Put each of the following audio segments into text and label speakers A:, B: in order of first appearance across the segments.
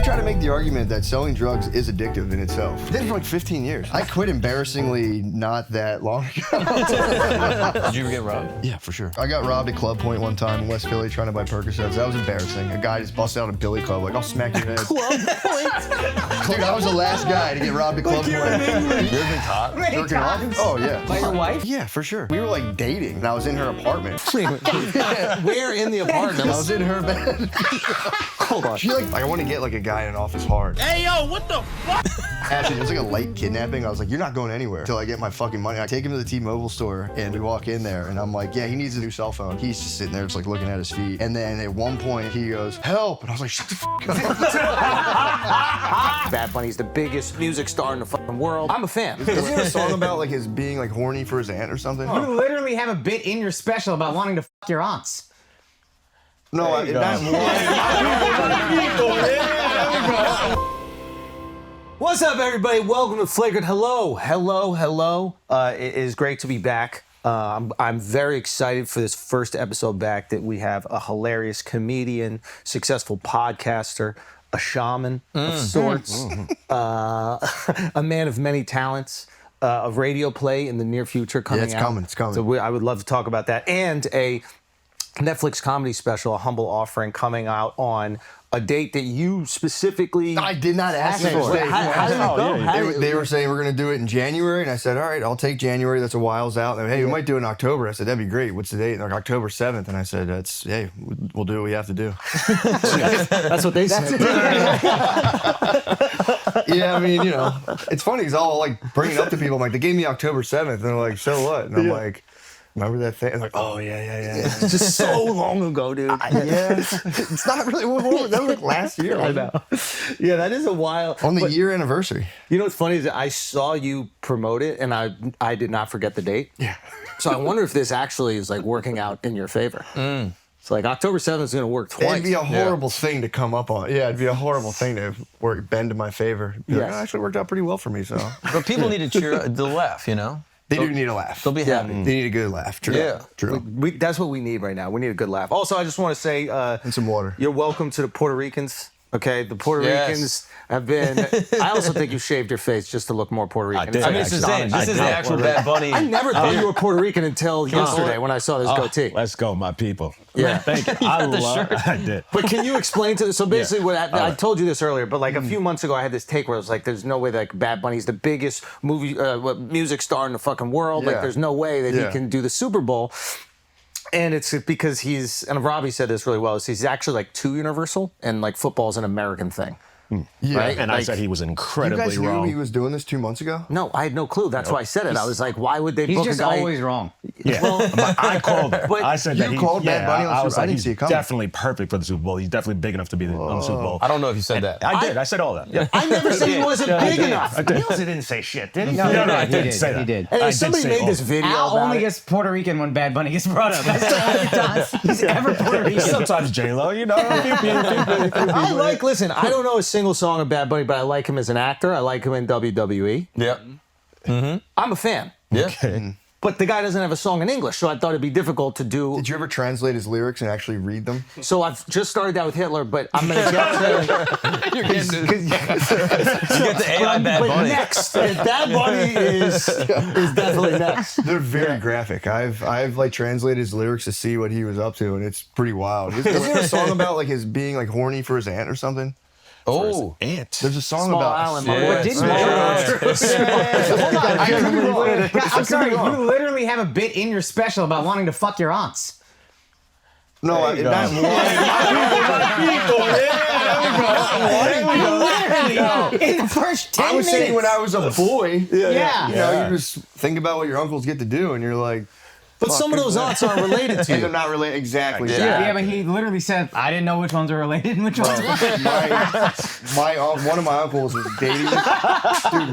A: try to make the argument that selling drugs is addictive in itself. I did it for like 15 years. I quit embarrassingly not that long ago.
B: Did you ever get robbed?
A: Yeah, for sure. I got robbed at Club Point one time in West Philly trying to buy Percocets. That was embarrassing. A guy just busted out a billy club, like, I'll smack your head.
C: Club Point?
A: Dude, I was the last guy to get robbed at Club Point.
B: You ever been caught?
A: Jerking off? Oh, yeah.
C: By your wife?
A: Yeah, for sure. We were like dating, and I was in her apartment.
C: Where in the apartment?
A: I was in her bed.
C: Hold on.
A: She like I want to get like a guy in an office hard.
D: Hey, yo, what the fuck?
A: Actually, it was like a light kidnapping. I was like, you're not going anywhere until I get my fucking money. I take him to the T-Mobile store, and we walk in there, and I'm like, yeah, he needs a new cell phone. He's just sitting there, just like looking at his feet. And then at one point, he goes, help! And I was like, shut the fuck up.
C: Bad Bunny's the biggest music star in the fucking world. I'm a fan.
A: Isn't there a song about like his being like horny for his aunt or something?
E: You literally have a bit in your special about wanting to fuck your aunts.
A: No, that's
C: What's up, everybody? Welcome to Flagrant. Hello. It is great to be back. I'm very excited for this first episode back that we have a hilarious comedian, successful podcaster, a shaman of sorts, a man of many talents, a radio play in the near future coming out.
A: It's coming.
C: So I would love to talk about that. And a Netflix comedy special, A Humble Offering, coming out on a date that you specifically...
A: I did not ask for.
C: How did it go?
A: They were saying we're going to do it in January, and I said, all right, I'll take January. That's a while's out. And, hey, we might do it in October. I said, that'd be great. What's the date? And like October 7th. And I said, hey, we'll do what we have to do.
C: That's what they said.
A: Yeah, I mean, you know, it's funny because I'll like bring it up to people. I'm like, they gave me October 7th. And they're like, so what? And I'm like... Remember that thing? I'm like, oh, yeah.
C: It's just so long ago, dude.
A: Yeah. It's not really, that was like last year.
C: I know. Yeah, that is a while.
A: On the year anniversary.
C: You know what's funny is that I saw you promote it, and I did not forget the date.
A: Yeah.
C: So I wonder if this actually is like working out in your favor. It's like October 7th is going to work twice.
A: It'd be a horrible thing to come up on. Yeah, it'd be a horrible thing to bend to my favor. Yeah, it actually worked out pretty well for me, so.
B: But people need to cheer the laugh, you know?
A: They do need a laugh.
B: They'll be happy.
A: They need a good laugh. True.
B: Yeah.
A: True.
C: That's what we need right now. We need a good laugh. Also, I just want to say...
A: and some water.
C: You're welcome to the Puerto Ricans. Okay, the Puerto Ricans have been... I also think you shaved your face just to look more Puerto Rican.
B: I did. I mean, it's the same. This is the actual Bad Bunny.
C: I never thought you were Puerto Rican until yesterday when I saw this goatee.
F: Let's go, my people.
C: Yeah.
F: Thank you. I did.
C: But can you explain to... So basically, what I told you this earlier, but like a few months ago, I had this take where I was like, there's no way that Bad Bunny's the biggest music star in the fucking world. Like, there's no way that he can do the Super Bowl. And it's because and Robbie said this really well, is he's actually like too universal, and like football is an American thing.
A: Yeah.
C: Right?
F: And
C: like,
F: I said he was incredibly
A: you guys
F: wrong.
A: knew he was doing this 2 months ago?
C: No, I had no clue. That's why I said it. I was like, why would they
E: He's
C: book
E: just
C: a guy?
E: always wrong.
F: Yeah, but I called it.
C: But
F: I said
A: you
F: that he
A: called Bad Bunny on
F: I
A: Super-
F: was
A: I
F: like,
A: didn't
F: he's
A: see it coming.
F: definitely perfect for the Super Bowl. He's definitely big enough to be on the Super Bowl.
B: I don't know if you said that.
F: I did. I said all that. Yeah.
C: I never said he wasn't big enough.
F: He also didn't say shit, did he?
E: No,
F: I
E: he
F: didn't
E: did.
F: say that.
E: He did.
C: And
F: I
C: if somebody
F: did say
C: made
F: all
C: this
F: that.
C: video
E: Al
C: about
E: only
C: it,
E: gets Puerto Rican when Bad Bunny gets brought up. That's the only time he's ever Puerto Rican.
F: Sometimes J-Lo, you know.
C: I like, listen, I don't know a single song of Bad Bunny, but I like him as an actor. I like him in WWE.
B: Yeah.
C: I'm a fan.
B: Yeah.
F: Okay.
C: But the guy doesn't have a song in English, so I thought it'd be difficult to do.
A: Did you ever translate his lyrics and actually read them?
C: So I've just started that with Hitler, but I'm going to get to...
B: You're getting to... You get the AI Bad
C: But
B: Bunny.
C: next, Bad Bunny is definitely next.
A: They're very graphic. I've like translated his lyrics to see what he was up to, and it's pretty wild. Isn't there a song about like his being like horny for his aunt or something?
B: Oh.
F: Ant.
A: There's a song
C: Small
A: about
C: Island,
B: Yeah.
C: my boy.
E: Didn't
A: Hold on, I could be wrong.
E: I'm sorry, you literally have a bit in your special about wanting to fuck your aunts.
A: No, that's
E: In the first 10
A: I was
E: minutes.
A: saying when I was a boy.
E: Yeah.
A: You know, you just think about what your uncles get to do, and you're like,
C: But some of those aunts aren't related to
A: and they're
C: you.
A: not related. Exactly.
E: Yeah, but he literally said, I didn't know which ones were related and which ones weren't.
A: One of my uncles was dating. Dude,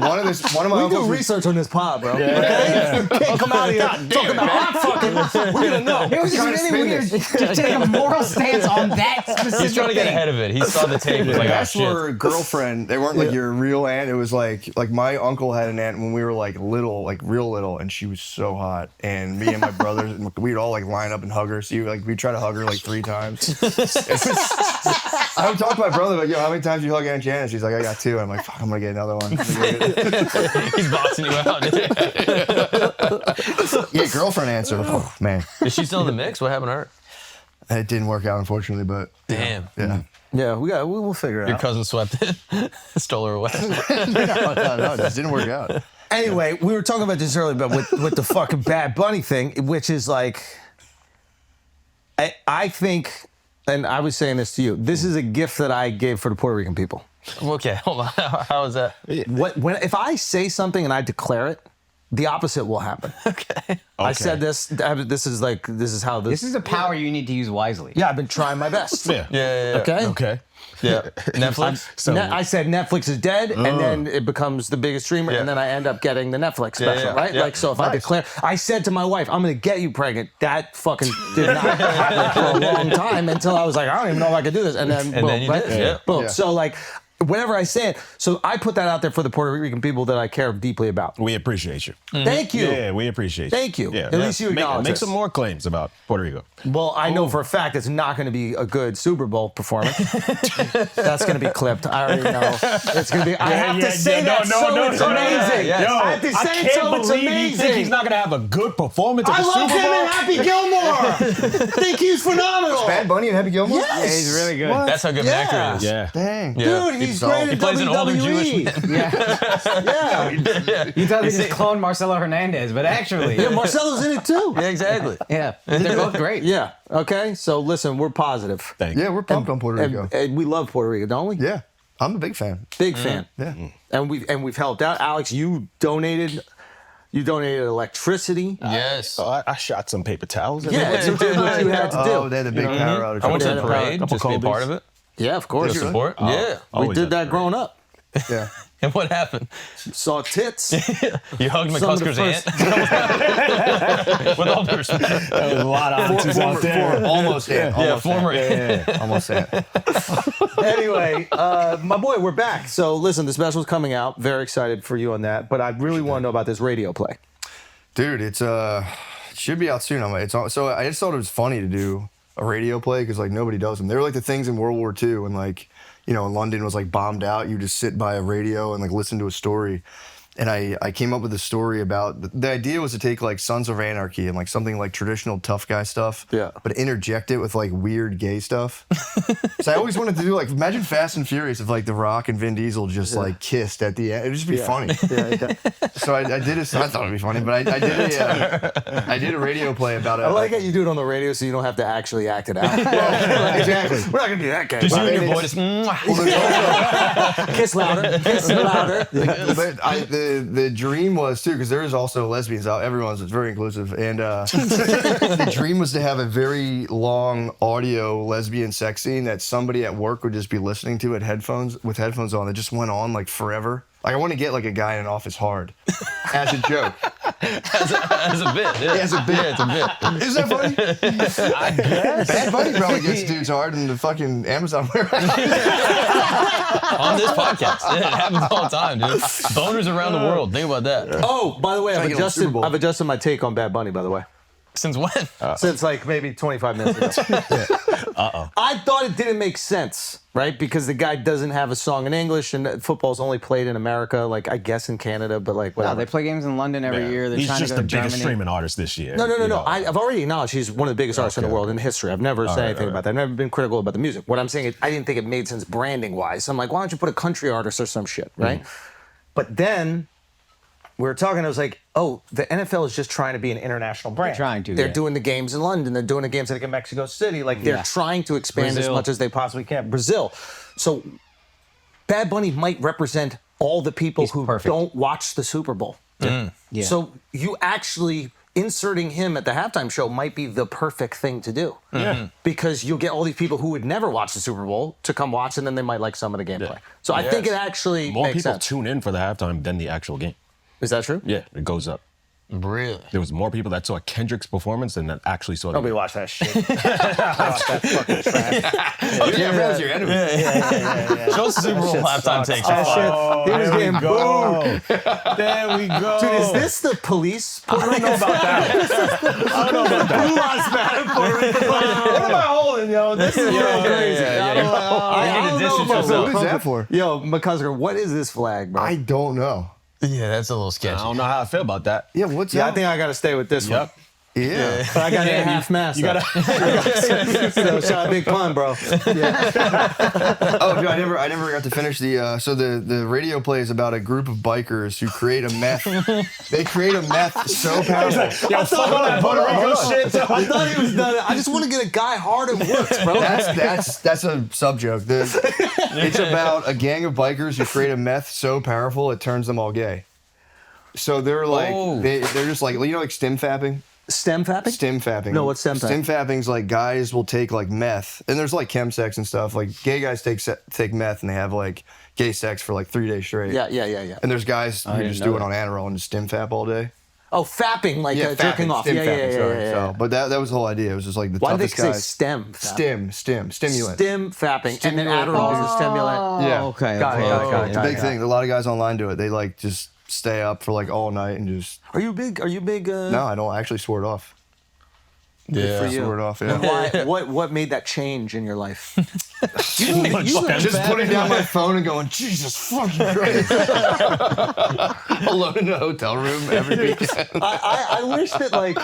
A: one of my
C: We
A: uncles
C: do
A: was
C: research on this pod, bro. Okay? You can't come out here talking about hot fucking. We're going to know.
E: It was just
A: trying to
E: really
A: spin
E: weird to take a moral stance on that specific
B: He's trying to get
E: thing.
B: ahead of it. He saw the tape. Was like, oh,
A: That's
B: shit.
A: for a girlfriend. They weren't like your real aunt. It was like my uncle had an aunt when we were like little, like real little, and she was so hot. And me and my brothers, and we'd all like line up and hug her. So we'd try to hug her like 3 times. I would talk to my brother like, yo, how many times you hug Aunt Janet? She's like, I got 2. I'm like, fuck, I'm gonna get another one.
B: He's boxing you out.
A: Yeah, girlfriend answer. Oh man,
B: Is she still in the mix? What happened to her?
A: it didn't work out unfortunately, but
B: Damn.
A: yeah.
C: Yeah, we'll figure it
B: Your
C: out.
B: cousin swept it, stole her away.
A: No, it just didn't work out.
C: Anyway, we were talking about this earlier, but with the fucking Bad Bunny thing, which is like, I think, and I was saying this to you, this is a gift that I gave for the Puerto Rican people.
B: Okay, hold on. How is that?
C: If I say something and I declare it, the opposite will happen.
B: Okay.
C: I said this. This is how this.
E: This is a power you need to use wisely.
C: Yeah, I've been trying my best.
B: Yeah.
C: Okay.
F: Okay.
B: Yeah. Netflix.
F: So
C: I said Netflix is dead, and then it becomes the biggest streamer, and then I end up getting the Netflix special,
B: yeah,
C: right?
B: yeah.
C: Like, so if I declare, I said to my wife, I'm going to get you pregnant. That fucking did not happen for a long time until I was like, I don't even know if I could do this. And then, boom,
B: then you
C: right?
B: did, yeah.
C: Boom.
A: Yeah.
C: So, like, whenever I say it, so I put that out there for the Puerto Rican people that I care deeply about.
F: we appreciate you.
C: Thank you.
F: Yeah, we appreciate you.
C: Thank you.
F: Yeah.
C: At least you acknowledge
F: Make
C: this.
F: some more claims about Puerto Rico.
C: Well, I know for a fact it's not going to be a good Super Bowl performance. That's going to be clipped. I already know. It's going to be. I have to say that so it's amazing.
B: yeah.
C: I have to
F: I
C: say it
F: can't
C: so it's
F: believe you
C: amazing.
F: think he's not gonna have a good performance at
C: I
F: the
C: love
F: Super
C: him
F: Bowl.
C: and Happy Gilmore. think he's phenomenal.
A: Bad Bunny and Happy Gilmore?
C: Yes.
E: Yeah, he's really good.
A: What?
B: That's how good of an actor he is.
F: Yeah.
A: Dang.
B: Yeah.
C: Dude, he's
A: He
C: great at
B: He plays an older Jewish
C: WWE.
B: man.
C: Yeah.
E: You thought they just cloned Marcelo Hernandez, but actually,
C: Yeah, Marcelo's in it too.
B: Yeah, exactly.
E: yeah, they're both great.
C: Yeah. Okay. So listen, we're positive.
F: Thank you.
A: Yeah, we're pumped on Puerto Rico.
C: And we love Puerto Rico, don't we?
A: Yeah, I'm a big fan.
C: Big fan.
A: Yeah.
C: And we've helped out. Alex, you donated electricity.
B: Yes.
F: So I shot some paper towels.
C: Yeah, you did what you had to do.
A: Oh, they had the big power outage.
B: I went to the
C: Yeah,
B: parade
C: a
B: just to be a
F: couple
B: part of it.
C: Yeah, of course.
B: To support. Yeah.
C: We
F: Always
C: did
F: at
C: that
F: the
C: growing up.
A: Yeah.
B: And what happened?
C: Saw tits.
B: You hugged
C: Some of the
B: McCusker's aunt? With all due respect.
F: There's a lot of attitudes out there.
A: Almost in.
B: Yeah, former
A: Almost in.
C: Anyway, my boy, we're back. So listen, the special's coming out. Very excited for you on that. But I really want to know about this radio play.
A: Dude, it should be out soon. So I just thought it was funny to do a radio play because like nobody does them. They were like the things in World War II when like, you know, London was like bombed out. You just sit by a radio and like listen to a story. And I came up with a story about the idea was to take like Sons of Anarchy and like something like traditional tough guy stuff,
C: Yeah.
A: but interject it with like weird gay stuff. So I always wanted to do like imagine Fast and Furious if like The Rock and Vin Diesel just like kissed at the end. It'd just be funny. So I did it. I thought it'd be funny, but I did a radio play about it.
C: I like how you do it on the radio so you don't have to actually act it out.
A: Exactly.
C: We're not going to do that, guys.
B: Just you and your boy just,
C: Kiss louder. Kiss louder.
A: But the dream was too, because there is also lesbians out. It's very inclusive, and the dream was to have a very long audio lesbian sex scene that somebody at work would just be listening to with headphones on. That just went on like forever. Like I want to get like a guy in an office hard as a joke.
B: as a bit. Yeah.
A: As a bit.
B: Yeah, it's a bit.
A: Is that funny? I guess. Bad Bunny probably gets dudes hard in the fucking Amazon warehouse.
B: On this podcast. Yeah, it happens all the time, dude. Boners around the world. Think about that.
C: Oh, by the way,
A: Trying to get on Super Bowl.
C: I've adjusted my take on Bad Bunny, by the way.
B: Since when?
C: Since like maybe 25 minutes ago. I thought it didn't make sense, right? Because the guy doesn't have a song in English and football's only played in America, like I guess in Canada, but like
E: Wow,
C: whatever.
E: they play games in London every year. They're
F: He's
E: trying
F: just
E: to go
F: the
E: to
F: biggest
E: Germany.
F: streaming artist this year.
C: No.
F: you know.
C: I've already acknowledged he's one of the biggest artists in the world in history. I've never said anything about that. I've never been critical about the music. What I'm saying is I didn't think it made sense branding wise. I'm like, why don't you put a country artist or some shit, right? But then we were talking, I was like, oh, the NFL is just trying to be an international brand.
E: They're trying to,
C: They're
E: yeah.
C: doing the games in London. They're doing the games like in Mexico City. Like they're trying to expand
E: Brazil.
C: as much as they possibly can. Brazil. So Bad Bunny might represent all the people who
E: perfect.
C: don't watch the Super Bowl.
E: Yeah.
C: So you actually inserting him at the halftime show might be the perfect thing to do.
F: Yeah.
C: Because you'll get all these people who would never watch the Super Bowl to come watch, and then they might like some of the gameplay. So I think it actually
F: More
C: makes
F: people
C: sense.
F: tune in for the halftime than the actual game.
C: Is that true?
F: Yeah, it goes up.
B: Really?
F: There was more people that saw Kendrick's performance than that actually saw the
C: Nobody watched that shit. Watch that fucking trash.
A: Oh, yeah, everyone's your enemy.
B: Schulz Super Bowl halftime takes.
C: That shit. He was
F: There we
C: getting
F: go.
C: booed.
F: There we go.
C: Dude, is this the police?
F: I don't know about that. I don't know about that.
C: Blue Lives Matter Puerto Rico.
F: What am I holding, yo? This is a little crazy.
C: I don't know
B: distance
C: about
B: yourself.
A: What is that for?
C: Yo, McCusker, what is this flag, bro?
A: I don't know.
B: Yeah, that's a little
F: I
B: sketchy.
F: don't know how I feel about that.
A: Yeah, what's
C: Yeah, I
A: that?
C: think I got to stay with this one.
F: Yep.
A: Yeah.
C: But I got a half mask.
F: You gotta.
C: So, shot a big pun, bro.
A: Oh, dude, I never got to finish the. So the radio play is about a group of bikers who create a meth. They create a meth so powerful.
F: Yo, fuck all that Puerto Rico shit.
C: I thought he was done. I just want to get a guy hard at work, bro.
A: That's a sub joke. It's about a gang of bikers who create a meth so powerful it turns them all gay. So they're like they're just like, you know, like Stimfapping.
C: Stimfapping?
A: Stimfapping.
C: No, what's Stimfapping?
A: Stimfapping's like guys will take like meth, and there's like chemsex and stuff. Like gay guys take meth and they have like gay sex for like 3 days straight.
C: Yeah.
A: And there's guys who
C: didn't
A: just
C: know
A: do it
C: that.
A: on Adderall and just stimfap all day.
C: Oh, fapping, like jerking
A: fapping,
C: off.
A: Stimfapping, sorry.
C: Yeah.
A: So, but that was the whole idea. It was just like the
C: Why did they
A: toughest
C: say
A: guys.
C: stem?
A: Stimulant.
C: Stimfapping. And then Adderall is a stimulant.
A: Yeah.
E: Okay.
C: Got it.
A: It's a big thing. A lot of guys online do it. They like just stay up for like all night and just.
C: Are you big?
A: No, I don't. I actually swore it off.
B: Yeah.
C: for you.
A: Swore it off. Yeah.
C: What made that change in your life?
A: Just putting down my phone and going, Jesus fucking Christ. Alone in a hotel room every weekend.
C: I wish that like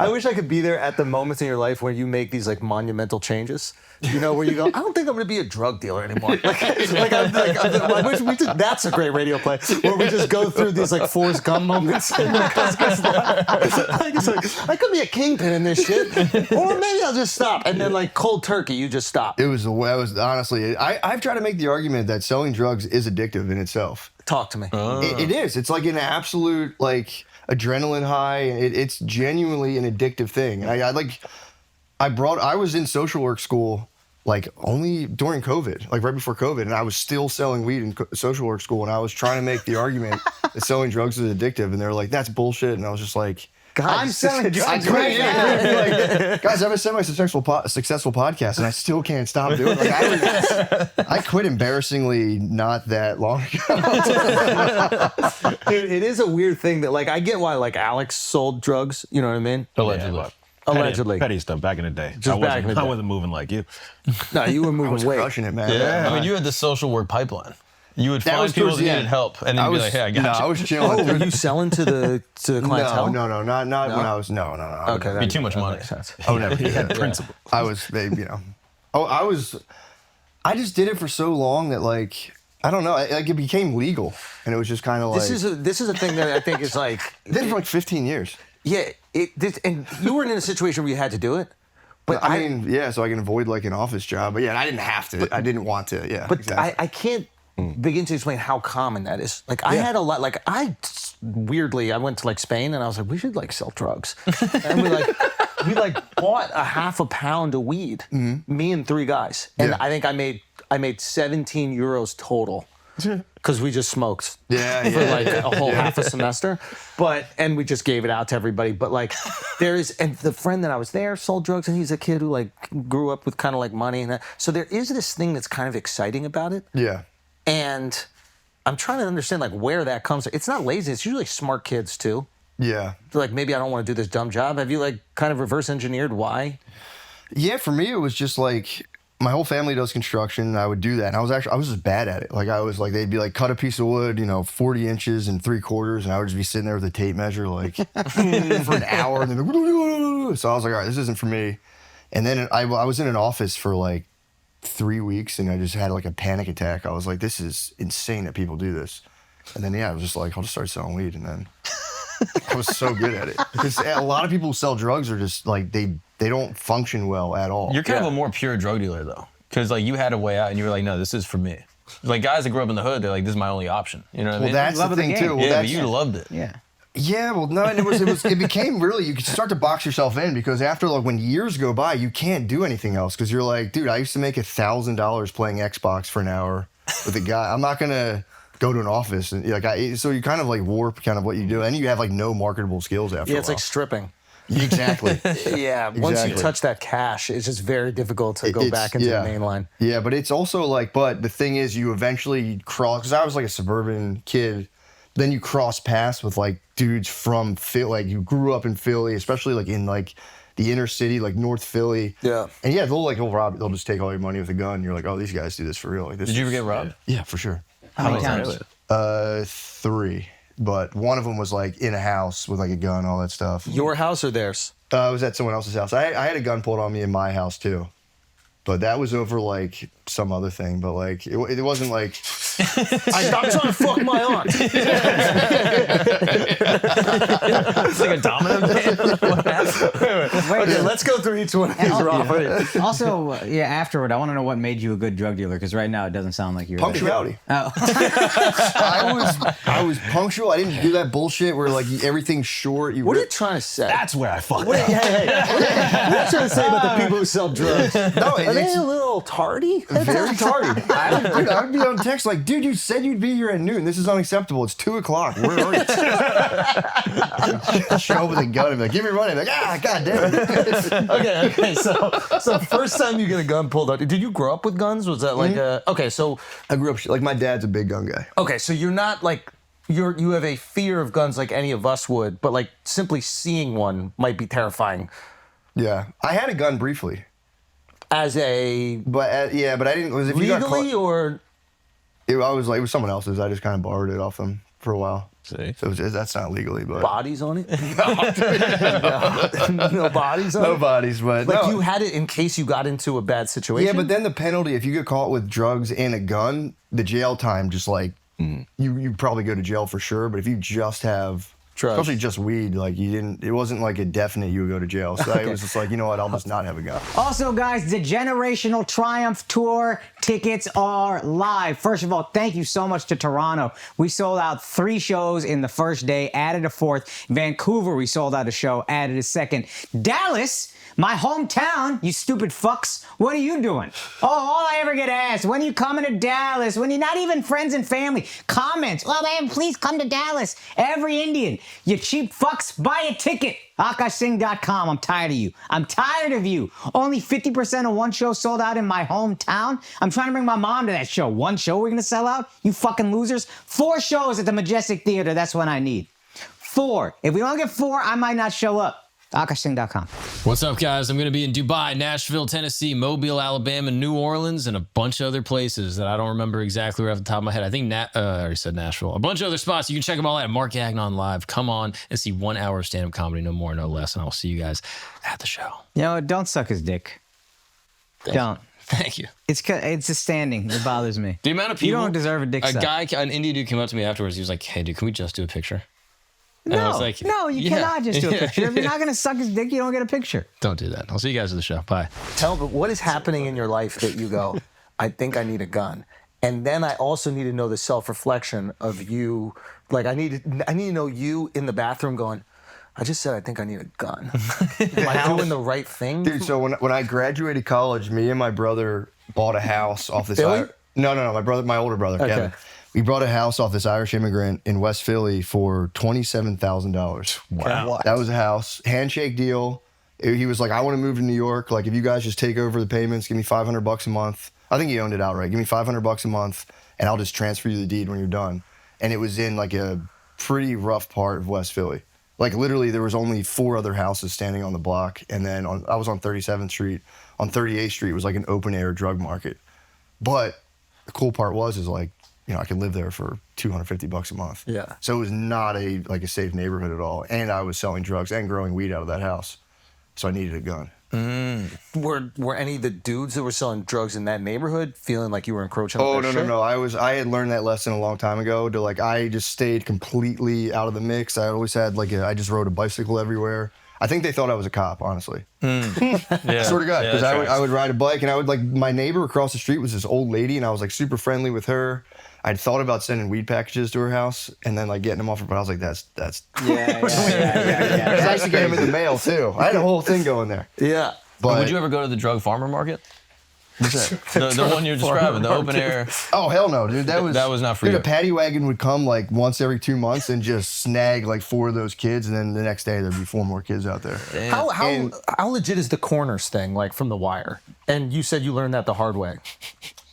C: I wish I could be there at the moments in your life where you make these like monumental changes. You know, where you go, I don't think I'm gonna be a drug dealer anymore. I wish we did. That's a great radio play where we just go through these like Forrest Gump moments. In McCusker's life. I could be a kingpin in this shit, or maybe I'll just stop. And then like cold turkey, you just stop.
A: It was the way I was, honestly, I've tried to make the argument that selling drugs is addictive in itself.
C: Talk to me.
A: It is. It's like an absolute like adrenaline high. It's genuinely an addictive thing. And I was in social work school like only during COVID, like right before COVID, and I was still selling weed in social work school, and I was trying to make the argument that selling drugs is addictive, and they were like, "That's bullshit," and I was just like,
C: I'm selling drugs.
A: Like, guys, I've been selling my successful podcast, and I still can't stop doing it. Like, I quit embarrassingly not that long ago.
C: Dude, it is a weird thing that like I get why like Alex sold drugs. You know what I mean?
B: Allegedly.
C: Allegedly.
F: Petty stuff back in the day.
C: Just back in the day.
F: I wasn't moving like you.
C: No, you were
A: I was
C: moving weight.
A: crushing it, man.
B: Yeah. I mean, you had the social work pipeline. You would
A: That
B: find
A: was
B: people
A: towards
B: that
A: the
B: needed
A: end.
B: help, and then you'd be like, "Hey, I got you."
A: I was chilling.
C: Oh, were you selling to the clientele?
A: No, not when I was. No.
C: Okay,
B: Be too much money.
A: I would never do that.
F: Principle.
A: I was, you know. I just did it for so long that like I don't know, like it became legal, and it was just kind of like
C: This is a thing that I think is like
A: I did it for like 15 years.
C: yeah. And you weren't in a situation where you had to do it, but
A: I mean, yeah, so I can avoid like an office job, but yeah, I didn't have to. I didn't want to. Yeah,
C: But
A: exactly.
C: I can't begin to explain how common that is. Like I had a lot. Like weirdly, I went to like Spain, and I was like, we should like sell drugs, and we bought a half a pound of weed, me and 3 guys, and
A: Yeah.
C: I think I made 17 euros total. Because we just smoked for like a whole half a semester, and we just gave it out to everybody. But like, and the friend that I was there sold drugs, and he's a kid who like grew up with kind of like money and that. So there is this thing that's kind of exciting about it,
A: yeah.
C: and I'm trying to understand like where that comes from. It's not lazy; it's usually smart kids too.
A: Yeah.
C: They're like, maybe I don't want to do this dumb job. Have you like kind of reverse engineered why?
A: Yeah, for me, it was just like my whole family does construction, and I would do that. And I was just bad at it. Like I was like, they'd be like, cut a piece of wood, 40 inches and 3/4, and I would just be sitting there with a tape measure, like for an hour. And then, so I was like, all right, this isn't for me. And then I was in an office for like 3 weeks, and I just had like a panic attack. I was like, this is insane that people do this. And then I was just like, I'll just start selling weed, and then I was so good at it. Because a lot of people who sell drugs are just like they don't function well at all.
B: You're kind of a more pure drug dealer, though, because like you had a way out, and you were like, "No, this is for me." Like guys that grew up in the hood, they're like, "This is my only option." You know what I mean?
A: That's
E: Love
A: the
E: of the
A: thing
E: game.
A: too. Well,
B: yeah, but
A: that's,
B: you loved it.
E: Yeah.
A: yeah, well, no, and it became really, you could start to box yourself in, because after like when years go by, you can't do anything else, because you're like, dude, I used to make $1,000 playing Xbox for an hour with a guy. I'm not gonna go to an office and so you kind of like warp kind of what you do, and you have like no marketable skills after.
C: Yeah,
A: a
C: it's
A: while.
C: like stripping.
A: Exactly.
C: Yeah, once you
A: Exactly.
C: touch that cash, it's just very difficult to go back into the main line.
A: Yeah, but it's also like, but the thing is, you eventually cross, because I was like a suburban kid, then you cross paths with like dudes from Philly, like you grew up in Philly, especially like in like the inner city, like North Philly.
C: Yeah.
A: And yeah, they'll rob, they'll just take all your money with a gun. You're like, oh, these guys do this for real. Like, this
B: Did you ever
A: is-
B: get robbed?
A: Yeah, for sure.
E: How many times?
A: 3, but one of them was like in a house with like a gun, all that stuff.
C: Your house or theirs?
A: I was at someone else's house. I had a gun pulled on me in my house too, but that was over like some other thing. But like it wasn't like
C: I'm trying to fuck my aunt.
B: It's like a domino game. What happened?
E: Wait,
C: Okay, let's go through each one of these, Rob.
E: also, afterward, I want to know what made you a good drug dealer, because right now it doesn't sound like you're.
A: punctuality.
E: Oh,
A: I was punctual. I didn't do that bullshit where like everything's short.
C: What are you trying to say?
F: That's where I fucked
C: What
F: up.
C: are you trying to say about the people who sell drugs?
A: No,
C: Are they
A: it's
C: a little tardy?
A: very tardy. I would be on text like, dude, you said you'd be here at noon. This is unacceptable. It's 2:00. Where are you? Show up with a gun and be like, give me your money. I'm like, god damn it.
C: Okay. So first time you get a gun pulled out, did you grow up with guns? Was that like a okay? So
A: I grew up like my dad's a big gun guy.
C: okay, so you're not like you have a fear of guns like any of us would, but like simply seeing one might be terrifying.
A: Yeah, I had a gun briefly,
C: As a
A: but but I didn't. Was if you got
C: legally
A: caught,
C: or
A: it was someone else's. I just kind of borrowed it off them for a while.
F: See?
A: So that's not legally, but
C: bodies on it? No bodies on
A: no
C: it.
A: bodies. But
C: Like
A: no.
C: you had it in case you got into a bad situation.
A: Yeah, but then the penalty, if you get caught with drugs and a gun, the jail time just like you probably go to jail for sure. But if you just have
C: Drugs.
A: especially just weed, like it wasn't like a definite you would go to jail. So it was just like, you know what, I'll just not have a gun.
E: also, guys, the Generational Triumph Tour tickets are live. First of all, thank you so much to Toronto. We sold out 3 shows in the first day, added a 4th. Vancouver, we sold out a show, added a 2nd. Dallas, my hometown, you stupid fucks, what are you doing? Oh, all I ever get asked, when are you coming to Dallas? When you're not even friends and family. Comments, well, man, please come to Dallas. Every Indian, you cheap fucks, buy a ticket. AkashSingh.com. I'm tired of you. I'm tired of you. Only 50% of one show sold out in my hometown. I'm trying to bring my mom to that show. One show we're going to sell out? You fucking losers. 4 shows at the Majestic Theater. That's what I need. 4. If we don't get 4, I might not show up. AkashSingh.com.
D: What's up, guys? I'm going to be in Dubai, Nashville, Tennessee, Mobile, Alabama, New Orleans, and a bunch of other places that I don't remember exactly right off the top of my head. I think I already said Nashville. A bunch of other spots. You can check them all out at Mark Gagnon Live. Come on and see 1 hour of stand-up comedy, no more, no less, and I'll see you guys at the show.
E: You know what? Don't suck his dick. Don't.
D: Thank you.
E: It's a standing. It bothers me.
D: The amount of people...
E: You don't deserve a dick suck.
D: An Indian dude came up to me afterwards. He was like, hey, dude, can we just do a picture? And I
E: No,
D: was like,
E: no, you
D: yeah.
E: cannot just do a picture. If you're not going to suck his dick, you don't get a picture.
D: Don't do that. I'll see you guys at the show. Bye.
C: Tell me, what is happening in your life that you go, I think I need a gun? And then I also need to know the self-reflection of you. Like I need to know you in the bathroom going, I just said I think I need a gun. Am I doing the right thing?
A: Dude, so when I graduated college, me and my brother bought a house off this.
C: Billy?
A: No, my older brother,
C: Okay.
A: Kevin. We bought a house off this Irish immigrant in West Philly for $27,000.
F: Wow.
A: That was a house handshake deal. He was like, I want to move to New York. Like, if you guys just take over the payments, give me $500 a month. I think he owned it outright. Give me $500 a month, and I'll just transfer you the deed when you're done. And it was in like a pretty rough part of West Philly. Like literally, there was only 4 other houses standing on the block, and then I was on 37th Street. On 38th Street was like an open air drug market. But the cool part is like, you know, I could live there for $250 a month.
C: Yeah.
A: So it was not a safe neighborhood at all, and I was selling drugs and growing weed out of that house. So I needed a gun.
C: Were any of the dudes that were selling drugs in that neighborhood feeling like you were encroaching on
A: Oh
C: their
A: no,
C: shit?
A: no. I had learned that lesson a long time ago. To like, I just stayed completely out of the mix. I always had I just rode a bicycle everywhere. I think they thought I was a cop, honestly.
B: Yeah.
A: Sort of God, because
B: Yeah,
A: I would ride a bike, and I would my neighbor across the street was this old lady, and I was like super friendly with her. I'd thought about sending weed packages to her house and then like getting them off her, but I was like, that's.
E: Yeah.
A: Because I used to get them in the mail too. I had a whole thing going there.
C: Yeah.
A: But
B: Would you ever go to the drug farmer market? The one you're describing, the open air.
A: Oh hell no, dude. That was
B: not for
A: dude,
B: you.
A: A paddy wagon would come like once every 2 months and just snag like 4 of those kids, and then the next day there'd be 4 more kids out there.
C: How legit is the corners thing, like from The Wire? And you said you learned that the hard way.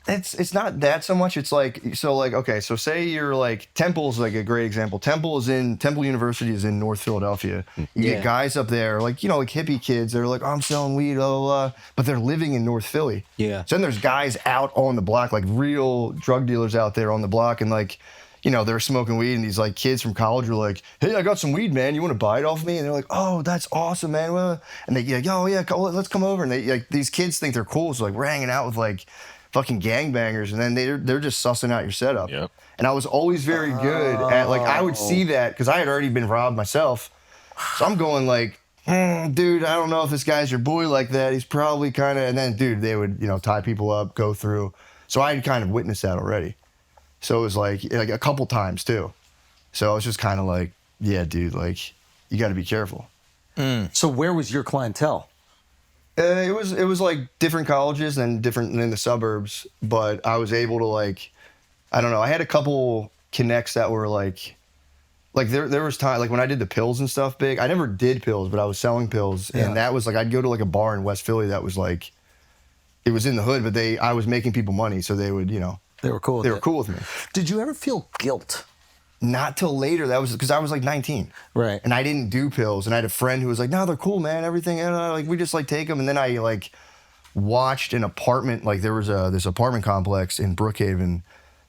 A: It's not that so much. It's like okay, so say you're like Temple's like a great example. Temple University is in North Philadelphia. You get guys up there like like hippie kids. They're like, oh, I'm selling weed, but they're living in North Philly.
C: Yeah.
A: So then there's guys out on the block, like real drug dealers out there on the block, and like they're smoking weed, and these like kids from college are like, hey, I got some weed, man. You want to buy it off me? And they're like, oh, that's awesome, man. Well, and they like, oh yeah, let's come over. And they like these kids think they're cool, so like we're hanging out with like fucking gangbangers, and then they're just sussing out your setup.
F: Yep.
A: And I was always very good at like I would see that because I had already been robbed myself, so I'm going like, dude, I don't know if this guy's your boy like that. He's probably kind of. And then dude, they would tie people up, go through. So I had kind of witnessed that already. So it was like a couple times too. So I was just kind of like, yeah, dude, like you got to be careful.
C: So where was your clientele?
A: It was like different colleges and different in the suburbs, but I was able to like, I don't know. I had a couple connects that were like there was time like when I did the pills and stuff big. I never did pills, but I was selling pills, and that was like I'd go to like a bar in West Philly that was like, it was in the hood, but I was making people money, so they would
C: They were cool.
A: they were cool with me.
C: Did you ever feel guilt?
A: Not till later. That was because I was like 19.
C: Right.
A: And I didn't do pills. And I had a friend who was like, no, they're cool, man. Everything. Like, we just like take them. And then I like watched an apartment. Like there was this apartment complex in Brookhaven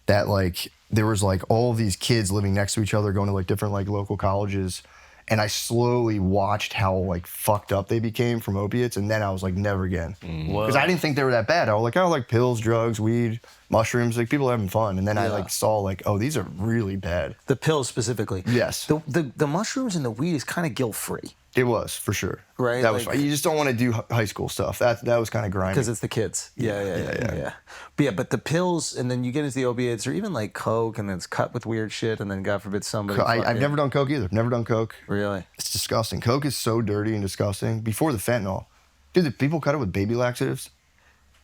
A: that like, there was like all of these kids living next to each other, going to like different like local colleges. And I slowly watched how like fucked up they became from opiates. And then I was like, never again. Because I didn't think they were that bad. I was like, oh, like pills, drugs, weed, mushrooms, like people are having fun. And then I like saw like, oh, these are really bad.
C: The pills specifically.
A: Yes.
C: The mushrooms and the weed is kind of guilt-free.
A: It was, for sure.
C: Right,
A: That was
C: like-
A: fine. You just don't want to do high school stuff. That was kind of grimy.
C: Because it's the kids. Yeah. But the pills, and then you get into the opiates, or even like coke, and then it's cut with weird shit, and then God forbid somebody.
A: I've never done coke either. Never done coke.
C: Really?
A: It's disgusting. Coke is so dirty and disgusting. Before the fentanyl. Dude, the people cut it with baby laxatives.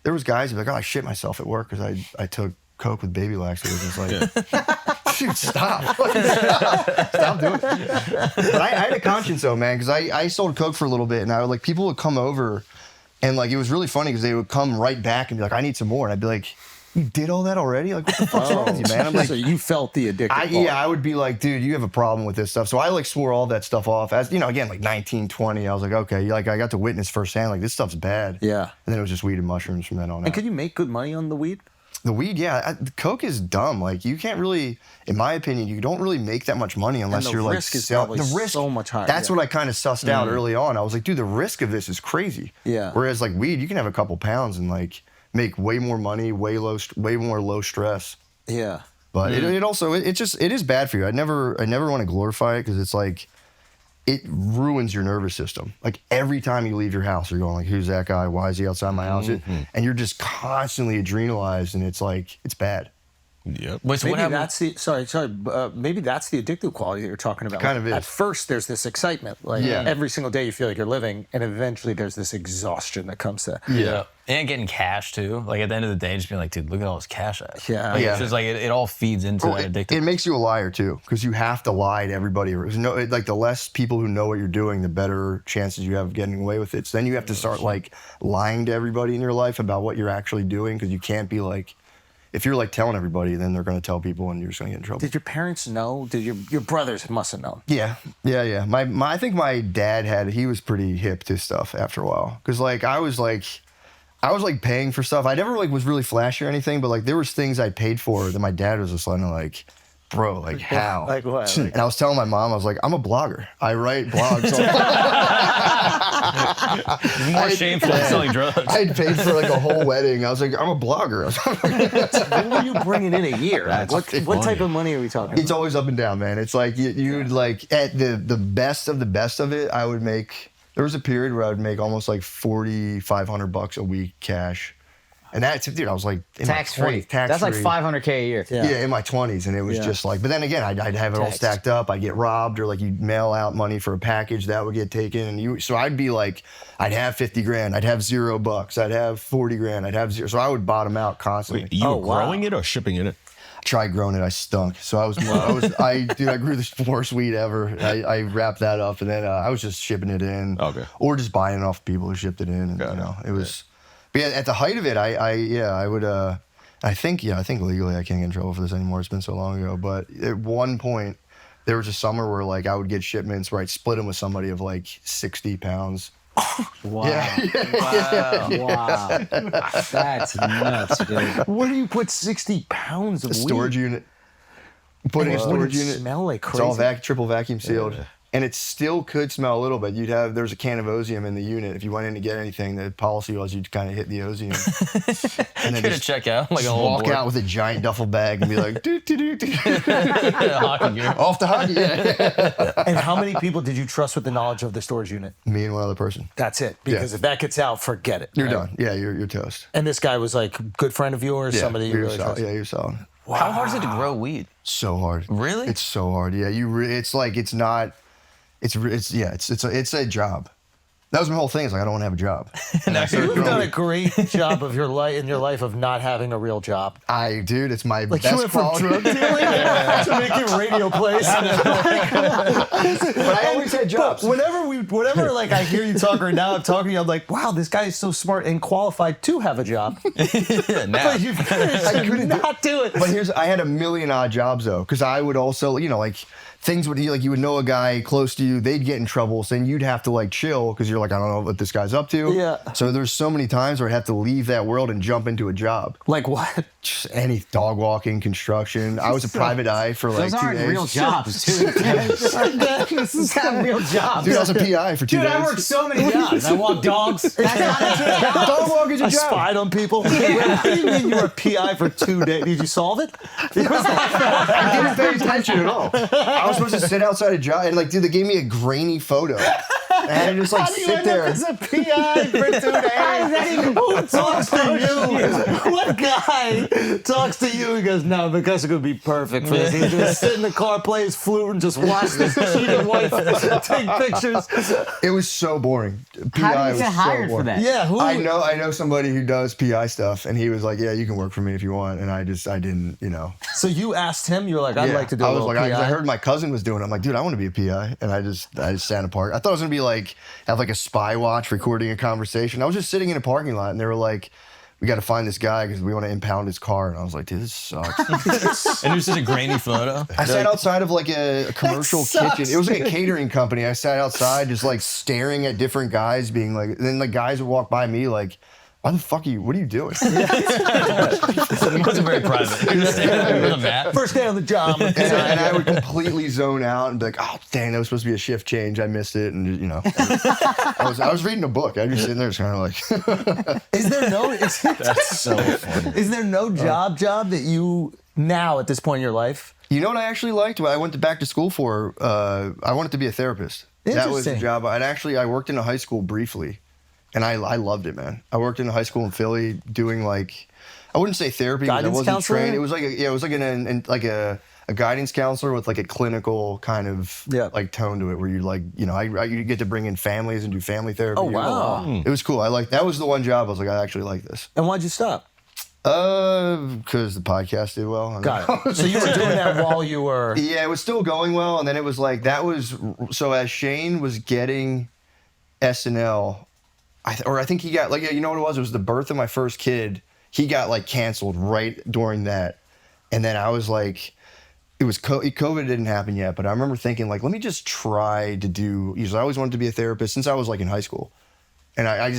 A: There was guys who were like, oh, I shit myself at work because I took coke with baby laxatives. It's like, dude, stop. Stop doing it. But I had a conscience though, man, because I sold coke for a little bit, and I would like, people would come over, and like, it was really funny because they would come right back and be like, I need some more. And I'd be like, you did all that already? Like, what the fuck's wrong with you, man? I'm like,
C: So you felt the addictive.
A: I would be like, dude, you have a problem with this stuff. So I like swore all that stuff off. As again, like 19, 20, I was like, okay, like I got to witness firsthand, like this stuff's bad.
C: Yeah.
A: And then it was just weed and mushrooms from then on
C: And
A: out.
C: could you make good money on the weed?
A: The weed, yeah. The coke is dumb. Like you can't really, in my opinion, you don't really make that much money unless
C: the
A: you're like
C: risk is probably so much higher,
A: That's
C: yeah.
A: what I kind of sussed out early on. I was like, dude, the risk of this is crazy.
C: Yeah.
A: Whereas like weed, you can have a couple pounds and like make way more money, way more low stress.
C: Yeah.
A: But it also it is bad for you. I never want to glorify it because it's like it ruins your nervous system. Like every time you leave your house, you're going like, who's that guy? Why is he outside my house? And you're just constantly adrenalized, and it's like it's bad.
F: Yep.
B: Wait, so what
C: Maybe
B: happened?
C: that's the maybe that's the addictive quality that you're talking about.
A: Kind of is.
C: At first, there's this excitement, like
A: Yeah.
C: every single day you feel like you're living, and eventually there's this exhaustion that comes to.
B: Yeah. And getting cash too. Like at the end of the day, just being like, dude, look at all this cash I have.
C: Yeah.
B: Like,
A: Yeah.
B: It's just like it all feeds into
A: Well,
B: that
A: it
B: addictive.
A: makes you a liar too, because you have to lie to everybody. Like the less people who know what you're doing, the better chances you have of getting away with it. So then you have to start like lying to everybody in your life about what you're actually doing, because you can't be like, if you're like telling everybody, then they're going to tell people, and you're just going to get in trouble.
C: Did your parents know? Did your brothers must have known?
A: Yeah. My I think my dad he was pretty hip to stuff after a while, because like I was like paying for stuff. I never like was really flashy or anything, but like there was things I paid for that my dad was just like, bro, like how?
C: Like what?
A: And I was telling my mom, I was like, I'm a blogger. I write blogs.
B: More shameful than selling drugs.
A: I had paid for like a whole wedding. I was like, I'm a blogger.
C: What were you bringing in a year? Like, what type of money are we talking
A: It's
C: about?
A: always up and down, man. It's like you'd like at the best of it, I would make. There was a period where I would make almost like $4,500 a week cash, And that's, dude, I was like, in my
E: Tax free.
A: 20s, tax
E: That's like
A: free.
E: $500K a year.
A: Yeah, in my 20s, and it was just like. But then again, I'd have it all
E: Taxed.
A: stacked up. I'd get robbed, or like you'd mail out money for a package that would get taken, and so I'd be like, I'd have 50 grand, I'd have $0, I'd have 40 grand, I'd have zero. So I would bottom out constantly.
F: Wait, you were growing it or shipping it?
A: I tried growing it, I stunk. So I grew the worst weed ever. I wrapped that up, and then I was just shipping it in, or just buying it off people who shipped it in. And, it was. But yeah, at the height of it, I would. I think legally I can't get in trouble for this anymore. It's been so long ago. But at one point, there was a summer where like I would get shipments where I'd split them with somebody of like 60 pounds.
E: Wow.
A: Yeah.
E: Wow. That's nuts, dude.
C: Where do you put 60 pounds of
A: A storage unit. Put in a storage unit.
C: Smell like
A: It's
C: crazy.
A: all triple vacuum sealed. And it still could smell a little bit. There's a can of Ozium in the unit. If you went in to get anything, the policy was you'd kind of hit the Ozium. And then
B: Could
A: just
B: check out like a
A: just
B: whole
A: walk
B: board.
A: out with a giant duffel bag and be like, doo, doo, doo, doo.
B: Hockey gear.
A: Off the hockey. Yeah.
C: And how many people did you trust with the knowledge of the storage unit?
A: Me and one other person.
C: That's it. Because if that gets out, forget it.
A: You're
C: right?
A: done. Yeah, you're toast.
C: And this guy was like a good friend of yours, somebody you
A: you're
C: really
A: solid.
C: trusted.
A: Yeah, you're solid.
B: How hard is it to grow weed?
A: So hard.
B: Really?
A: It's so hard. Yeah, it's like it's not. It's a job. That was my whole thing. Is like I don't want to have a job. And I started
C: You've
A: growing
C: done a
A: weed.
C: great job of your life in your life of not having a real job.
A: Dude, it's my
C: Like
A: best
C: you went from
A: quality.
C: drug dealing to making radio plays.
A: But I always had jobs.
C: Whenever like I hear you talk or now I'm talking to you, I'm like, wow, this guy is so smart and qualified to have a job.
B: Yeah, now.
C: But you could not do it.
A: But I had a million odd jobs though, because I would also, like things would like you would know a guy close to you, they'd get in trouble, so then you'd have to like chill because you're like, I don't know what this guy's up to.
C: Yeah.
A: So there's so many times where I'd have to leave that world and jump into a job.
C: Like what?
A: Just any dog walking, construction. I was a private eye for like
E: Those
A: 2
E: aren't
A: days.
E: real jobs, dude. This is not real jobs.
A: Dude, I was a PI for 2
E: Dude,
A: days.
E: I worked so many jobs. I walk dogs. That's not a job.
A: Dog walking's a
C: I
A: job.
C: spied on people. What do you mean you were a PI for 2 days? Did you solve it?
A: I didn't pay attention at all. I was supposed to sit outside a job and like, dude, they gave me a grainy photo. And I had to just like sit there.
C: As a PI for 2 days. Who talks to you? What guy talks to you and goes, no, McCusker would be perfect for this. He just sit in the car, play his flute, and just watch this cheating wife take pictures.
A: It was so boring. PI
E: How do you
A: was
E: get
A: so
E: hired for
A: boring.
E: that?
C: Yeah, who?
A: I know somebody who does PI stuff, and he was like, "Yeah, you can work for me if you want." And I didn't,
C: So you asked him, you were like, I'd like to do a
A: I was
C: little
A: like,
C: PI.
A: I heard my cousin was doing it. I'm like, dude, I want to be a PI, and I just sat in a park. I thought it was gonna be like have like a spy watch recording a conversation. I was just sitting in a parking lot, and they were like, we got to find this guy because we want to impound his car. And I was like, dude, this sucks.
B: And it was just a grainy photo.
A: I sat outside of like a commercial kitchen. It was like a catering company. I sat outside just like staring at different guys being like, and then the guys would walk by me like, why the fuck are you, what are you doing?
B: It wasn't very private. He was standing there with a map.
C: First day on the job.
A: And I would completely zone out and be like, oh, dang, that was supposed to be a shift change. I missed it. And, I was reading a book. I was just sitting there just kind of like.
C: Is there no
B: That's so funny.
C: is there no job that you now at this point in your life?
A: You know what I actually liked? What I went back to school for, I wanted to be a therapist. That was the
C: Interesting.
A: job. I worked in a high school briefly. And I loved it, man. I worked in a high school in Philly doing like, I wouldn't say therapy, because I
C: Guidance
A: wasn't
C: counselor?
A: trained. It was like a guidance counselor with like a clinical kind of like tone to it, where you like, you get to bring in families and do family therapy.
C: Oh, wow.
A: It was cool. That was the one job I was like, I actually like this.
C: And why'd you stop?
A: Because the podcast did well.
C: Got it. So you were doing that while you were.
A: Yeah, it was still going well, and then it was like so as Shane was getting SNL. I think he got like, you know what it was? It was the birth of my first kid. He got like canceled right during that. And then I was like, it was COVID didn't happen yet, but I remember thinking like, let me just try to do, because I always wanted to be a therapist since I was like in high school. And I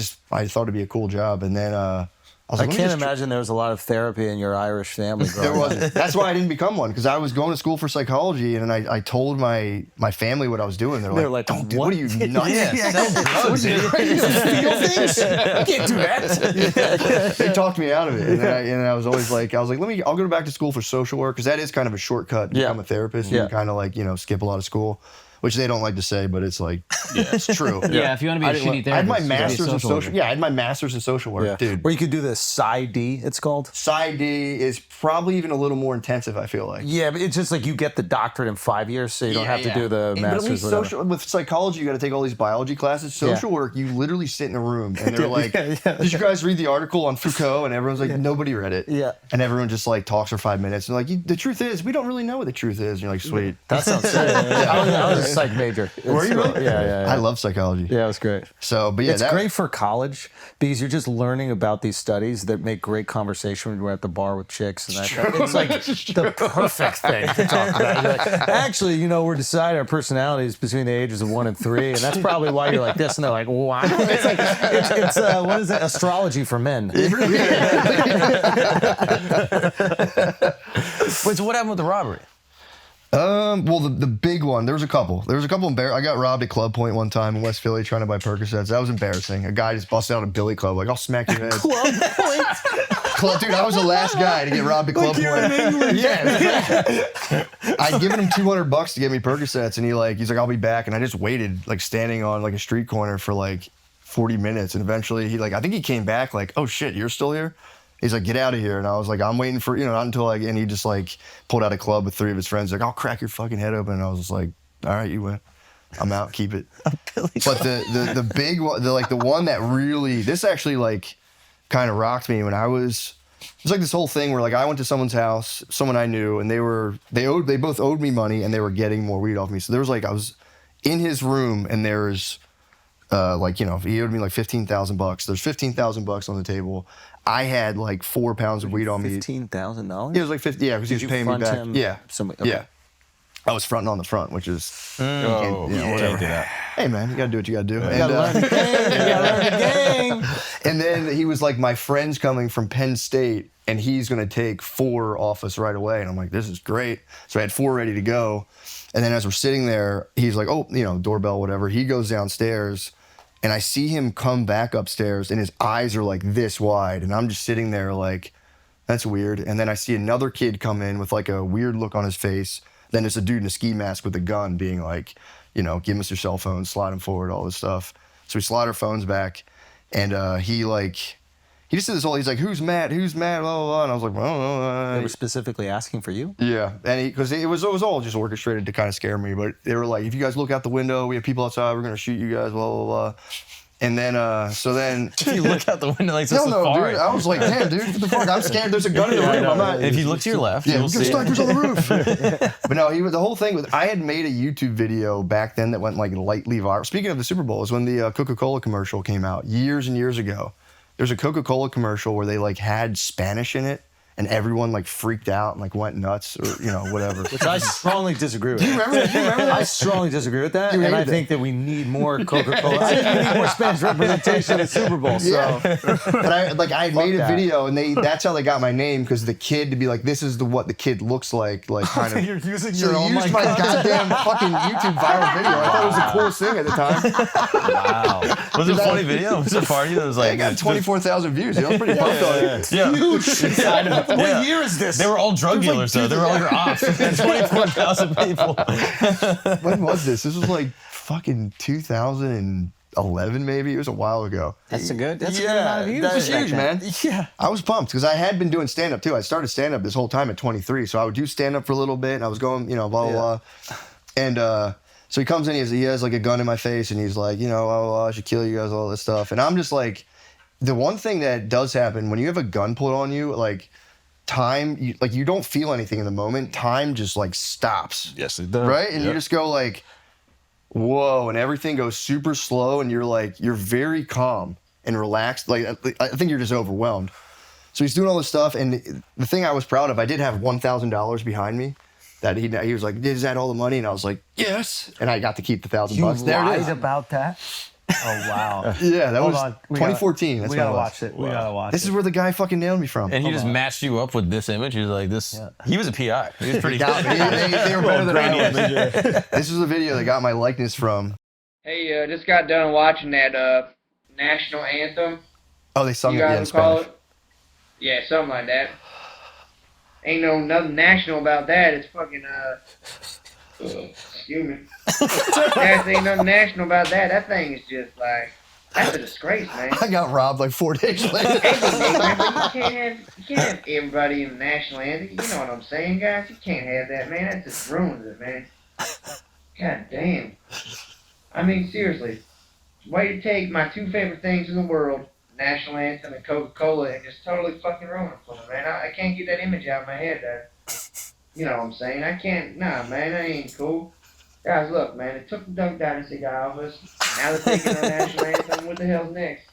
A: thought it'd be a cool job. And then I was
C: I
A: like,
C: can't imagine there was a lot of therapy in your Irish family growing
A: there
C: up.
A: wasn't. That's why I didn't become one, because I was going to school for psychology, and I told my family what I was doing. They're like, don't do, what are you nuts?
B: Drugs, dude.
C: Feel things? You can't do that.
A: They talked me out of it, and I was always like, I'll go back to school for social work, because that is kind of a shortcut to become a therapist.
C: Yeah.
A: You kind of like skip a lot of school. which they don't like to say, but it's like, yeah, it's true.
E: Yeah, if you want to be a shitty therapist,
A: I had my
E: you gotta be a
A: master's in social.
E: worker.
A: Yeah, I had my master's in social work, dude.
C: Where you could do the PsyD, it's called.
A: PsyD is probably even a little more intensive, I feel like.
C: Yeah, but it's just like you get the doctorate in 5 years, so you don't have to do the
A: But at
C: master's.
A: least with psychology, you got to take all these biology classes. Social work, you literally sit in a room and they're like, "Did you guys read the article on Foucault?" And everyone's like, "Nobody read it."
C: Yeah.
A: And everyone just like talks for 5 minutes and like, "The truth is, we don't really know what the truth is." And you're like, "Sweet."
C: That sounds sick. I was a psych major.
A: Were you really?
C: Yeah.
A: I love psychology.
C: Yeah, it was great.
A: So, but yeah,
C: It's great for college because you're just learning about these studies that make great conversation when you're at the bar with chicks. And it's like the perfect thing to talk about. You're like, actually, we're deciding our personalities between the ages of 1 and 3, and that's probably why you're like this. And they're like, wow. It's like it's what is it? Astrology for men.
B: Wait, so what happened with the robbery?
A: Well, the big one, there was a couple. I got robbed at Club Point one time in West Philly trying to buy Percocets. That was embarrassing. A guy just busted out a billy club, like, "I'll smack your head."
C: Club Point.
A: Dude, I was the last guy to get robbed at Club Point. Yeah. I'd given him $200 to get me Percocets, and he's like, "I'll be back." And I just waited, like, standing on like a street corner for like 40 minutes. And eventually I think he came back like, "Oh shit, you're still here?" He's like, "Get out of here." And I was like, "I'm waiting for, not until and he just like pulled out a club with 3 of his friends. Like, "I'll crack your fucking head open." And I was just like, "All right, you win. I'm out. Keep it." But the big one, the one that really, this actually like kind of rocked me when it was like this whole thing where like I went to someone's house, someone I knew, and they both owed me money and they were getting more weed off me. So there was like, I was in his room and there's he owed me like $15,000. There's $15,000 on the table. I had like 4 pounds of weed on me.
C: $15,000?
A: It was like 50. Yeah, because he was paying me back. Yeah.
C: Okay.
A: Yeah. I was fronting on the front, which is
B: Whatever. Do that.
A: Hey man, you gotta do what you gotta do.
C: You gotta learn the game. You gotta learn the game.
A: And then he was like, "My friend's coming from Penn State, and he's gonna take 4 off us right away." And I'm like, "This is great." So I had 4 ready to go. And then as we're sitting there, he's like, "Oh, doorbell, whatever." He goes downstairs, and I see him come back upstairs, and his eyes are like this wide, and I'm just sitting there like, "That's weird." And then I see another kid come in with like a weird look on his face. Then it's a dude in a ski mask with a gun being like, "Give us your cell phones, slide them forward," all this stuff. So we slide our phones back, and he just did this whole, he's like, "Who's Matt? Who's Matt?" Blah, blah, blah. And I was like, "Well, I don't know."
C: They were specifically asking for you?
A: Yeah, and because it was all just orchestrated to kind of scare me. But they were like, "If you guys look out the window, we have people outside. We're gonna shoot you guys." Blah blah blah. And then,
B: If you look out the window like this,
A: no, dude. I was like, "Damn, dude, what the fuck? I'm scared. There's a gun in the room. I'm not."
B: If you look to your left,
A: Yeah,
B: you'll see
A: snipers on the roof. But no, the whole thing was, I had made a YouTube video back then that went like lightly viral. Speaking of the Super Bowl, is when the Coca-Cola commercial came out years and years ago. There's a Coca-Cola commercial where they like had Spanish in it, and everyone like freaked out and like went nuts or whatever.
C: Which I strongly disagree with.
A: Do you remember that?
C: I strongly disagree with that,
A: You
C: and I
A: hated
C: think that we need more Coca-Cola. I think we need more Spanish representation at the Super Bowl. So.
A: Yeah. But I had made a
C: that.
A: video, and that's how they got my name, because the kid to be like, "This is what the kid looks like," kind of.
C: You're using
A: So
C: your
A: they
C: own
A: used my goddamn fucking YouTube viral video. I thought it was the coolest thing at the time.
B: Wow. Was it a funny video? Was it a party that was like
A: I got 24,000 views. I was pretty pumped on it.
B: Yeah.
C: Huge.
B: I know.
C: What year is this?
B: They were all drug dealers, though. They were all your ops. 24,000 people.
A: When was this? This was like fucking 2011, maybe. It was a while ago.
E: That's a good amount of views.
A: That was huge, man.
C: Yeah.
A: I was pumped because I had been doing stand-up too. I started stand-up this whole time at 23, so I would do stand-up for a little bit, and I was going, blah, blah, blah. And so he comes in, he has like a gun in my face, and he's like, I should kill you guys, all this stuff. And I'm just like, the one thing that does happen when you have a gun pulled on you, like, time, you don't feel anything in the moment. Time just like stops.
F: Yes, it does.
A: Right? And you just go like, whoa, and everything goes super slow, and you're very calm and relaxed. Like, I think you're just overwhelmed. So he's doing all this stuff, and the thing I was proud of, I did have $1,000 behind me. That he was like, "Is that all the money?" And I was like, "Yes." And I got to keep the $1,000. There it is.
C: about that? Oh, wow.
A: Yeah, that
C: Hold
A: was
C: on.
A: 2014. That's
C: We
A: when
C: gotta
A: it was.
C: watch it. We gotta watch
A: This
C: it.
A: is where the guy fucking nailed me from.
B: And he just matched you up with this image. He was like, this. He was a PI. He was pretty good.
A: They were better than I was. This is the video they got my likeness from.
G: Hey, just got done watching that national anthem.
A: Oh, they sung
G: You
A: it
G: guys
A: in
G: would call
A: Spanish.
G: it? Yeah, something like that. Ain't no nothing national about that. It's fucking Excuse me. There ain't nothing national about that. That thing is just like, that's a disgrace, man.
A: I got robbed like 4 days later.
G: Hey, man, but you can't have everybody in the national anthem. You know what I'm saying, guys? You can't have that, man. That just ruins it, man. God damn. I mean, seriously. Way to take my 2 favorite things in the world, national anthem and Coca-Cola, and just totally fucking ruin it for me, man. I can't get that image out of my head. You know what I'm saying? I can't. Nah, man, that ain't cool. Guys, look, man, it took the Duck Dynasty guy off us. Now they're taking our national anthem. What the hell's next?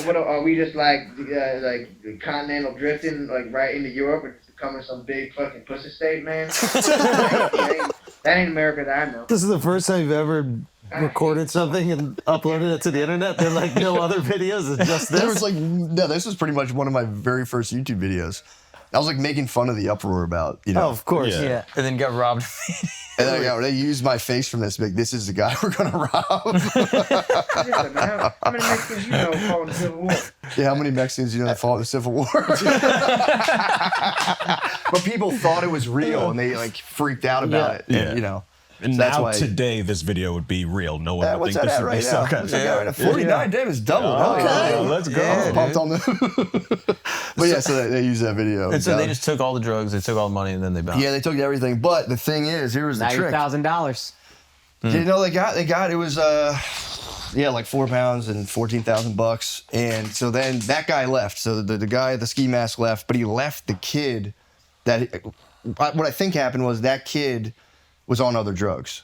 G: What are we just like continental drifting, like right into Europe and becoming some big fucking pussy state, man? that ain't America that I know.
C: This is the first time you've ever recorded something and uploaded it to the internet. They're like, no other videos, it's just this.
A: There was like, no, this was pretty much one of my very first YouTube videos. I was like making fun of the uproar about, you know.
C: Oh, of course.
F: Yeah.
B: And then got robbed.
A: And then, they used my face from this. Like, this is the guy we're gonna rob.
G: Listen, man, how many Mexicans you know fought in the Civil War?
A: Yeah, how many Mexicans you know that fought in the Civil War? But people thought it was real and they like freaked out about it.
F: Yeah.
A: And, you know.
F: And
A: So that's
F: now
A: why-
F: today, this video would be real. No one would
A: What's
F: think
A: that
F: this
A: at
F: would
A: right
F: be
A: now?
F: some kind
A: What's that at right now? 49 damn, double.
F: Okay, let's go.
A: I was pumped on the. But yeah, so they used that video.
B: And so they just took all the drugs, they took all the money, and then they bounced.
A: Yeah, they took everything. But the thing is, here was the trick.
E: $90,000.
A: You know, they got it was like 4 pounds and $14,000. And so then that guy left. So the guy, the ski mask left, but he left the kid that what I think happened was that kid was on other drugs.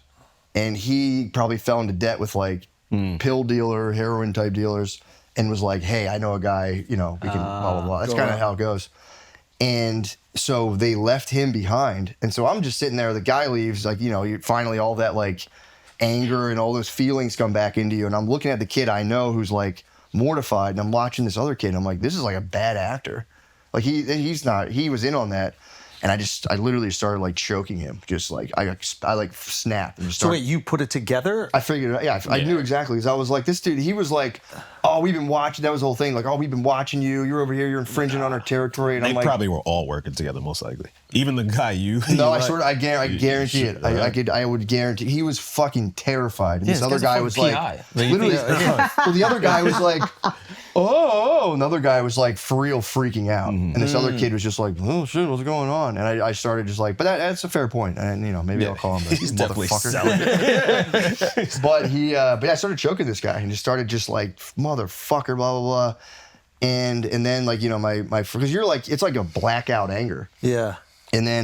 A: And he probably fell into debt with like pill dealer, heroin type dealers, and was like, hey, I know a guy, you know, we can blah, blah, blah. That's kind of how it goes. And so they left him behind. And so I'm just sitting there, the guy leaves, like, you know, finally all that like anger and all those feelings come back into you. And I'm looking at the kid I know who's like mortified, and I'm watching this other kid, and I'm like, this is like a bad actor. Like he was in on that. And I literally started like choking him, just like I like snapped. And just
C: So wait, you put it together?
A: I figured it out. Yeah, I knew exactly, because I was like, this dude, he was like, oh, we've been watching. That was the whole thing. Like, oh, we've been watching you. You're over here. You're infringing on our territory. And
F: They
A: I'm like,
F: probably were all working together, most likely. Even the guy you.
A: no, I
F: like,
A: guarantee it. I would guarantee. He was fucking terrified. And this other guy was like, literally. Well, the other guy was like, oh, another guy was like for real freaking out, and this other kid was just like, oh shit, what's going on? And I started just like, but that's a fair point, and you know, maybe I'll call him the
F: He's definitely
A: motherfucker.
F: selling it.
A: But I started choking this guy and just started just like, motherfucker, blah blah blah, and then like, you know, my because you're like, it's like a blackout anger.
C: Yeah.
A: And then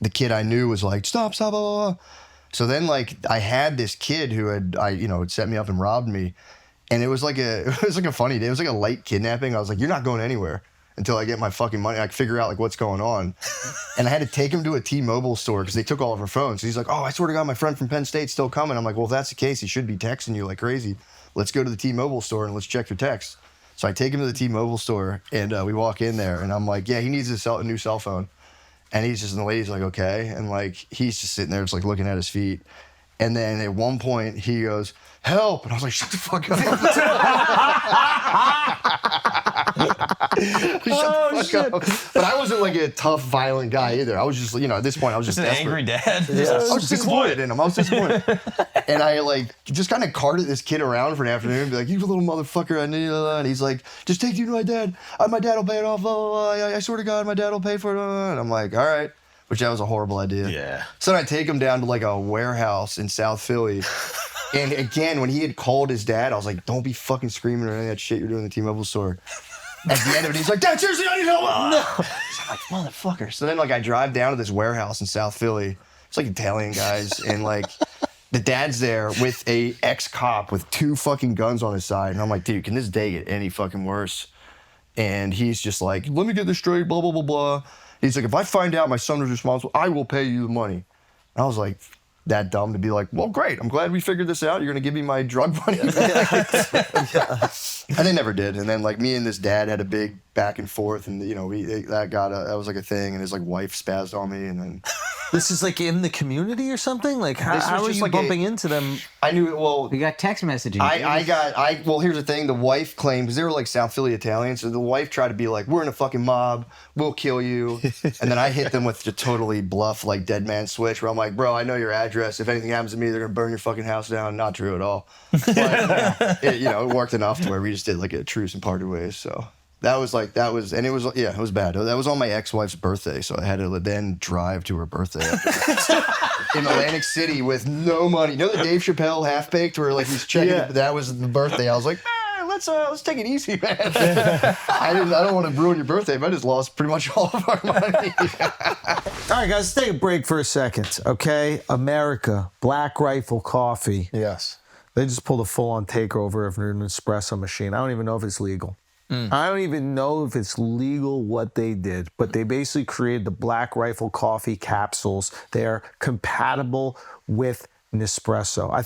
A: the kid I knew was like, stop, blah, blah, blah. So then like I had this kid who had set me up and robbed me. And it was like a funny day. It was like a light kidnapping. I was like, you're not going anywhere until I get my fucking money. I figure out like what's going on. And I had to take him to a T-Mobile store because they took all of our phones. So he's like, oh, I swear to God, my friend from Penn State's still coming. I'm like, well, if that's the case, he should be texting you like crazy. Let's go to the T-Mobile store and let's check your texts. So I take him to the T-Mobile store, and we walk in there, and I'm like, yeah, he needs a new cell phone. And and the lady's like, okay. And like, he's just sitting there just like looking at his feet. And then at one point he goes, help. And I was like, shut the fuck up. Shut the fuck up. But I wasn't like a tough, violent guy either. I was just, you know, at this point I was just
B: an
A: desperate.
B: angry dad.
A: I was disappointed in him. I was disappointed. And I like just kind of carted this kid around for an afternoon and be like, you little motherfucker, I need you. And he's like, just take you to my dad. My dad will pay it off. Blah, blah, blah. I swear to God, my dad will pay for it. And I'm like, all right. Which that was a horrible idea.
F: Yeah.
A: So then I take him down to like a warehouse in South Philly. And again, when he had called his dad, I was like, don't be fucking screaming or any of that shit you're doing in the T-Mobile store. At the end of it, he's like, Dad, seriously, I need help. No. I'm like, motherfucker. So then like I drive down to this warehouse in South Philly. It's like Italian guys. And like the dad's there with a ex-cop with 2 fucking guns on his side. And I'm like, dude, can this day get any fucking worse? And he's just like, let me get this straight, blah, blah, blah, blah. He's like, if I find out my son was responsible, I will pay you the money. I was like, that dumb to be like, well, great. I'm glad we figured this out. You're going to give me my drug money back. And they never did. And then like me and this dad had a big back and forth. And, you know, that was like a thing. And his like wife spazzed on me. And then
C: This is like in the community or something? Like,
A: This was
C: how are
A: just
C: you
A: like
C: bumping into them?
A: I knew, well,
E: We got text messaging.
A: well, here's the thing. The wife claimed, because they were like South Philly Italians, so the wife tried to be like, we're in a fucking mob, we'll kill you. And then I hit them with the totally bluff, like dead man switch, where I'm like, bro, I know your address. If anything happens to me, they're going to burn your fucking house down. Not true at all. But, it worked enough to where we just did like a truce and parted ways, so. And it was bad. That was on my ex-wife's birthday, so I had to then drive to her birthday in Atlantic City with no money. You know the Dave Chappelle Half Baked where like he's checking?
C: Yeah.
A: That was the birthday. I was like, let's take it easy, man. I don't want to ruin your birthday, but I just lost pretty much all of our money.
C: All right, guys, let's take a break for a second, okay? America, Black Rifle Coffee.
B: Yes.
C: They just pulled a full-on takeover of an espresso machine. I don't even know if it's legal. I don't even know if it's legal what they did, but they basically created the Black Rifle Coffee capsules. They're compatible with Nespresso. I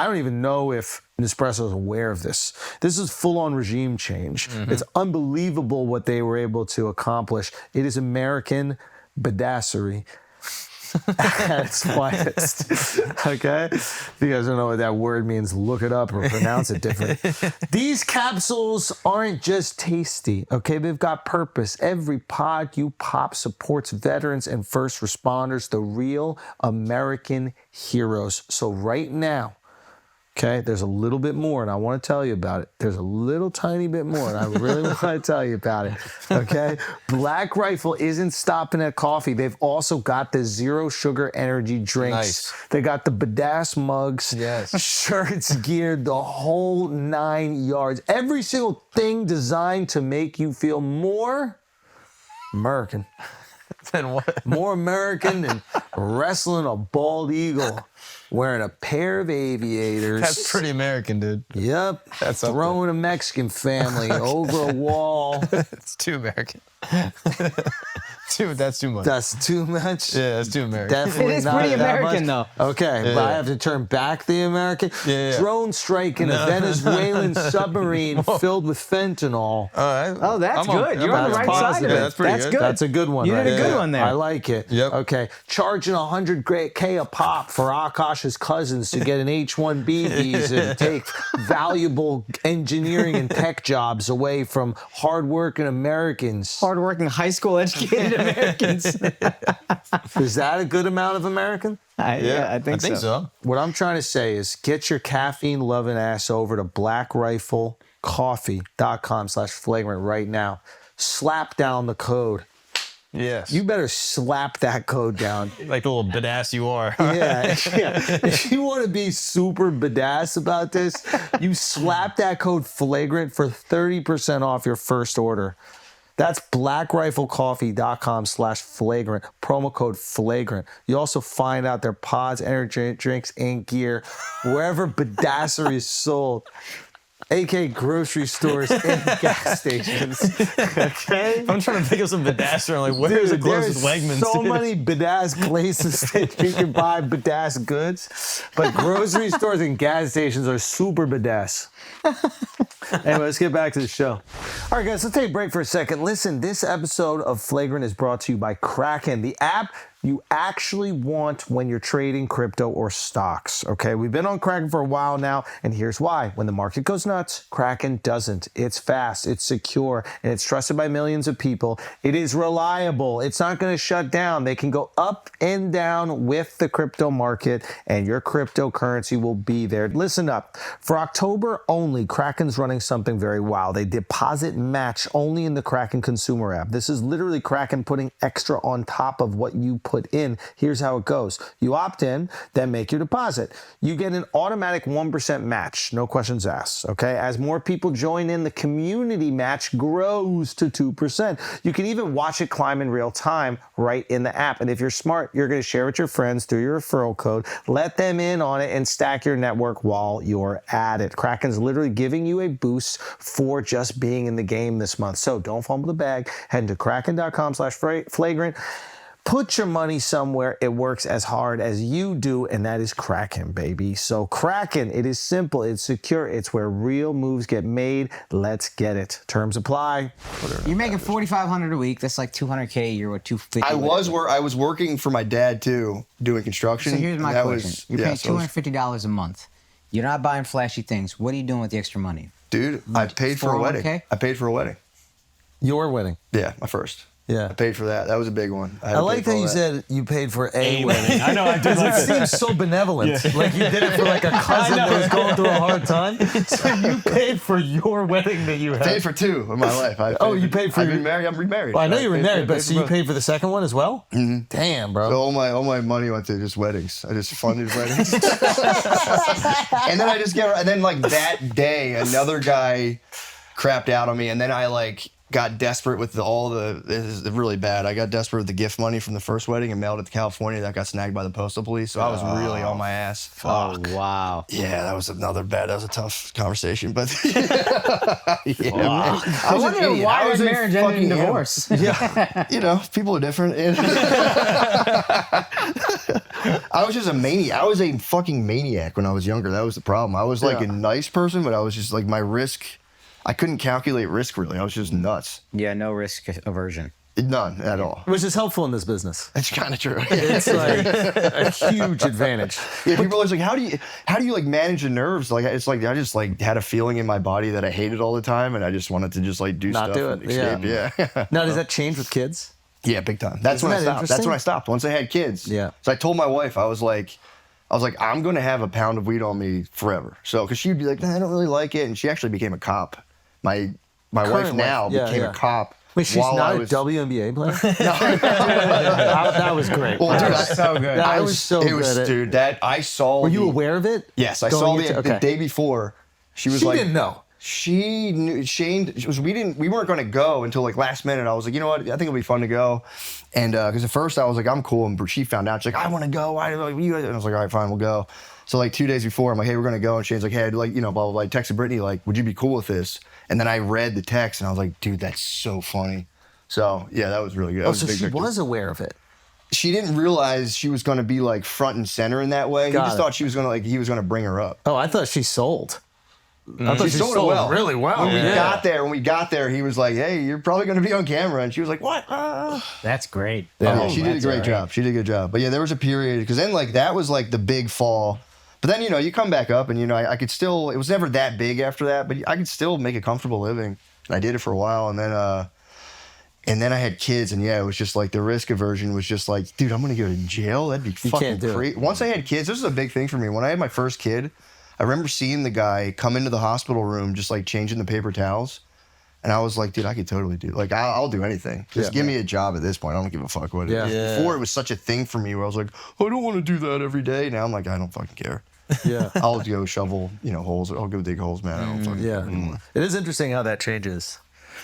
C: don't even know if Nespresso is aware of this. This is full-on regime change. It's unbelievable what they were able to accomplish. It is American badassery at its finest. Okay? If you guys don't know what that word means, look it up or pronounce it different. These capsules aren't just tasty, okay? They've got purpose. Every pod you pop supports veterans and first responders, the real American heroes. So right now, okay, there's a little bit more, and I want to tell you about it. There's a little tiny bit more, and I really want to tell you about it, okay? Black Rifle isn't stopping at coffee. They've also got the zero sugar energy drinks.
B: Nice.
C: They got the badass mugs,
B: Yes.
C: shirts, gear, the whole 9 yards. Every single thing designed to make you feel more American.
B: Then what?
C: More American than wrestling a bald eagle, wearing a pair of aviators.
B: That's pretty American, dude.
C: Yep.
B: That's up
C: throwing a Mexican family over a wall.
B: It's too American. That's too much.
C: That's too much.
B: Yeah, that's too American.
C: Definitely
E: It is
C: not
E: pretty
C: that
E: American,
C: much.
E: though.
C: Okay, but I have to turn back the American.
B: Yeah.
C: Drone strike in a Venezuelan submarine filled with fentanyl.
B: All right.
E: Oh, that's good. You're on the right side of it.
B: Yeah, that's pretty good.
C: That's a good one.
E: You
C: right
E: did a good
C: there.
E: one there.
C: I like it.
B: Yep.
C: Okay. Charging $100K a pop for Akash's cousins to get an H-1B visa to take valuable engineering and tech jobs away from hardworking Americans.
E: Hardworking, high school educated Americans.
C: Is that a good amount of American?
E: Yeah, I think so.
C: What I'm trying to say is get your caffeine-loving ass over to blackriflecoffee.com/flagrant right now. Slap down the code.
B: Yes.
C: You better slap that code down.
B: like the little badass you are.
C: Yeah. If you want to be super badass about this, you slap that code flagrant for 30% off your first order. That's blackriflecoffee.com/flagrant, promo code flagrant. You also find out their pods, energy drinks, and gear wherever badassery is sold. AK grocery stores and gas stations. Okay?
B: I'm trying to think of some badasser. I'm like, where's the closest Wegmans?
C: So many badass places that you can buy badass goods, but grocery stores and gas stations are super badass. Anyway, let's get back to the show. All right, guys, let's take a break for a second. Listen, this episode of Flagrant is brought to you by Kraken, the app you actually want when you're trading crypto or stocks, okay? We've been on Kraken for a while now, and here's why. When the market goes nuts, Kraken doesn't. It's fast, it's secure, and it's trusted by millions of people. It is reliable. It's not going to shut down. They can go up and down with the crypto market, and your cryptocurrency will be there. Listen up. For October only, Kraken's running something very wild. They deposit match only in the Kraken consumer app. This is literally Kraken putting extra on top of what you put in. Here's how it goes. You opt in, then make your deposit. You get an automatic 1% match, no questions asked, okay? As more people join in, the community match grows to 2%. You can even watch it climb in real time right in the app. And if you're smart, you're going to share with your friends through your referral code, let them in on it, and stack your network while you're at it. Kraken's literally giving you a boost for just being in the game this month. So don't fumble the bag. Head to kraken.com/flagrant. Put your money somewhere it works as hard as you do, and that is Kraken, baby. So Kraken, it is simple, it's secure, it's where real moves get made. Let's get it. Terms apply.
E: You're making $4,500 a week. That's like $200K a year or $250.
A: I was working for my dad too, doing construction.
E: So here's my
A: and that
E: question: You're paying $250 a month. You're not buying flashy things. What are you doing with the extra money?
A: Dude, I paid for a wedding.
E: 401k?
A: I paid for a wedding.
C: Your wedding.
A: Yeah, my first.
C: Yeah.
A: I paid for that. That was a big one.
C: I like that you said you paid for a wedding.
F: wedding. I know, I did like
C: It seems so benevolent. Like you did it for like a cousin that was going through a hard time. So you paid for your wedding that you had.
A: Paid for 2 in my life.
C: You paid for
A: I've
C: your-
A: been married. I'm remarried.
C: Well, I know
A: I
C: you were
A: paid
C: married,
A: for-
C: but
A: paid
C: so
A: for
C: you
A: both.
C: paid for the second one as well? Mm-hmm. Damn, bro.
A: So all my money went to just weddings. I just funded weddings. And then like that day, another guy crapped out on me, and then I like got desperate with this is really bad. I got desperate with the gift money from the first wedding and mailed it to California. That got snagged by the postal police, so I was really on my ass.
E: Oh, wow.
A: Yeah, that was a tough conversation, but I was
E: wonder
A: an idiot.
E: why
A: I was
E: that
A: a
E: marriage ended in
A: fucking
E: divorce.
A: Yeah, people are different. I was just a maniac. I was a fucking maniac when I was younger. That was the problem. I was like a nice person, but I was just like my risk. I couldn't calculate risk really. I was just nuts.
E: Yeah, no risk aversion.
A: None at all.
C: Which is helpful in this business.
A: It's kind of true.
C: It's like a huge advantage.
A: Yeah, people are always like, how do you like manage the nerves? Like, it's like I just like had a feeling in my body that I hated all the time, and I just wanted to just like do
C: Not
A: stuff
C: do
A: and
C: it,
A: escape. Yeah.
C: Now, does that change with kids?
A: Yeah, big time. That's
C: Isn't
A: when I
C: that
A: stopped. That's
C: interesting?
A: when I stopped. Once I had kids.
C: Yeah.
A: So I told my wife, I was like, I'm going to have a pound of weed on me forever. So, because she'd be like, nah, I don't really like it, and she actually became a cop. My wife
C: Current
A: now
C: wife. Yeah,
A: became
C: yeah.
A: a cop.
C: Wait, she's
A: while
C: not
A: I was,
C: a WNBA player? That was great.
A: Well, dude,
E: So good.
C: That was so
A: it was,
C: good.
A: dude. That I saw.
C: Were you aware of it?
A: Yes, I
C: Going
A: saw
C: into-
A: the day before. She was
C: She
A: like,
C: didn't know.
A: She knew. Shane. We weren't going to go until like last minute. I was like, you know what? I think it'll be fun to go. And because at first I was like, I'm cool, and she found out. She's like, I want to go. Why? And I was like, all right, fine, we'll go. So like 2 days before, I'm like, hey, we're gonna go. And Shane's like, hey, blah blah blah. I texted Brittany like, would you be cool with this? And then I read the text, and I was like, dude, that's so funny. So yeah, that was really good. That was a
C: So
A: big
C: she
A: victory.
C: was aware of it.
A: She didn't realize she was gonna be like front and center in that way.
C: Got
A: He just
C: it.
A: thought she was gonna he was gonna bring her up.
C: Oh, I thought she sold. I thought
A: She sold it well.
C: really well.
A: When we got there, he was like, hey, you're probably gonna be on camera, and she was like, what?
E: That's great.
A: Yeah, she did a
E: that's
A: great
E: all right.
A: job. She did a good job. But yeah, there was a period because then like that was like the big fall. But then you come back up and I could still. It was never that big after that, but I could still make a comfortable living. And I did it for a while, and then I had kids, and yeah, it was just like the risk aversion was just like, dude, I'm gonna go to jail. That'd be fucking
C: can't do it.
A: crazy. Once I had kids, this was a big thing for me. When I had my first kid, I remember seeing the guy come into the hospital room just like changing the paper towels. And I was like, dude, I could totally do like I'll do anything. Just give me a job at this point. I don't give a fuck what it is.
C: Yeah.
A: Before it was such a thing for me where I was like, I don't want to do that every day. Now I'm like, I don't fucking care.
C: Yeah.
A: I'll go shovel, holes. I'll go dig holes, man. I don't fucking care anymore.
C: It is interesting how that changes.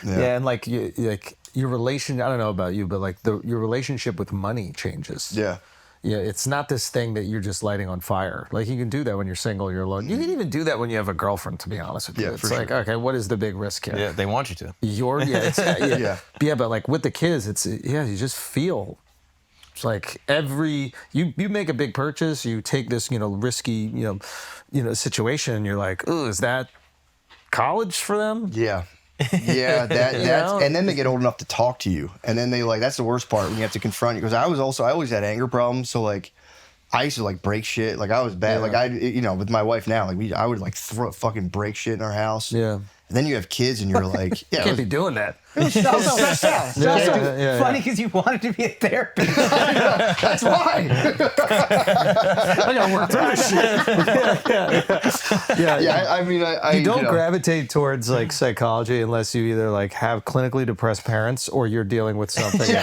C: Yeah, and like your relation, I don't know about you, but like your relationship with money changes.
A: Yeah.
C: Yeah, it's not this thing that you're just lighting on fire. Like you can do that when you're single, you're alone. You can even do that when you have a girlfriend, to be honest with you.
A: Yeah,
C: It's
A: for
C: like,
A: sure.
C: okay, what is the big risk here?
B: Yeah, they want you to.
C: Yeah, but like with the kids, you just feel. It's like you make a big purchase, you take this, risky, situation, and you're like, ooh, is that college for them?
A: Yeah. Yeah, that's and then they get old enough to talk to you, and then they that's the worst part when you have to confront you. Because I always had anger problems, so like I used to like break shit. Like I was bad. Like with my wife now, like I would like fucking break shit in our house.
C: Yeah.
A: And then you have kids, and you're like, yeah,
C: Can't be doing that.
E: It's also
C: yeah.
E: funny because you wanted to be a therapist.
A: that's why.
C: I gotta work through this shit.
A: Yeah, I mean, I
C: You don't gravitate towards like psychology unless you either like have clinically depressed parents or you're dealing with something. Because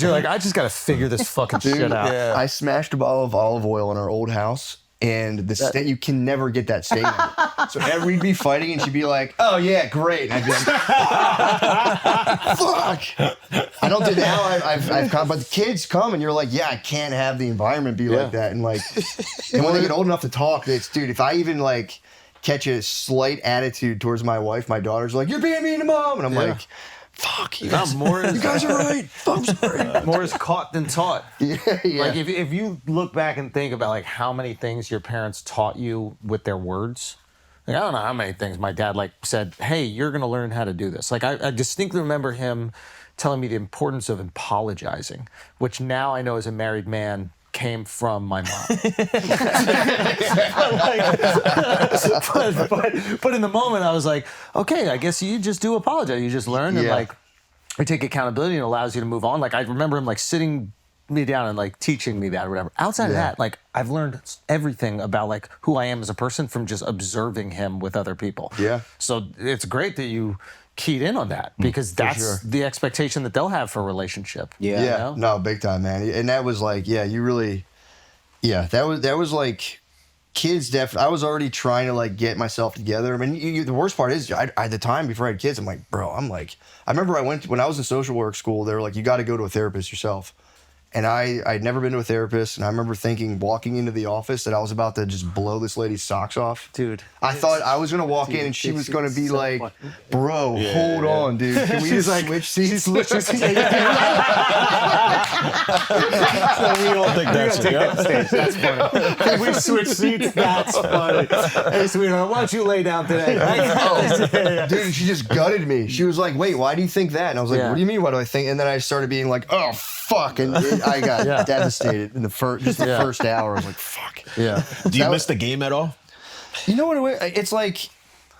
C: you're like, I just gotta figure this fucking shit out.
A: Yeah. I smashed a bottle of olive oil in our old house, and you can never get that stain out. So we'd be fighting, and she'd be like, "Oh yeah, great." And I'd be like, "Fuck!" I don't do now. I've come, but the kids come, and you're like, "Yeah, I can't have the environment be like that." And like, and when they get old enough to talk, it's dude. If I even like catch a slight attitude towards my wife, my daughter's like, "You're being mean to mom," and I'm like. fuck you
C: No,
A: guys.
C: more is,
A: You guys are right. I'm sorry.
C: more is caught than taught.
A: Yeah.
C: Like if you look back and think about like how many things your parents taught you with their words, like I don't know how many things my dad like said, hey, you're gonna learn how to do this. Like I distinctly remember him telling me the importance of apologizing, which now I know as a married man came from my mom. but in the moment I was like, okay, I guess you just do apologize. You just learn and like you take accountability and it allows you to move on. Like I remember him like sitting me down and like teaching me that or whatever. Outside of that, like I've learned everything about like who I am as a person from just observing him with other people.
A: Yeah.
C: So it's great that you keyed in on that because that's the expectation that they'll have for a relationship.
E: Yeah.
C: You know?
A: No, big time, man. And that was like, you really, that was like, kids definitely. I was already trying to like get myself together. I mean, the worst part is, at the time before I had kids, I'm like, bro, I remember when I was in social work school, they were like, you got to go to a therapist yourself. And I'd never been to a therapist, and I remember thinking, walking into the office, that I was about to just blow this lady's socks off.
C: Dude.
A: I thought I was gonna walk in and she was gonna be like, bro, hold on, dude. Can we just switch seats?
F: So we all think that's it.
C: That's funny. Can we switch seats? That's funny. Hey, sweetheart, why don't you lay down today?
A: Dude, she just gutted me. She was like, wait, why do you think that? And I was like, what do you mean, what do I think? And then I started being like, oh, fuck. And I got devastated in the first hour. I was like, fuck.
C: Yeah.
F: Do you miss the game at all?
A: You know what? It's like,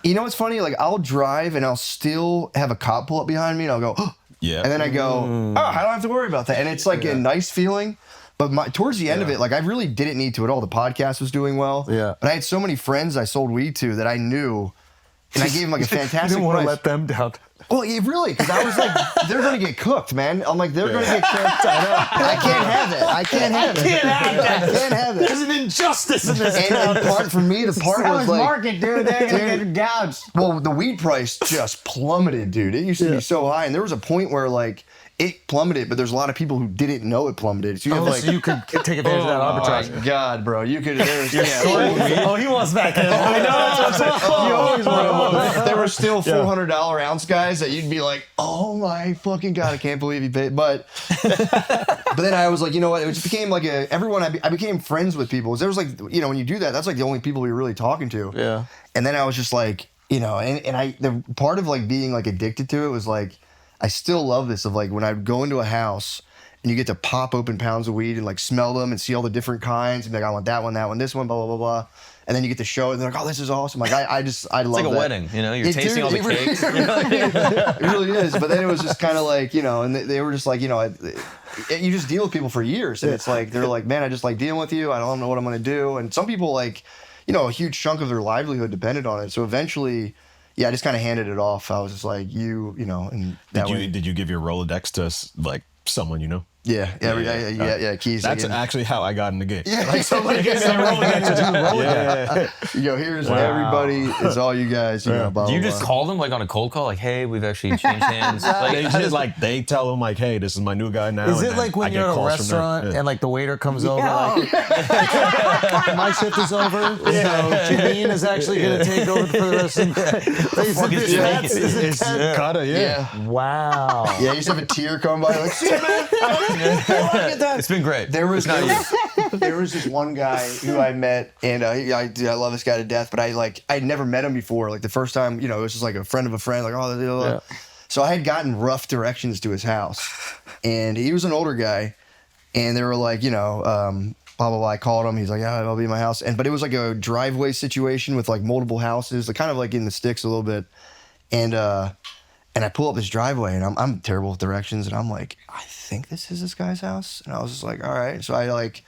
A: you know what's funny? Like, I'll drive and I'll still have a cop pull up behind me and I'll go, oh.
F: Yeah.
A: And then I go, oh, I don't have to worry about that. And it's like a nice feeling. But towards the end of it, like I really didn't need to at all. The podcast was doing well.
C: Yeah.
A: But I had so many friends I sold weed to that I knew, and I gave them like a fantastic
C: didn't want to
A: price.
C: let them down.
A: Well, yeah, really, because I was like, they're gonna get cooked, man. I'm like, they're gonna get cooked. I can't have it. I can't have it.
C: There's an injustice in this
A: And part for me, the part was
E: Seller's
A: like,
E: market, dude. They're gonna get gouged.
A: well, the weed price just plummeted, dude. It used to be so high, and there was a point where like it plummeted, but there's a lot of people who didn't know it plummeted. So you have like,
C: so you could take advantage of that arbitrage.
A: my God, bro, you could.
C: Oh, he wants back in. I know.
A: You always want to. There were still $400 ounce guys that you'd be like, oh my fucking God, I can't believe he paid. But then I was like, you know what? It just became like I became friends with people. There was like, you know, when you do that, that's like the only people you're really talking to.
C: Yeah.
A: And then I was just like, you know, the part of like being like addicted to it was like, I still love this of like when I'd go into a house and you get to pop open pounds of weed and like smell them and see all the different kinds and be like, I want that one, this one, blah, blah, blah, blah. And then you get to show it and they're like, oh, this is awesome. Like I love
B: It's like a
A: that.
B: wedding, you know? You're tasting all the
A: really-
B: cakes.
A: It really is. But then it was just kind of like, you know, and they were just like, you know, you just deal with people for years. And it's like, they're like, man, I just like dealing with you. I don't know what I'm going to do. And some people like, you know, a huge chunk of their livelihood depended on it. So eventually, I just kind of handed it off. I was just like, you know, and that way.
F: Did you give your Rolodex to like someone you know?
A: Yeah, keys.
F: That's actually how I got in the game.
A: Yeah,
F: Like somebody gets their Rolodex.
A: You go, here's everybody. It's all you guys. You know, blah,
B: Do you
A: blah,
B: just
A: blah.
B: call them like on a cold call? Like, hey, we've actually changed hands.
F: They
B: Like,
F: just like they tell them like, hey, this is my new guy now.
C: Is
F: and
C: it
F: then
C: like when
F: I get
C: you're at a
F: calls from them.
C: restaurant
F: Yeah.
C: and like the waiter comes over like, my shift is over, so Janine is actually going to take over for the rest of the day.
F: Kinda, yeah.
C: Wow.
A: Yeah, you used to have a tear come by, like, see you, man. I
B: it's been great.
A: There was
B: It's not easy.
A: there was this one guy who I met, and I love this guy to death, but I'd never met him before. Like the first time, you know, it was just like a friend of a friend, like, oh, blah, blah. So I had gotten rough directions to his house, and he was an older guy, and they were like, you know, blah, blah, blah. I called him. He's like, yeah, I'll be in my house. But it was like a driveway situation with like multiple houses, like kind of like in the sticks a little bit. And I pull up this driveway, and I'm terrible with directions, and I'm like, I think this is this guy's house. And I was just like, all right. So I like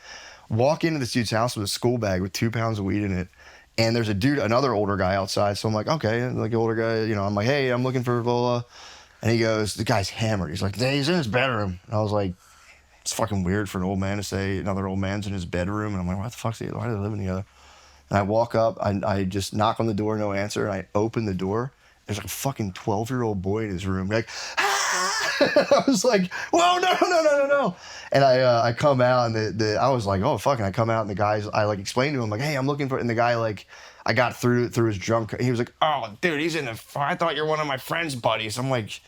A: walk into this dude's house with a school bag with 2 pounds of weed in it. And there's another older guy outside. So I'm like, okay, like older guy, you know, I'm like, hey, I'm looking for blah. And he goes, the guy's hammered. He's like, he's in his bedroom. And I was like, it's fucking weird for an old man to say another old man's in his bedroom. And I'm like, why the fuck's why are they living together? And I walk up, I just knock on the door, no answer. And I open the door. There's like a fucking 12-year-old boy in his room. Like, I was like, whoa, no. And I come out, and I was like, oh, fuck. And I come out, and the guys, I like explained to him, like, hey, I'm looking for, and the guy, like, I got through his drunk, he was like, oh, dude, he's in the, I thought you're one of my friend's buddies. I'm like,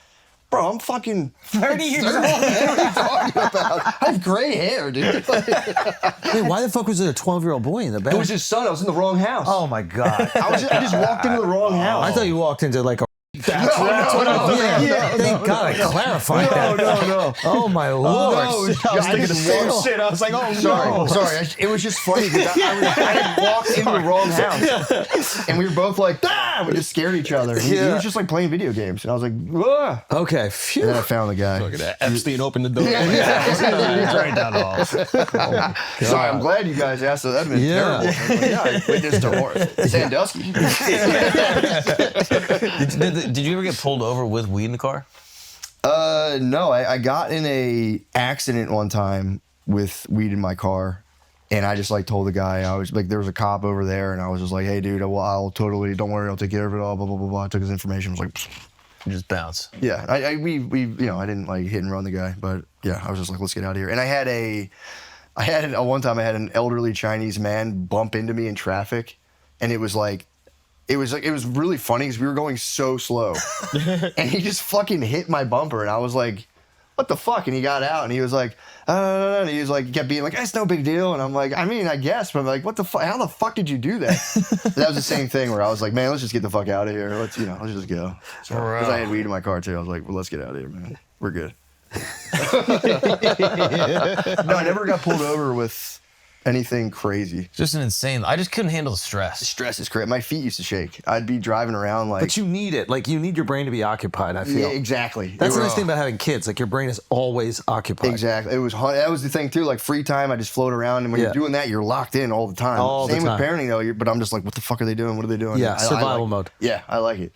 A: bro, I'm fucking
E: 30 years old.
A: What are you talking about? I have gray hair, dude.
C: Wait, why the fuck was there a 12-year-old boy in the back?
A: It was his son. I was in the wrong house.
C: Oh my god!
A: I just walked into the wrong house.
C: I thought you walked into like a.
A: No.
C: Thank God I clarified that.
A: No.
C: Oh my lord!
A: No,
F: I was thinking the same shit. I was like, oh
A: Sorry. It was just funny because I had walked into the wrong house, and we were both like, ah! We just scared each other. He was just like playing video games, and I was like, ah!
C: Okay, phew.
A: And then I found the guy.
F: Look at that. Epstein opened the door.
B: It's right down the hall.
A: Sorry, I'm glad you guys asked that. That'd been
C: Yeah.
A: terrible. Like, yeah, I witnessed divorce. Sandusky.
B: Did you ever get pulled over with weed in the car?
A: No, I got in a accident one time with weed in my car, and I just like told the guy, I was like, there was a cop over there, and I was just like, hey dude, I'll totally, don't worry, I'll take care of it all, blah blah blah blah. I took his information, was like,
B: You just bounce.
A: yeah, we you know, I didn't like hit and run the guy, but yeah, I was just like, let's get out of here. And I had one time I had an elderly Chinese man bump into me in traffic, and it was really funny because we were going so slow, and he just fucking hit my bumper, and I was like, what the fuck? And he got out, and he was like, and he was like, he kept being like, it's no big deal, and I'm like, I mean, I guess, but I'm like, what the fuck? How the fuck did you do that? That was the same thing where I was like, man, let's just get the fuck out of here. Let's just go. Because I had weed in my car too. I was like, well, let's get out of here, man. We're good. No, I never got pulled over with anything crazy.
B: Just an insane. I just couldn't handle the stress.
A: Stress is crazy. My feet used to shake. I'd be driving around like.
C: But you need it. Like, you need your brain to be occupied, I feel.
A: Yeah, exactly.
C: That's the nice thing about having kids. Like, your brain is always occupied.
A: Exactly. That was the thing too. Like free time, I just float around, and when you're doing that, you're locked in all the time. Same with parenting though. But I'm just like, what the fuck are they doing? What are they doing?
C: Yeah, survival mode.
A: Yeah, I like it.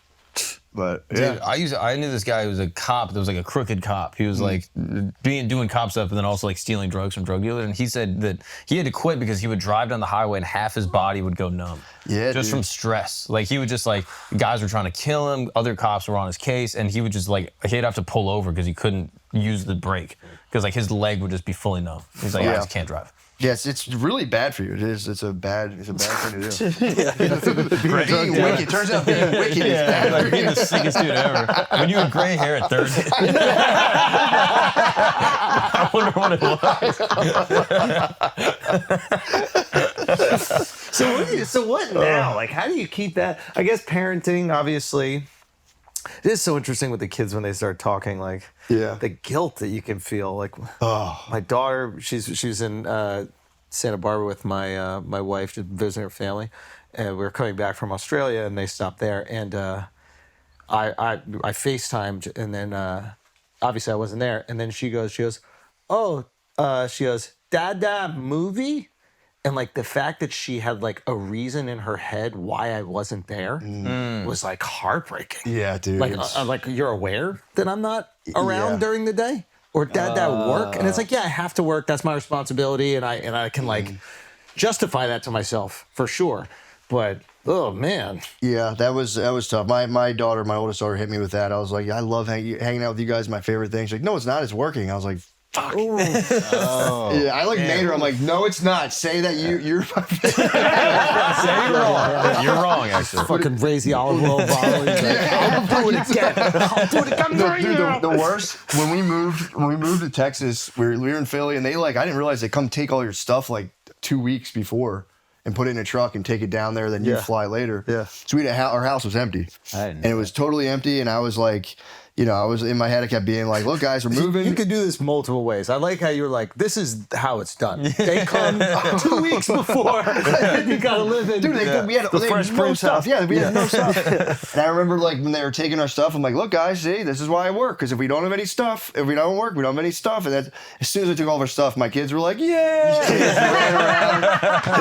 A: But yeah.
B: Dude, I knew this guy who was a cop that was like a crooked cop. He was like doing cop stuff and then also like stealing drugs from drug dealers. And he said that he had to quit because he would drive down the highway and half his body would go numb.
A: Yeah,
B: just from stress. Like he would just like, guys were trying to kill him, other cops were on his case, and he would just like, he'd have to pull over because he couldn't use the brake because like his leg would just be fully numb. He's like, I just can't drive.
A: Yes, it's really bad for you. It is. It's a bad thing to do.
B: Being
A: wicked. Turns out being wicked is bad.
B: Like being the sickest dude ever. When you had gray hair at 30. I wonder what it was.
C: So what now? Like, how do you keep that? I guess parenting, obviously. It is so interesting with the kids when they start talking, like the guilt that you can feel. Like my daughter, she's in Santa Barbara with my my wife, just visiting her family, and we were coming back from Australia, and they stopped there, and I FaceTimed, and then obviously I wasn't there, and then she goes, Dada movie. And like the fact that she had like a reason in her head why I wasn't there was like heartbreaking.
A: Yeah, dude.
C: Like you're aware that I'm not around during the day, or dad work, and it's like, yeah, I have to work. That's my responsibility, and I can like justify that to myself for sure. But oh man,
A: yeah, that was tough. My daughter, my oldest daughter, hit me with that. I was like, I love hanging out with you guys. My favorite thing. She's like, no, it's not. It's working. I was like, fuck. Yeah, I like made her. I'm like, no, it's not. Say that you're my favorite.
B: Say you're wrong. You're wrong, actually.
C: fucking raise the olive oil bottle. He's like, I'll do it again. I'll do it again.
A: Dude, the worst when we moved to Texas, we were in Philly, and I didn't realize they come take all your stuff like 2 weeks before and put it in a truck and take it down there. Then you fly later. Yeah. So our house was empty, and it was totally empty. And I was like, I was in my head. I kept being like, "Look, guys, we're moving."
C: You could do this multiple ways. I like how you're like, "This is how it's done." They come 2 weeks before. You gotta live in.
A: Dude, we had no stuff. Yeah, we had no stuff. And I remember like when they were taking our stuff, I'm like, "Look, guys, see, this is why I work. Because if we don't have any stuff, if we don't work, we don't have any stuff." And as soon as I took all of our stuff, my kids were like, "Yeah!"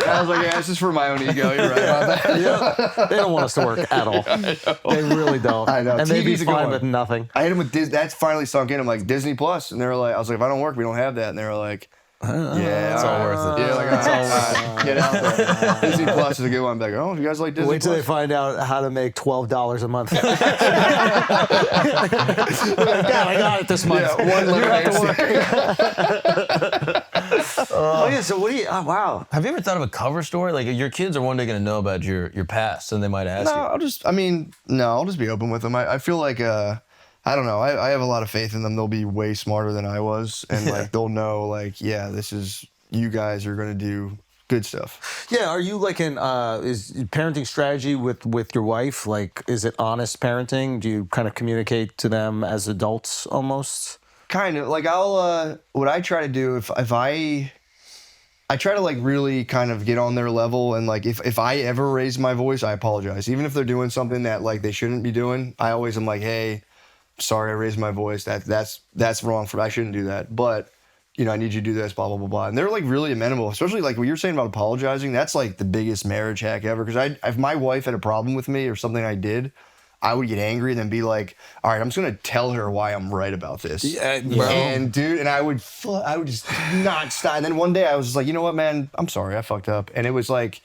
A: I was like, "Yeah, this is for my own ego. You're right about that."
C: They don't want us to work at all. They really don't.
A: I know.
C: And they'd be
A: TV's a good
C: fine
A: one.
C: with nothing.
A: I hit them with Disney. That's finally sunk in. I'm like, Disney Plus. And they were like, I was like, if I don't work, we don't have that. And they were like, yeah,
B: It's all worth it.
A: Yeah, like, it's all worth it. Get out there. Disney Plus is a good one. I'm like, oh, you guys like Disney
C: Wait till
A: Plus?
C: they find out how to make $12 a month. God, I got it this month.
A: Yeah, one lemonade
C: Oh yeah, so what do you? Oh wow.
B: Have you ever thought of a cover story? Like your kids are one day going to know about your past, and they might ask you.
A: I'll just be open with them. I feel like I don't know. I have a lot of faith in them. They'll be way smarter than I was, and like they'll know, like, yeah, this is you guys are gonna do good stuff.
C: Yeah, are you like is parenting strategy with your wife? Like, is it honest parenting? Do you kind of communicate to them as adults almost?
A: Kind of like what I try to do if I try to like really kind of get on their level, and like if I ever raise my voice, I apologize. Even if they're doing something that like they shouldn't be doing, I always am like, hey, sorry, I raised my voice. That's wrong I shouldn't do that. But you know, I need you to do this, blah, blah, blah, blah. And they're like really amenable, especially like what you're saying about apologizing. That's like the biggest marriage hack ever. Because if my wife had a problem with me or something I did, I would get angry and then be like, all right, I'm just going to tell her why I'm right about this. Yeah, bro. And dude, and I would just not stop. And then one day I was just like, you know what, man, I'm sorry, I fucked up. And it was like,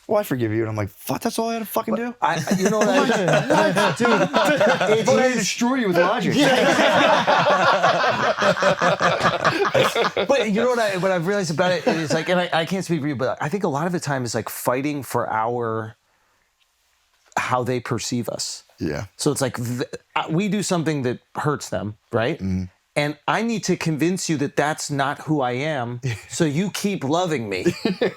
A: well, I forgive you. And I'm like, fuck, that's all I had to fucking do?
C: You know what I dude,
A: I thought I had to destroy you with logic.
C: But you know what I've realized about it is like, and I can't speak for you, but I think a lot of the time is like fighting for how they perceive us.
A: Yeah.
C: So it's like we do something that hurts them, right? Mm. And I need to convince you that that's not who I am, so you keep loving me.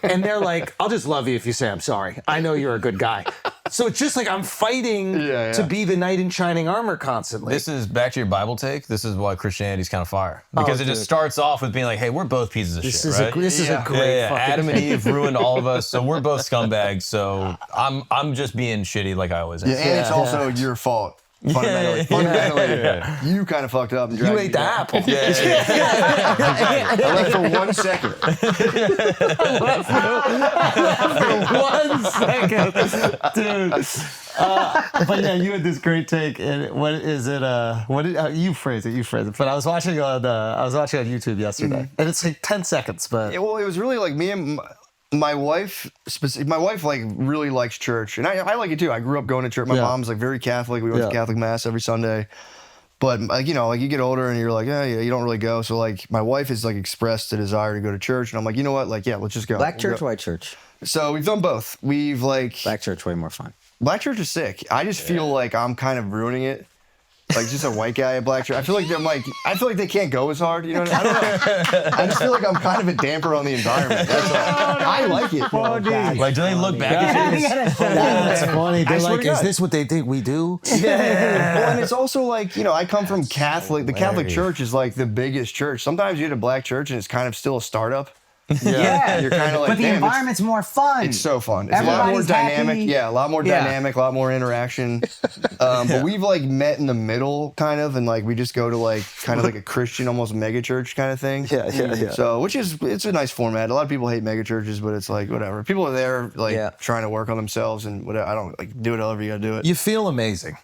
C: And they're like, I'll just love you if you say I'm sorry. I know you're a good guy. So it's just like I'm fighting to be the knight in shining armor constantly.
B: This is back to your Bible take. This is why Christianity's kind of fire. Because it just starts off with being like, hey, we're both pieces of shit, right?
C: This is a great fucking
B: Adam and Eve ruined all of us, so we're both scumbags. So I'm just being shitty like I always am.
A: Yeah, and it's also your fault. Fundamentally, you kind of fucked up and dragged
C: you ate the apple.
A: I left for 1 second.
C: For 1 second, dude. But yeah, you had this great take, and what is it? What did you phrase it? You phrase it. But I was watching on YouTube yesterday, and it's like 10 seconds. But
A: well, it was really like me and my wife. My wife like really likes church, and I like it too. I grew up going to church. My mom's like very Catholic. We went to Catholic mass every Sunday. But like, you know, like you get older and you're like, yeah, you don't really go. So like my wife has like expressed the desire to go to church, and I'm like, you know what? Like, yeah, let's just go.
E: Black church, white church.
A: So we've done both. We've like
E: Black church way more fun.
A: Black church is sick. I just feel like I'm kind of ruining it. Like just a white guy at black church. I feel like they can't go as hard. You know what I mean? I don't know. I just feel like I'm kind of a damper on the environment. That's all. I like it.
B: Like, do they look back at you?
C: That's funny. They're like, is this what they think we do?
A: Yeah. Well, and it's also like, you know, I come from Catholic. The Catholic Church is like the biggest church. Sometimes you hit a black church and it's kind of still a startup.
E: Yeah.
A: You're kind of like,
E: but the environment's more fun.
A: It's so fun. It's a lot more dynamic.
E: Happy.
A: Yeah, a lot more dynamic, a lot more interaction. But we've like met in the middle kind of, and like we just go to like kind of like a Christian, almost mega church kind of thing. Yeah. So, it's a nice format. A lot of people hate mega churches, but it's like whatever. People are there like trying to work on themselves and whatever. I don't like do it however you gotta do it.
C: You feel amazing.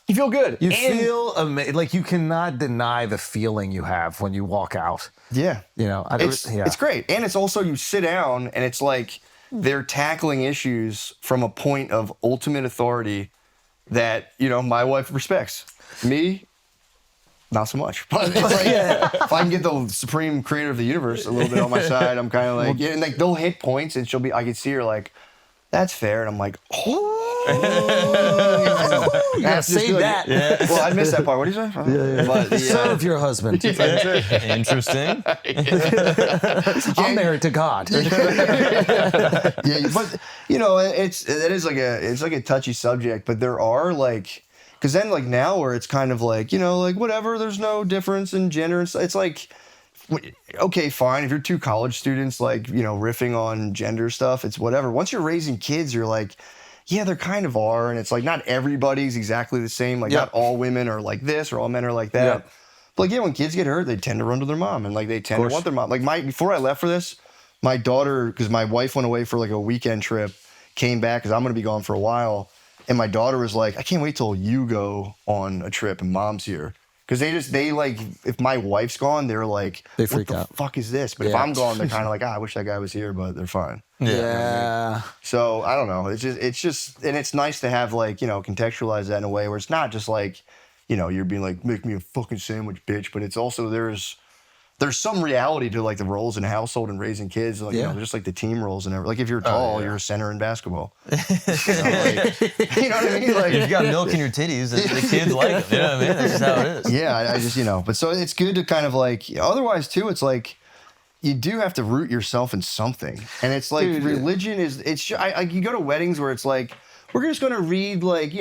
A: You feel good.
C: You feel amazing. Like you cannot deny the feeling you have when you walk out.
A: Yeah.
C: You know,
A: it's great. And it's also, you sit down and it's like they're tackling issues from a point of ultimate authority that, you know, my wife respects. Me, not so much. But it's like, if I can get the supreme creator of the universe a little bit on my side, I'm kind of like, and like they'll hit points and I can see her like, that's fair. And I'm like, oh.
C: You gotta say that.
A: Yeah. Well, I missed that part. What do you say? But,
C: serve your husband.
B: Interesting.
C: I'm married to God.
A: But you know, it's like a touchy subject. But there are like, because then like now where it's kind of like, you know, like whatever. There's no difference in gender. It's like, okay, fine. If you're two college students, like, you know, riffing on gender stuff, it's whatever. Once you're raising kids, you're like, yeah, there kind of are. And it's like, not everybody's exactly the same. Like, not all women are like this or all men are like that. Yep. But like, yeah, when kids get hurt, they tend to run to their mom and like they tend to want their mom. Like before I left for this, my daughter, because my wife went away for like a weekend trip, came back because I'm going to be gone for a while. And my daughter was like, I can't wait till you go on a trip and mom's here. Because they like, if my wife's gone, they're like,
C: they freak
A: out. What the fuck is this? But if I'm gone, they're kind of like, I wish that guy was here, but they're fine.
C: Yeah.
A: So I don't know. It's just, and it's nice to have like, you know, contextualize that in a way where it's not just like, you know, you're being like, make me a fucking sandwich, bitch. But it's also, there's there's some reality to like the roles in a household and raising kids. Like, you know, just like the team roles and everything. Like if you're tall, you're a center in basketball. You know what I mean? Like,
B: If you got milk in your titties, the kids like them. You know what I mean? That's just how it is.
A: yeah, I just, but so it's good to kind of like, otherwise too, it's like, you do have to root yourself in something. And it's like, religion is, you go to weddings where it's like, we're just going to read like,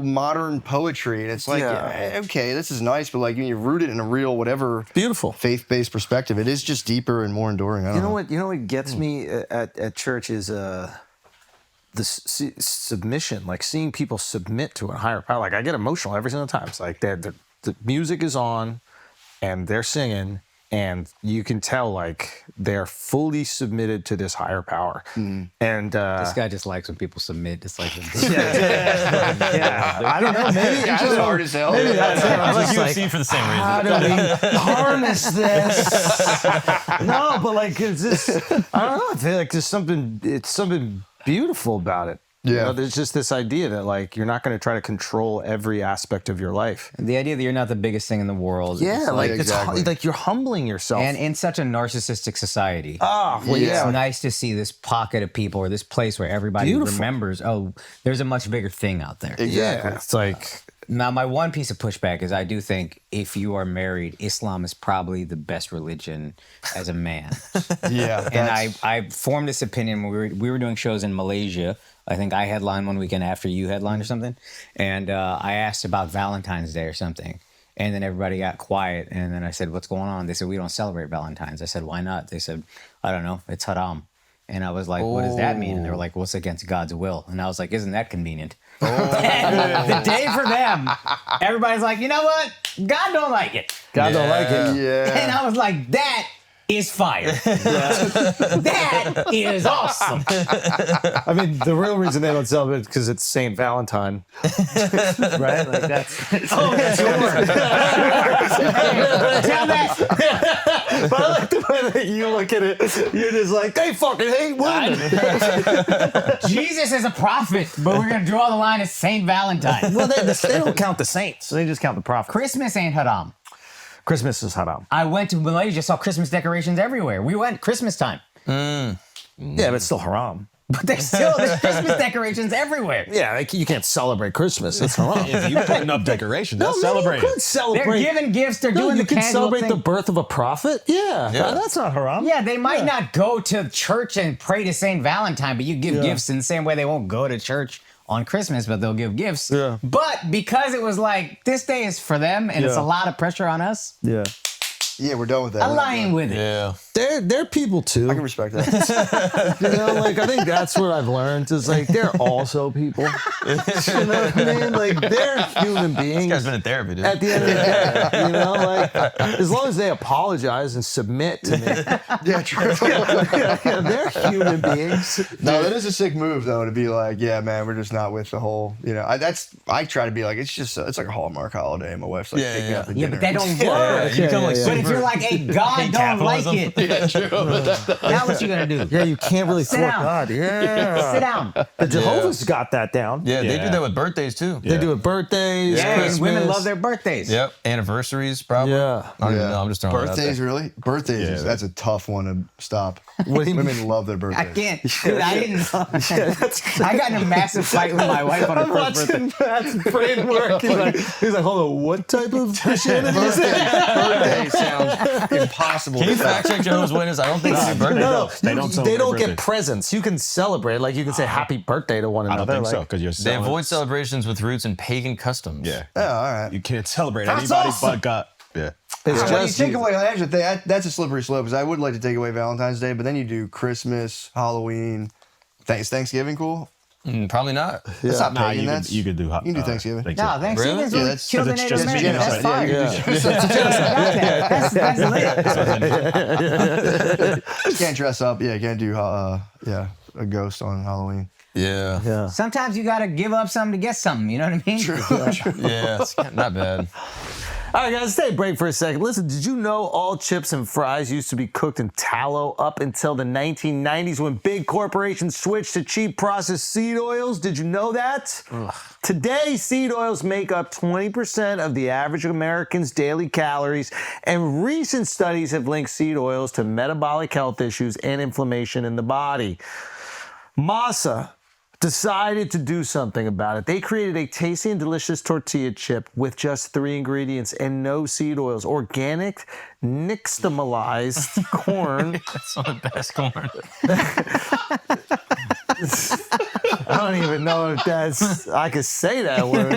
A: modern poetry. And it's like, okay, this is nice, but like when you root it in a real, whatever
C: Beautiful.
A: faith-based perspective, it is just deeper and more enduring. I don't know.
C: You know what gets me at church is the submission, like seeing people submit to a higher power. Like I get emotional every single time. It's like the music is on and they're singing, and you can tell like they're fully submitted to this higher power. And
E: This guy just likes when people submit. Just like
C: I don't know. Maybe
A: It's just hard as hell.
C: Maybe that's it.
B: I
C: I'm
B: like
C: just
B: UFC for the same reason.
C: how do we harness this? No, but like it's just, I don't know. I feel like there's something beautiful about it.
A: Yeah.
C: There's just this idea that like you're not going to try to control every aspect of your life.
E: the idea that you're not the biggest thing in the world.
C: Yeah, like
A: exactly.
C: it's like you're humbling yourself.
E: And in such a narcissistic society,
C: well,
E: it's nice to see this pocket of people or this place where everybody
C: Beautiful.
E: remembers, oh, there's a much bigger thing out there.
A: Exactly.
C: It's like
E: Now, my one piece of pushback is I do think if you are married, Islam is probably the best religion as a man.
A: Yeah.
E: And I formed this opinion when we were doing shows in Malaysia. I think I headlined one weekend after you headlined or something. And I asked about Valentine's Day or something. And then everybody got quiet. And then I said, what's going on? They said, we don't celebrate Valentine's. I said, why not? They said, I don't know. It's haram. And I was like, what does that mean? And they were like, what's against God's will? And I was like, isn't that convenient? And the day for them, everybody's like, you know what? God don't like it.
C: God don't like it.
A: Yeah.
E: And I was like, that is fire. That is awesome.
C: I mean, the real reason they don't celebrate is because it's Saint Valentine,
E: Right? Like that's.
C: Oh, yeah,
E: Tell that.
C: But I like the way that you look at it. You're just like, they fucking hate women.
E: Jesus is a prophet, but we're gonna draw the line at Saint Valentine.
C: Well, they don't count the saints. They just count the prophets.
E: Christmas ain't haram.
C: Christmas is haram.
E: I went to Malaysia, saw Christmas decorations everywhere. We went Christmas time,
C: Yeah, but it's still haram.
E: but there's Christmas decorations everywhere.
C: Yeah, like, you can't celebrate Christmas. It's haram.
F: If you putting up decorations, that's
C: No,
F: celebrating.
C: You could celebrate.
E: They're giving gifts. They're
C: No,
E: doing
C: you
E: the
C: can
E: candle
C: celebrate
E: thing.
C: the birth of a prophet. Yeah, that's not haram.
E: Yeah, they might not go to church and pray to Saint Valentine, but you give gifts in the same way they won't go to church on Christmas, but they'll give gifts.
C: Yeah.
E: But because it was like, this day is for them, and it's a lot of pressure on us,
C: Yeah,
A: Yeah, we're done with that.
E: align with it.
B: Yeah.
C: they're people too.
A: I can respect that.
C: Like I think that's what I've learned is like they're also people. You know what I mean? Like they're human beings.
B: This guy's been in therapy, dude.
C: At the end of the day, you know, like as long as they apologize and submit to me,
A: Yeah, true.
C: they're human beings.
A: No, that is a sick move though to be like, yeah, man, we're just not with the whole. I try to be like, it's like a Hallmark holiday. My wife's like,
B: Yeah,
A: take me
B: yeah.
A: out to
E: Yeah,
A: dinner.
E: but that don't work.
B: You become like
C: yeah.
E: But if you're like, hey, God
B: Hate
E: don't like
B: capitalism.
E: it, now what you gonna do?
C: Yeah, you can't really
E: Sit
C: thwart
E: down.
C: God. Yeah,
E: Sit down.
C: the Jehovah's got that down.
B: Yeah, they do
F: Yeah.
B: that with birthdays too.
C: They do it birthdays.
E: Yeah, and
C: Christmas.
E: women love their birthdays.
B: Yep. Anniversaries, probably.
C: Yeah.
B: I don't even know. I'm just throwing
A: Birthdays,
B: it out
A: really? Birthdays, that's a tough one to stop.
C: What do you mean?
A: Women love their birthdays.
E: I can't, dude. I didn't. I got in a massive fight with my wife on her
C: I'm
E: first birthday.
C: watching Matt's brain work. He's like, hold on, what type of Christianity is that?
A: Birthday sounds impossible.
B: there. Can you fact check Jehovah's Witness? I don't think they do birthdays.
C: No,
F: They don't
C: they
F: celebrate
C: don't get
F: birthdays.
C: presents. You can celebrate, like you can say happy birthday to one
F: I
C: another.
F: don't think so
C: like,
F: because you're
B: They
F: selling.
B: avoid celebrations with roots in pagan customs.
F: Yeah.
A: Oh, all right.
F: You can't celebrate
E: That's
F: anybody
E: awesome.
F: but God. Yeah.
C: It's
A: When you
C: just
A: take away, actually, that's a slippery slope. Because I would like to take away Valentine's Day, but then you do Christmas, Halloween, is Thanksgiving cool?
B: Probably not.
A: That's not
F: Nah,
A: pagan.
F: you could do.
A: You can do Thanksgiving.
E: No, Thanksgiving's
A: Really?
E: when
A: Yeah,
E: we
A: that's-
E: kill the
F: it's
E: Native
F: just
E: Americans.
F: genocide.
E: That's fire.
F: Yeah.
E: That's lit.
A: You can't dress up. Yeah, you can't do a ghost on Halloween.
B: Yeah.
C: yeah.
E: Sometimes you gotta give up something to get something. You know what I mean?
B: Yeah. It's not bad.
C: right, guys, take a break for a second. Listen, did you know all chips and fries used to be cooked in tallow up until the 1990s when big corporations switched to cheap processed seed oils? Did you know that? Ugh. Today, seed oils make up 20% of the average American's daily calories, and recent studies have linked seed oils to metabolic health issues and inflammation in the body. Masa decided to do something about it. They created a tasty and delicious tortilla chip with just 3 ingredients and no seed oils. Organic, nixtamalized corn.
D: That's one of the best corn.
C: I don't even know if I could say that word.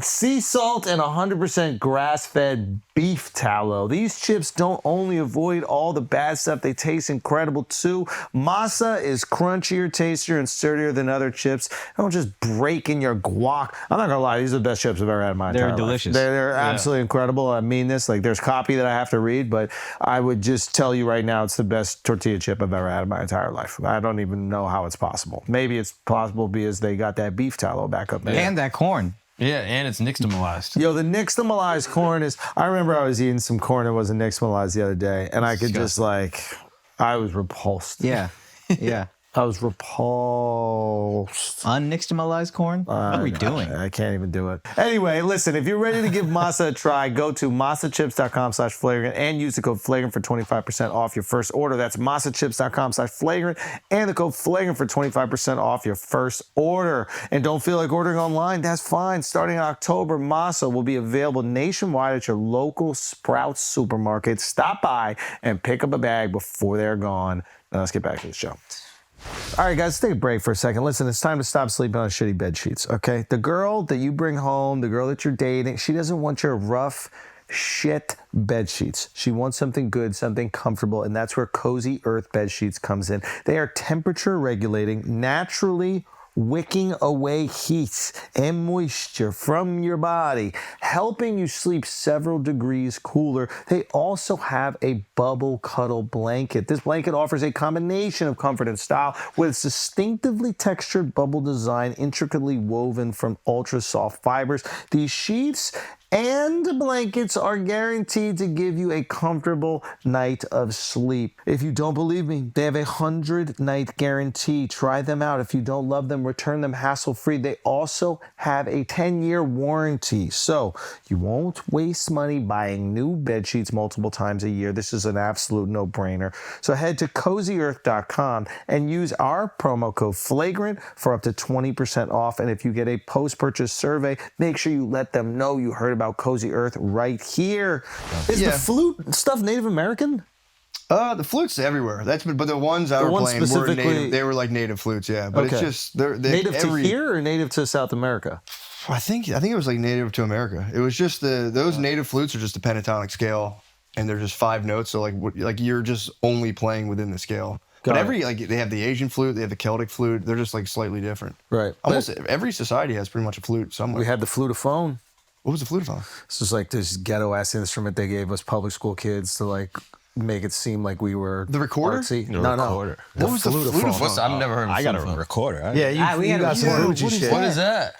C: Sea salt and 100% grass-fed beef tallow. These chips don't only avoid all the bad stuff, they taste incredible too. Masa is crunchier, tastier, and sturdier than other chips. They don't just break in your guac. I'm not gonna lie, these are the best chips I've ever had in my entire life.
E: They're delicious.
C: They're absolutely incredible. I mean this. Like, there's copy that I have to read, but I would just tell you right now, it's the best tortilla chip I've ever had in my entire life. I don't even know how it's possible. Maybe it's possible because they got that beef tallow back up there.
E: And that corn.
D: Yeah, and it's nixtamalized.
C: Yo, the nixtamalized corn is... I remember I was eating some corn that wasn't nixtamalized the other day, and I could just, like... I was repulsed.
E: Yeah. Yeah.
C: I was repulsed.
E: Unnixtamalized corn? What are we doing?
C: I can't even do it. Anyway, listen, if you're ready to give Masa a try, go to masachips.com/flagrant and use the code flagrant for 25% off your first order. That's masachips.com/flagrant and the code flagrant for 25% off your first order. And don't feel like ordering online? That's fine. Starting in October, Masa will be available nationwide at your local Sprouts supermarket. Stop by and pick up a bag before they're gone. Now let's get back to the show. All right, guys, take a break for a second. Listen, it's time to stop sleeping on shitty bed sheets, okay? The girl that you bring home, the girl that you're dating, she doesn't want your rough shit bed sheets. She wants something good, something comfortable, and that's where Cozy Earth bed sheets comes in. They are temperature regulating, naturally wicking away heat and moisture from your body, helping you sleep several degrees cooler. They also have a bubble cuddle blanket. This blanket offers a combination of comfort and style with its distinctively textured bubble design, intricately woven from ultra soft fibers. These sheets and blankets are guaranteed to give you a comfortable night of sleep. If you don't believe me, they have a 100-night guarantee. Try them out. If you don't love them, return them hassle-free. They also have a 10-year warranty, so you won't waste money buying new bed sheets multiple times a year. This is an absolute no-brainer. So head to CozyEarth.com and use our promo code FLAGRANT for up to 20% off. And if you get a post-purchase survey, make sure you let them know you heard about Cozy Earth right here. Is the flute stuff Native American?
A: The flutes everywhere. But the ones I were playing were native. They were like native flutes, yeah. But it's just they're
C: native to here or native to South America?
A: I think it was like native to America. It was just those native flutes are just a pentatonic scale, and they're just 5 notes. So like you're just only playing within the scale. But they have the Asian flute, they have the Celtic flute. They're just like slightly different.
C: Right.
A: Almost every society has pretty much a flute somewhere.
C: We had the flutophone.
A: What was the flutophone?
C: This was like this ghetto ass instrument they gave us public school kids to like make it seem like we were
A: the recorder.
C: Artsy.
F: The
C: no,
F: recorder.
C: No.
A: What was the flutophone?
B: I've never heard of
F: I got a
B: flutophone.
F: recorder.
C: Yeah, you got some Gucci shit.
B: What is that?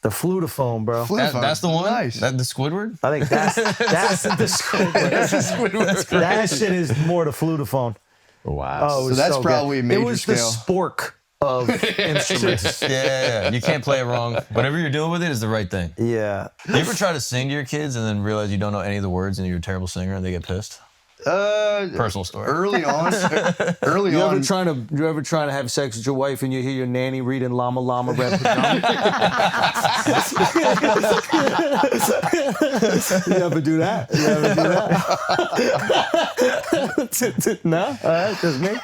C: The flutophone, bro.
B: That's the one?
A: Nice.
B: That the Squidward?
C: I think that's the Squidward. That shit is more the flutophone.
F: Wow.
C: Oh,
A: so that's probably a major
C: It was
A: scale.
C: the spork of instruments.
B: Yeah. You can't play it wrong. Whatever you're doing with it is the right thing.
C: Yeah.
B: You ever try to sing to your kids and then realize you don't know any of the words and you're a terrible singer and they get pissed? Personal story.
A: Early on.
C: You ever trying to have sex with your wife and you hear your nanny reading Llama Llama Red Pajama? You ever do that? No? Just me?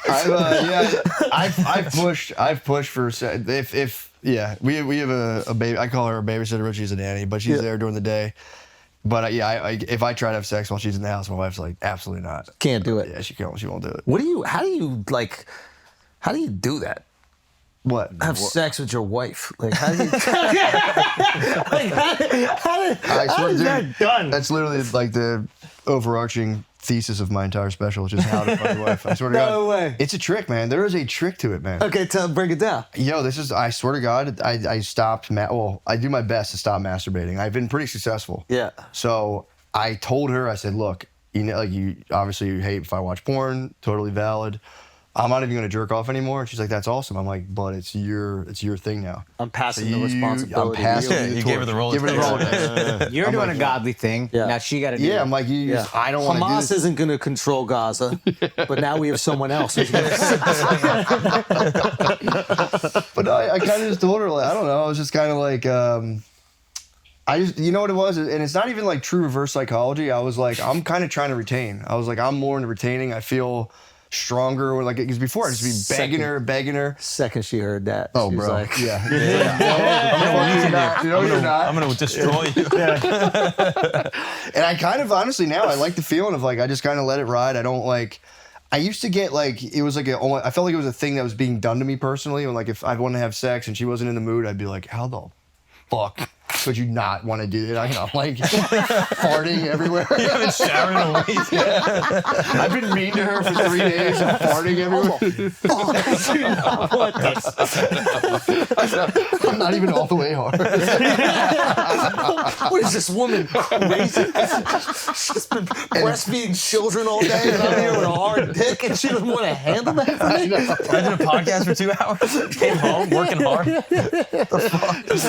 A: I've pushed for if we have a baby. I call her a babysitter, but she's a nanny. But she's there during the day. But if I try to have sex while she's in the house, my wife's like, absolutely not.
C: Can't do it.
A: Yeah, she can't. She won't do it.
C: How do you do that?
A: What?
C: Have sex with your wife? Like, how do you? How is that done?
A: That's literally like the overarching thesis of my entire special, is just how to fuck your wife. I swear to God.
C: No way.
A: It's a trick, man. There is a trick to it, man.
C: Okay, break it down.
A: Yo, I swear to God, I stopped, well, I do my best to stop masturbating. I've been pretty successful.
C: Yeah.
A: So I told her, I said, look, you know, like obviously you hate if I watch porn, totally valid. I'm not even going to jerk off anymore. And she's like, that's awesome. I'm like, but it's your thing now.
C: I'm passing the responsibility.
A: I'm passing
B: Yeah,
A: the
B: you
A: torch.
B: gave her the Rolodex.
A: Give her the Rolodex.
E: You're doing a godly thing.
C: Yeah.
E: Now she got to do
A: Yeah,
E: it.
A: I'm like, I don't want to do
C: Hamas
A: this.
C: isn't going to control Gaza, but now we have someone else. Who's gonna
A: But I kind of just told her, like, I don't know. I was just kind of like, you know what it was? And it's not even like true reverse psychology. I was like, I'm kind of trying to retain. I was like, I'm more into retaining. I feel stronger. Or like, because before I'd just be begging her.
C: Second she heard that.
A: Oh,
C: she was
A: bro.
C: like,
A: Yeah.
B: I'm gonna destroy you.
A: And I kind of, honestly, now I like the feeling of like, I just kind of let it ride. I don't like, I used to get like, it was like I felt like it was a thing that was being done to me personally. And like, if I wanted to have sex and she wasn't in the mood, I'd be like, how the fuck could you not want to do it? I'm like farting everywhere.
B: You haven't showered in a week.
A: I've been mean to her for 3 days and farting everywhere. I'm not even all the way hard.
C: what is this woman crazy? She's been breastfeeding children all day, and I'm here with a hard dick, and she doesn't want to handle that for me?
B: I did a podcast for 2 hours. Came home working hard.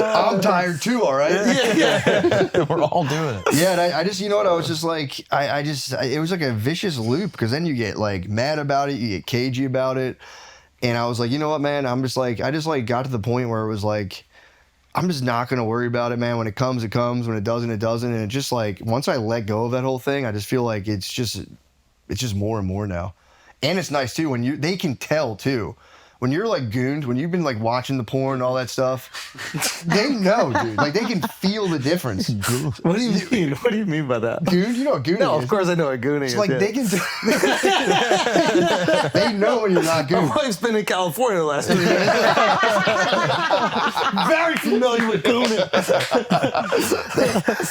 A: I'm tired too, all right?
B: Yeah. We're all doing it.
A: Yeah, and I just, you know what, I was just like, it was like a vicious loop, because then you get like mad about it, you get cagey about it, and I was like, you know what, man, I just got to the point where it was like, I'm just not going to worry about it, man. When it comes, it comes. When it doesn't, it doesn't. And it just like, once I let go of that whole thing, I just feel like it's just more and more now. And it's nice too, when they can tell too. When you're like gooned, when you've been like watching the porn and all that stuff, they know, dude. Like they can feel the difference.
C: What do you mean? What do you mean by that?
A: Gooned? You know what gooning
C: No,
A: is.
C: of course I know what gooning is.
A: It's like
C: yeah.
A: they can they know when you're not
C: My
A: gooned.
C: wife's been in California the last 3 days. Very familiar with gooning.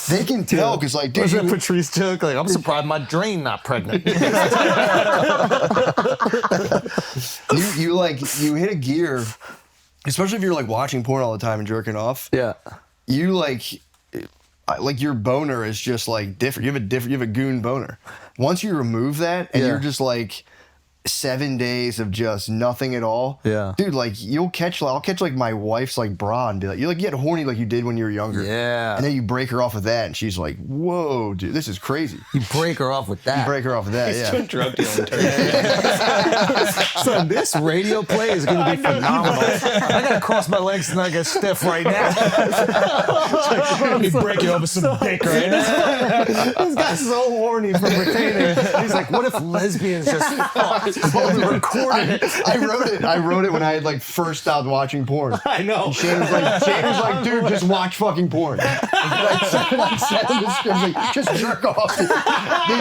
A: They can tell, because like, dude,
C: Was that Patrice joke? Like, I'm surprised my drain not pregnant.
A: you hit a gear, especially if you're like watching porn all the time and jerking off.
C: Yeah.
A: You like your boner is just like different. You have a goon boner. Once you remove that and
C: Yeah.
A: you're just like 7 days of just nothing at all.
C: Yeah.
A: Dude, like I'll catch like my wife's like bra and be like, you like get horny like you did when you were younger.
C: Yeah.
A: And then you break her off with that and she's like, whoa, dude, this is crazy.
C: You break her off with
A: You
C: that.
A: break her off with that, yeah.
F: Drug dealing
C: Son, this radio play is going to be phenomenal. I got to cross my legs and I get stiff right now.
F: Let me break you over some dick right now.
C: This guy's so horny from retaining. He's like, what if lesbians just fucked while we recorded it?
A: I wrote it when I had like first stopped watching porn.
C: I know.
A: Shane was like, dude, just watch fucking porn. I said in the script, like, just jerk off. Dude,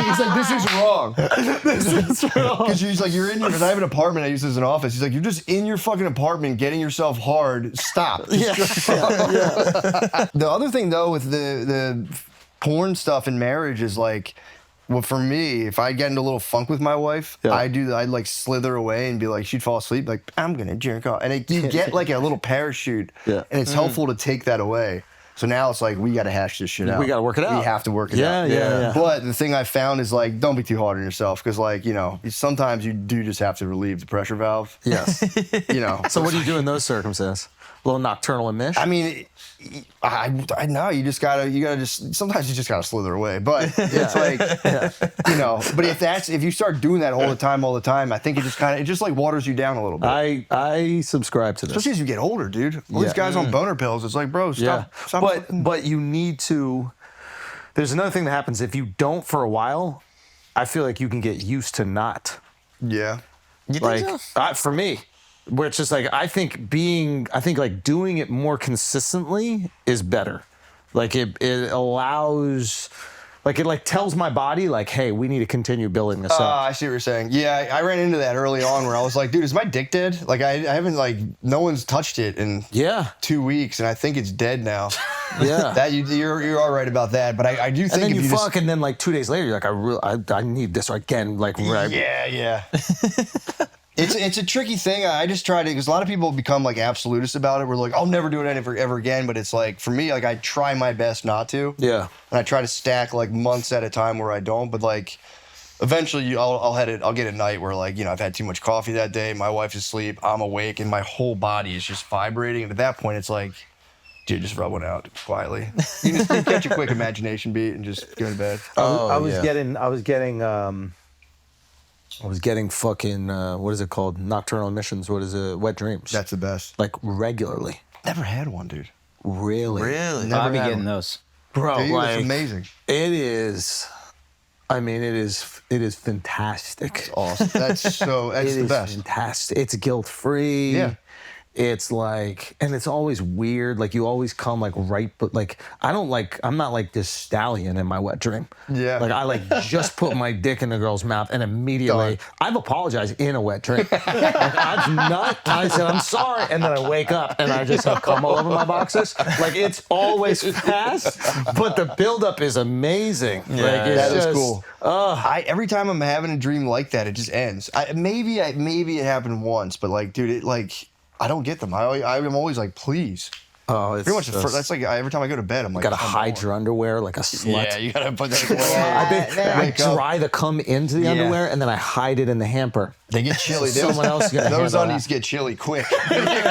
A: he's like, this is wrong. Because he's like, because I have an apartment, I use this as an office. He's like, you're just in your fucking apartment getting yourself hard. Stop. Just jerk off. The other thing though with the porn stuff in marriage is like, well, for me, if I get into a little funk with my wife, I'd like slither away and be like, she'd fall asleep, like, I'm gonna jerk off. And you get like a little parachute, and it's helpful to take that away. So now it's like, we gotta hash this shit out.
C: We gotta work it out.
A: We have to work it out.
C: Yeah.
A: But the thing I found is like, don't be too hard on yourself, because like, you know, sometimes you do just have to relieve the pressure valve.
C: Yes.
A: You know.
C: So what do you do in those circumstances? A little nocturnal emish?
A: I mean, I know you gotta sometimes you just gotta slither away. But it's like, you know, but if you start doing that all the time, I think it just like waters you down a little bit.
C: I subscribe to this.
A: Especially as you get older, dude. All these guys on boner pills, it's like, bro, stop.
C: But you need to. There's another thing that happens if you don't for a while. I feel like you can get used to not.
A: Yeah.
B: You think so?
C: For me, where it's just like I think like doing it more consistently is better. Like it allows. Like it like tells my body like, hey, we need to continue building this up.
A: I see what you're saying. Yeah, I ran into that early on where I was like, dude, is my dick dead? Like I haven't like no one's touched it in 2 weeks, and I think it's dead now.
C: Yeah,
A: that you're all right about that, but I do think
C: and then
A: if
C: you fuck,
A: just,
C: and then like 2 days later, you're like, I need this again. Like
A: yeah. It's a tricky thing. I just try to, because a lot of people become like absolutists about it. We're like, I'll never do it ever again. But it's like, for me, like I try my best not to.
C: Yeah.
A: And I try to stack like months at a time where I don't. But like, eventually I'll get a night where like, you know, I've had too much coffee that day. My wife's asleep. I'm awake, and my whole body is just vibrating. And at that point, it's like, dude, just rub one out quietly. You just catch a quick imagination beat and just go to bed.
C: I was getting fucking, what is it called? Nocturnal emissions. What is it? Wet dreams.
A: That's the best.
C: Like regularly.
A: Never had one, dude.
C: Really?
A: Never
E: I'll be
A: had
E: getting
A: one.
E: those.
C: Bro,
A: Dude,
C: like,
A: it's amazing.
C: it is, I mean, it is fantastic.
A: Awesome. That's the best.
C: Fantastic. It's guilt-free.
A: Yeah.
C: It's like, and it's always weird. Like you always come like right, but like I'm not like this stallion in my wet dream.
A: Yeah.
C: Like I like just put my dick in the girl's mouth and immediately I've apologized in a wet dream. Like, I said I'm sorry, and then I wake up and I just have cum all over my boxers. Like it's always fast, but the buildup is amazing.
B: Yeah,
C: like, it's
A: that is
C: just,
A: cool. Every time I'm having a dream like that, it just ends. Maybe it happened once, but like, dude, I don't get them. I'm always like, please.
C: Oh, it's
A: Pretty much
C: just,
A: that's like every time I go to bed, I'm like,
C: gotta hide your underwear like a slut.
A: Yeah, you gotta put that.
C: I dry the cum into the underwear and then I hide it in the hamper.
A: They get chilly.
C: Someone else is gonna
A: those
C: handle
A: undies
C: that.
A: get chilly quick. You're like,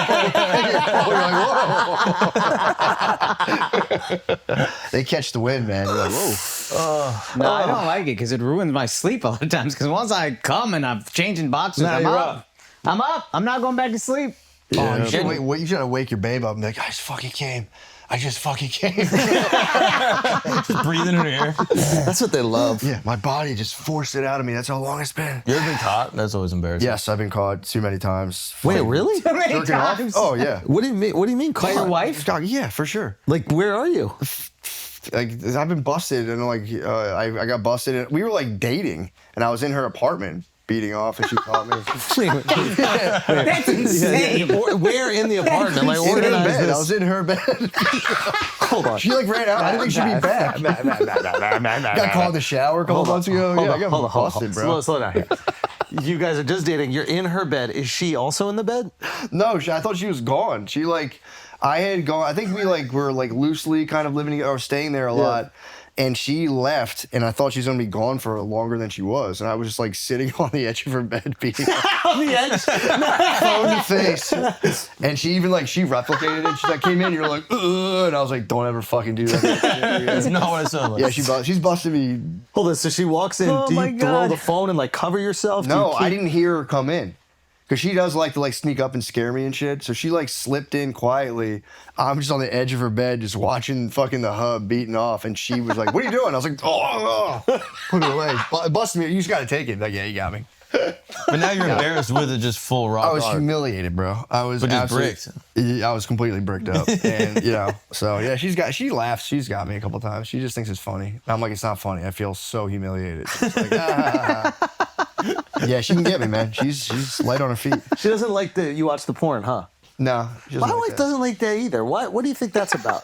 A: whoa. They catch the wind, man. You're like, whoa.
E: No, I don't like it because it ruins my sleep a lot of times. Because once I come and I'm changing boxes,
C: Now
E: I'm
C: you're
E: up. I'm up. I'm not going back to sleep.
A: Oh, you should wake your babe up and be like, I just fucking came. Just
B: breathing in her ear.
C: That's what they love.
A: Yeah, my body just forced it out of me. That's how long it's been.
B: You ever been caught? That's always embarrassing.
A: Yes, I've been caught too many times.
C: Wait, really?
E: Too many
A: Jerking off?
E: times.
A: Oh, yeah.
C: What do you mean? What do you mean?
E: By your wife?
A: God, yeah, for sure.
C: Like, where are you?
A: Like, I've been busted, and like, I got busted. And we were like dating, and I was in her apartment beating off, and she caught me.
E: That's insane.
C: Where in the apartment? Like,
A: In her
C: organize
A: bed.
C: this.
A: I was in her bed.
C: Hold on.
A: She like ran out. I didn't think she'd be back. Got called in the shower a couple months ago. Yeah, I got busted, bro.
C: Slow down here. You guys are just dating. You're in her bed. Is she also in the bed?
A: No, I thought she was gone. She like, I had gone. I think we like were like loosely kind of living together or staying there a lot. And she left, and I thought she was gonna be gone for longer than she was. And I was just like sitting on the edge of her bed, beating
C: On the edge?
A: phone to face. And she even like she replicated it. She like came in, you're like, ugh, and I was like, don't ever fucking do that.
B: That's not what it sounds like.
A: Yeah, she's busted me.
C: Hold on. So she walks in. Do you throw the phone and like cover yourself?
A: No, I didn't hear her come in. Because she does like to like sneak up and scare me and shit. So she like slipped in quietly. I'm just on the edge of her bed just watching fucking the hub beating off. And she was like, what are you doing? I was like, oh. Put it away. Busted me. You just got to take it. Like, yeah, you got me.
B: But now you're embarrassed with it just full rock
A: I was
B: hard.
A: humiliated, bro. I was
B: But just bricked.
A: I was completely bricked up. And, you know, so yeah, she laughs. She's got me a couple times. She just thinks it's funny. And I'm like, it's not funny. I feel so humiliated. It's like, Yeah, she can get me, man. She's light on her feet.
C: She doesn't like you watch the porn, huh?
A: No. She
C: My
A: doesn't
C: wife
A: like that.
C: doesn't like that either. What do you think that's about?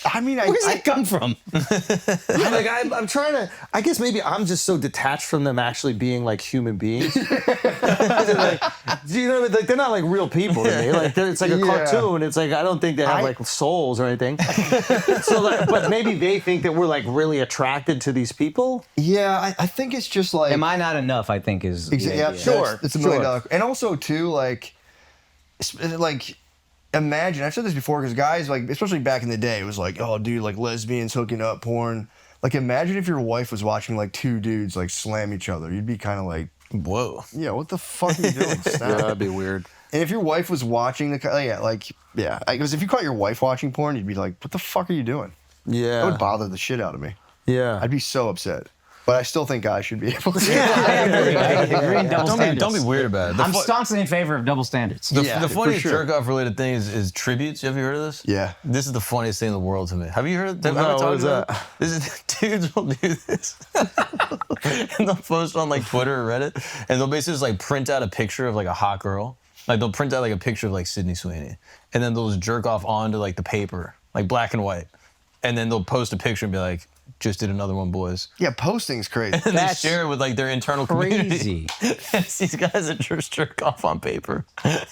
A: I mean,
E: Where does that come from?
C: I'm trying to. I guess maybe I'm just so detached from them actually being like human beings. Like, do you know? Like they're not like real people to me. Like it's like a cartoon. It's like I don't think they have like souls or anything. So, like, but maybe they think that we're like really attracted to these people.
A: Yeah, I think it's just like.
E: Am I not enough? I think is.
A: Yeah,
C: Sure.
A: It's $1 million. And also too, like imagine, I've said this before, because guys, like, especially back in the day, it was like, oh, dude, like lesbians hooking up, porn. Like, imagine if your wife was watching like two dudes like slam each other. You'd be kind of like,
B: whoa.
A: Yeah, what the fuck are you doing? Stop.
C: Yeah, that'd be weird.
A: And if your wife was watching because if you caught your wife watching porn, you'd be like, what the fuck are you doing?
C: Yeah.
A: That would bother the shit out of me.
C: Yeah.
A: I'd be so upset. But I still think guys should be able to.
E: I agree. Double standards.
B: Don't be weird about it.
E: I'm staunchly in favor of double standards.
B: The funniest
A: sure.
B: jerk off related thing is tributes. Have you heard of this?
A: Yeah.
B: This is the funniest thing in the world to me. Have you heard? Have I
C: No,
B: talked
C: what is
B: about
C: that?
B: it? This is dudes will do this, and they'll post on like Twitter or Reddit, and they'll basically just like print out a picture of like a hot girl. Like they'll print out like a picture of like Sydney Sweeney, and then they'll just jerk off onto like the paper, like black and white, and then they'll post a picture and be like, "Just did another one, boys."
A: Yeah, posting's crazy.
B: And they
E: That's
B: share it with like their internal
E: crazy.
B: community. It's these guys that just jerk off on paper.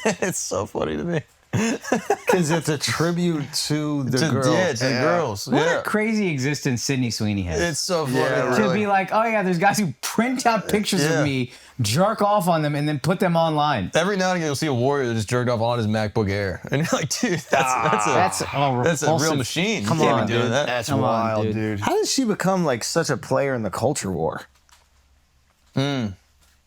B: It's so funny to me.
C: Because it's a tribute to the girls.
B: Yeah, to the girls.
E: What
B: Yeah.
E: a crazy existence Sydney Sweeney has.
B: It's so funny.
A: Yeah,
E: to
A: really.
E: be like, oh yeah, there's guys who print out pictures
B: Yeah.
E: of me, jerk off on them, and then put them online.
B: Every now and again, you'll see a warrior that just jerked off on his MacBook Air, and you're like, dude, that's a real
E: repulsive.
B: machine.
E: Come
B: you can't
E: on,
B: be doing
E: dude.
B: that.
A: That's
E: Come on,
A: wild,
E: dude.
A: dude.
C: How did she become like such a player in the culture war?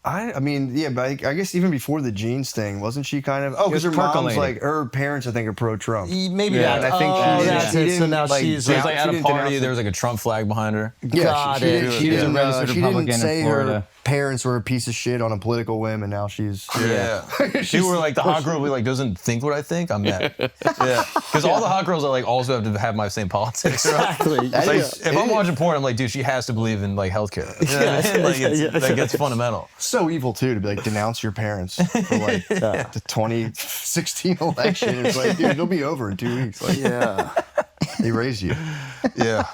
A: I mean, yeah, but I guess even before the jeans thing, wasn't she kind of? Oh, because her mom's
E: percolating.
A: like, her parents, I think, are pro-Trump.
C: Maybe
B: Yeah,
C: that.
A: I think
C: oh,
A: she
C: that's
A: didn't-
C: it. So now
A: like,
C: she's
B: She was
A: Yeah,
B: like
A: she
B: at a
A: didn't
B: party,
A: denounce
B: there was like a Trump flag behind her.
A: Yeah,
C: Got
A: she
C: it.
A: didn't. She didn't.
E: Registered
A: She didn't
E: Republican in
A: say her
E: Florida.
A: parents were a piece of shit on a political whim, and now she's.
B: Yeah. People were like, the hot girl who like doesn't think what I think. I'm mad. Yeah. Because all the hot girls are like also have to have my same politics.
C: exactly.
B: It's like, if I'm watching porn, I'm like, dude, she has to believe in like healthcare. You know what I mean? Like, it's, like it's fundamental.
A: So evil too to be like denounce your parents for like the 2016 election. It's like, dude, it'll be over in 2 weeks. Like,
C: Yeah.
A: they raised you.
B: Yeah.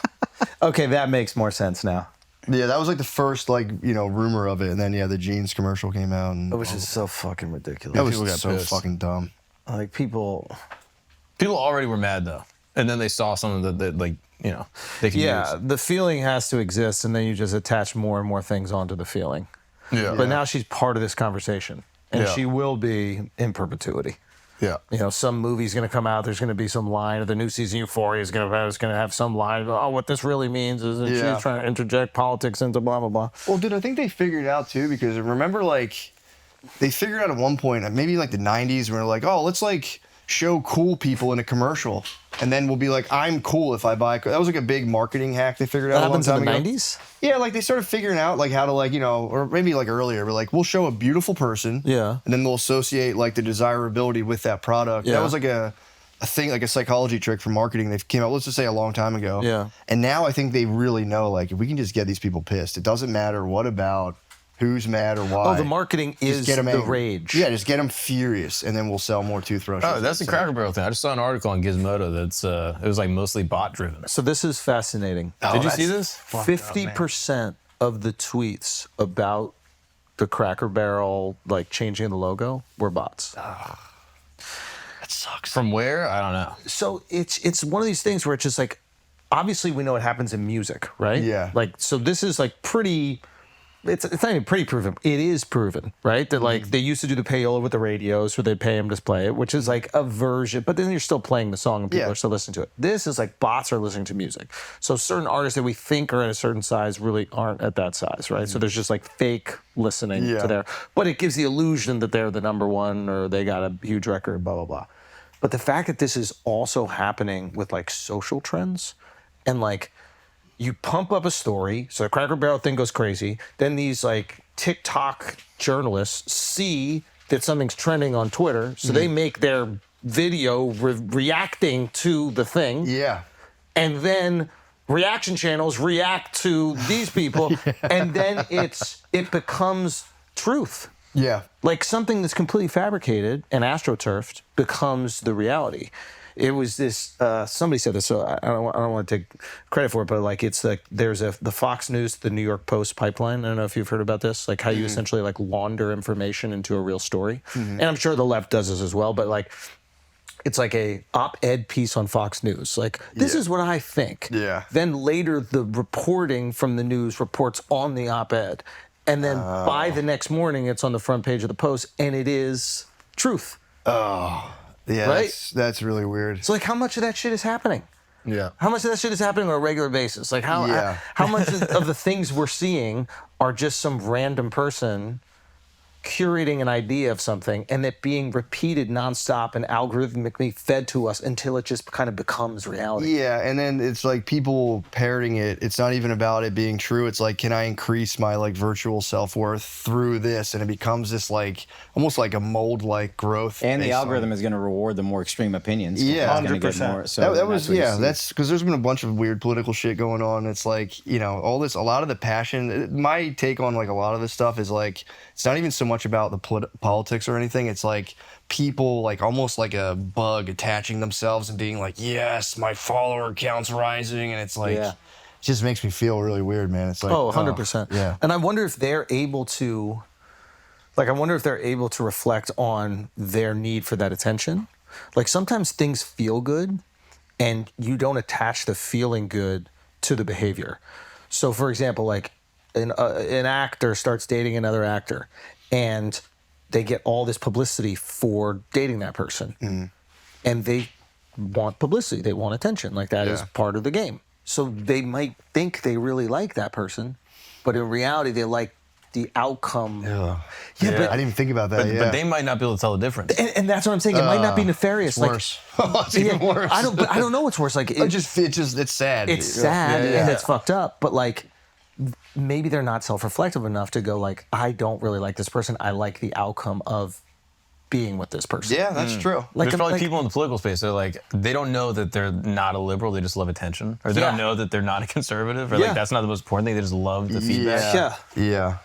C: Okay, that makes more sense now.
A: Yeah, that was like the first like rumor of it, and then the jeans commercial came out, and
C: Which is so fucking ridiculous.
A: that was
B: people got
A: so
B: pissed.
A: fucking dumb.
C: Like people.
B: People already were mad though. And then they saw something that like, they can
C: Yeah,
B: use.
C: the feeling has to exist, and then you just attach more and more things onto the feeling.
B: Yeah.
C: But now she's part of this conversation, and
B: Yeah.
C: she will be in perpetuity.
B: Yeah.
C: Some movie's going to come out. There's going to be some line, or the new season Euphoria is going to have some line. Oh, what this really means is that
A: Yeah.
C: she's trying to interject politics into blah blah blah.
A: Well, dude, I think they figured it out too, because remember, like, they figured out at one point, maybe like the 90s, when they're like, oh, let's like show cool people in a commercial, and then we'll be like, I'm cool if I buy. That was like a big marketing hack they figured out
C: That
A: a long
C: happens in
A: time
C: the
A: ago.
C: 90s.
A: Yeah, like they started figuring out like how to like or maybe like earlier, but like we'll show a beautiful person,
C: Yeah.
A: and then they'll associate like the desirability with that product.
C: Yeah.
A: That was like a thing, like a psychology trick for marketing. They came out, let's just say, a long time ago.
C: Yeah.
A: And now I think they really know, like, if we can just get these people pissed, it doesn't matter what about, who's mad or why.
C: Oh, the marketing is
A: Just get 'em
C: the
A: angry.
C: rage.
A: Yeah, just get them furious, and then we'll sell more toothbrushes.
B: Oh, that's the
A: So-
B: Cracker Barrel thing. I just saw an article on Gizmodo that's it was like mostly bot driven.
C: So this is fascinating.
B: Did you see this?
C: 50% of the tweets about the Cracker Barrel, like changing the logo, were bots.
A: That sucks.
B: From where? I don't know.
C: So it's one of these things where it's just like, obviously we know what happens in music, right?
A: Yeah.
C: Like, so this is like pretty. It's not even pretty proven. It is proven, right? That like they used to do the payola with the radios where they'd pay them to play it, which is like a version, but then you're still playing the song and people
A: Yeah.
C: are still listening to it. This is like bots are listening to music. So certain artists that we think are at a certain size really aren't at that size, right? So there's just like fake listening
A: Yeah.
C: to there. But it gives the illusion that they're the number one or they got a huge record, blah, blah, blah. But the fact that this is also happening with like social trends and like, you pump up a story, so the Cracker Barrel thing goes crazy. Then these like TikTok journalists see that something's trending on Twitter, so they make their video reacting to the thing.
A: Yeah.
C: And then reaction channels react to these people, and then it becomes truth.
A: Yeah.
C: Like something that's completely fabricated and astroturfed becomes the reality. It was this. Somebody said this, so I don't want to take credit for it, but like it's like there's the Fox News, the New York Post pipeline. I don't know if you've heard about this, like how you essentially like launder information into a real story. And I'm sure the left does this as well, but like it's like a op-ed piece on Fox News. Like this is what I think.
A: Yeah.
C: Then later the reporting from the news reports on the op-ed, and then by the next morning it's on the front page of the Post, and it is truth.
A: Yeah.
C: Right?
A: That's really weird.
C: So like, how much of that shit is happening?
B: Yeah.
C: How much of that shit is happening on a regular basis? Like how
A: Yeah.
C: how much of the things we're seeing are just some random person curating an idea of something and it being repeated nonstop and algorithmically fed to us until it just kind of becomes reality.
A: Yeah, and then it's like people parroting it. It's not even about it being true. It's like, can I increase my like virtual self-worth through this? And it becomes this like almost like a mold-like growth.
H: And the
A: based on-
H: algorithm is going to reward the more extreme opinions.
A: Yeah,
H: It's gonna get
C: 100%.
H: more- so
A: that was
H: what you
A: yeah.
H: see.
A: That's because there's been a bunch of weird political shit going on. It's like, you know, all this, a lot of the passion. My take on like a lot of this stuff is like, it's not even so much about the politics or anything. It's like people like almost like a bug attaching themselves and being like, yes, my follower count's rising, and it's like,
C: Yeah.
A: it just makes me feel really weird, man. It's like,
C: Oh, 100%.
A: yeah.
C: And I wonder if they're able to, like, I wonder if they're able to reflect on their need for that attention. Like, sometimes things feel good and you don't attach the feeling good to the behavior. So, for example, like, an actor starts dating another actor and they get all this publicity for dating that person. And they want publicity, they want attention. Like, that is part of the game. So they might think they really like that person, but in reality, they like the outcome.
A: Yeah,
C: Yeah,
A: I didn't even think about that.
B: But they might not be able to tell the difference.
C: And that's what I'm saying. It might not be nefarious.
A: It's worse. It's even worse.
C: I don't know what's worse. Like
A: It's sad.
C: it's sad
A: Yeah,
C: and
A: yeah.
C: it's fucked up. But like, maybe they're not self-reflective enough to go like, I don't really like this person. I like the outcome of being with this person.
A: Yeah, that's true.
C: Like,
B: There's probably
C: like-
B: people in the political space that are like, they don't know that they're not a liberal, they just love attention. Or they don't know that they're not a conservative, or
C: Yeah.
B: like that's not the most important thing, they just love the feedback.
C: Yeah.
A: Yeah.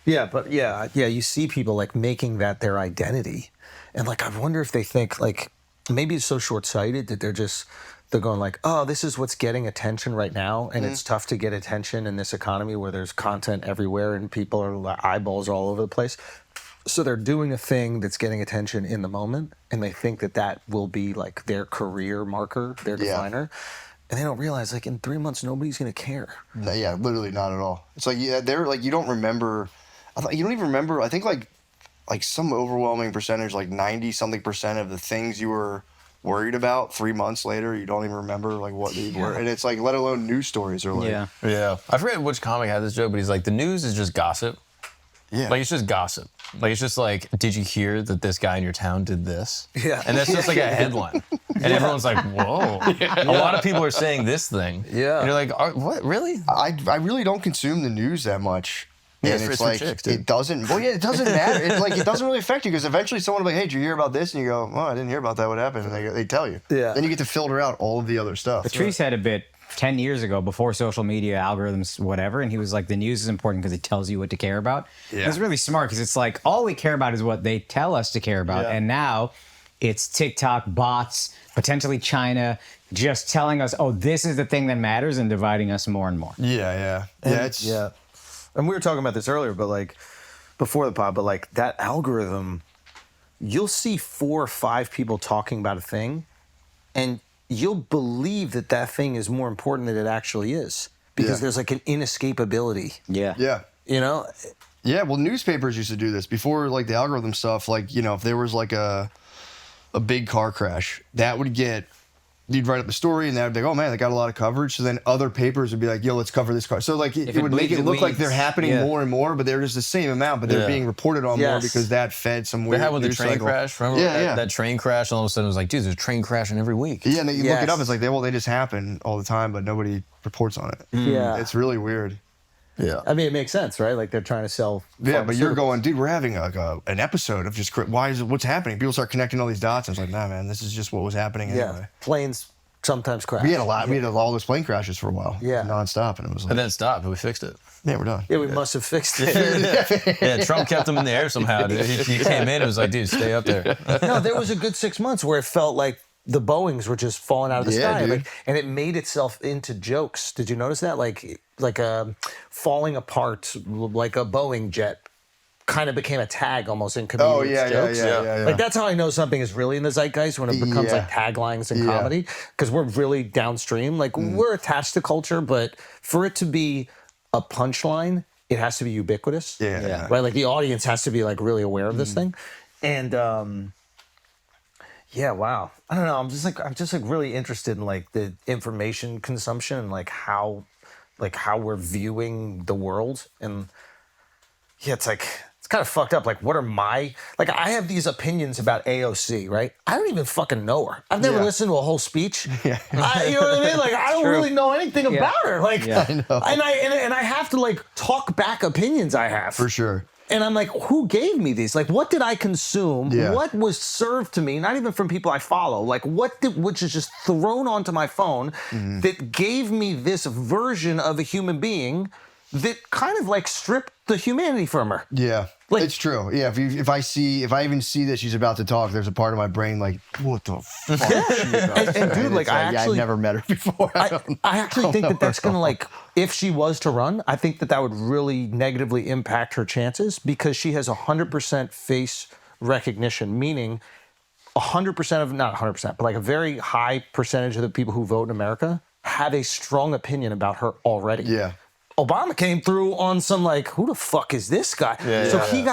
C: Yeah, but yeah, you see people like making that their identity. And like, I wonder if they think like, maybe it's so short-sighted that they're going like, oh, this is what's getting attention right now. And it's tough to get attention in this economy where there's content everywhere and people are eyeballs all over the place. So they're doing a thing that's getting attention in the moment. And they think that that will be like their career marker, their
A: Yeah.
C: definer. And they don't realize like in 3 months, nobody's going to care.
A: No, yeah, literally not at all. It's like, yeah, they're like, you don't remember. You don't even remember. I think like some overwhelming percentage, like 90-something% of the things you were worried about 3 months later, you don't even remember like what they were. And it's like, let alone news stories or like,
B: Yeah. I forget which comic had this joke, but he's like, the news is just gossip.
A: yeah.
B: Like, it's just gossip. Like, it's just like, did you hear that this guy in your town did this?
C: Yeah.
B: And that's just like a headline. And everyone's like, whoa. A lot of people are saying this thing.
C: Yeah.
B: And you're like, what, really?
A: I really don't consume the news that much.
B: Yeah,
A: And
B: it's
A: it's
B: for
A: like,
B: chicks, dude.
A: it doesn't, well, yeah, it doesn't matter. It doesn't really affect you because eventually someone will be like, hey, did you hear about this? And you go, well, I didn't hear about that. What happened? And they tell you.
C: Yeah.
A: Then you get to filter out all of the other stuff.
E: Patrice had a bit 10 years ago before social media, algorithms, whatever, and he was like, the news is important because it tells you what to care about.
A: Yeah.
E: It's really smart because it's like, all we care about is what they tell us to care about.
A: Yeah.
E: And now it's TikTok, bots, potentially China, just telling us, oh, this is the thing that matters and dividing us more and more.
A: Yeah.
C: Yeah. And we were talking about this earlier, but like before the pod, but like that algorithm, you'll see 4 or 5 people talking about a thing and you'll believe that that thing is more important than it actually is because
A: Yeah.
C: there's like an inescapability,
H: Yeah.
A: Yeah.
C: you know?
A: Yeah, well, newspapers used to do this before, like the algorithm stuff. Like, you know, if there was like a big car crash, that would get, you'd write up a story, and that would be like, oh man, they got a lot of coverage. So then other papers would be like, yo, let's cover this car. So like, it
H: it
A: would make
H: bleeds,
A: it
H: it
A: look like
H: leads.
A: they're happening
H: Yeah.
A: more and more, but they're just the same amount, but they're
B: Yeah.
A: being reported on more
C: Yes.
A: because that fed some
B: They
A: weird
B: had with the
A: news
B: train
A: cycle.
B: crash. Remember that train crash? And all of a sudden it was like, dude, there's a train crashing every week.
A: Yeah, and then you look it up,
C: Yes.
A: it's like, they just happen all the time, but nobody reports on it.
C: Yeah.
A: It's really weird.
B: Yeah.
C: I mean, it makes sense, right? Like they're trying to sell.
A: Yeah, but you're
C: pharmaceuticals.
A: going, dude, we're having an episode of just, what's happening? People start connecting all these dots, and it's like, nah, man, this is just what was happening
C: Yeah.
A: anyway.
C: Planes sometimes crash.
A: We had all those plane crashes for a while.
C: Yeah.
A: Nonstop. And it was like,
B: And then it stopped, and we fixed it.
A: yeah, we're done.
C: Yeah, we must have fixed it.
B: Yeah, Trump kept them in the air somehow. Dude. He came in and was like, dude, stay up there.
C: No, there was a good 6 months where it felt like the Boeings were just falling out of the
A: Yeah,
C: sky,
A: dude.
C: like, and it made itself into jokes. Did you notice that? Like falling apart, like a Boeing jet, kind of became a tag almost in comedians'
A: Oh, yeah,
C: jokes.
A: yeah.
C: Like that's how I know something is really in the zeitgeist when it becomes
A: Yeah.
C: like taglines in
A: Yeah.
C: comedy because we're really downstream. Like we're attached to culture, but for it to be a punchline, it has to be ubiquitous.
A: Yeah.
C: Right. Like the audience has to be like really aware of this thing, and yeah, wow. I don't know. I'm just like really interested in like the information consumption and like how we're viewing the world, and yeah, it's kind kind of fucked up. Like, what are my, like, I have these opinions about AOC, right? I don't even fucking know her. I've never listened to a whole speech.
A: Yeah.
C: You know what I mean? Like, I don't really know anything about her. Like,
A: I know.
C: and I have to like talk back opinions I have.
A: For sure.
C: And I'm like, who gave me these? Like, what did I consume?
A: Yeah.
C: What was served to me? Not even from people I follow. Like, which is just thrown onto my phone that gave me this version of a human being that kind of like stripped the humanity from her.
A: Yeah.
C: Like-
A: it's true. Yeah. If I even see that she's about to talk, there's a part of my brain like, what the fuck? is she about to
C: And
A: say?
C: dude, like,
A: It's I've never met her before.
C: I actually think that that's going to, like, if she was to run, I think that would really negatively impact her chances because she has 100% face recognition, meaning 100% of, not 100%, but like a very high percentage of the people who vote in America have a strong opinion about her already.
A: Yeah.
C: Obama came through on some like, who the fuck is this guy? So you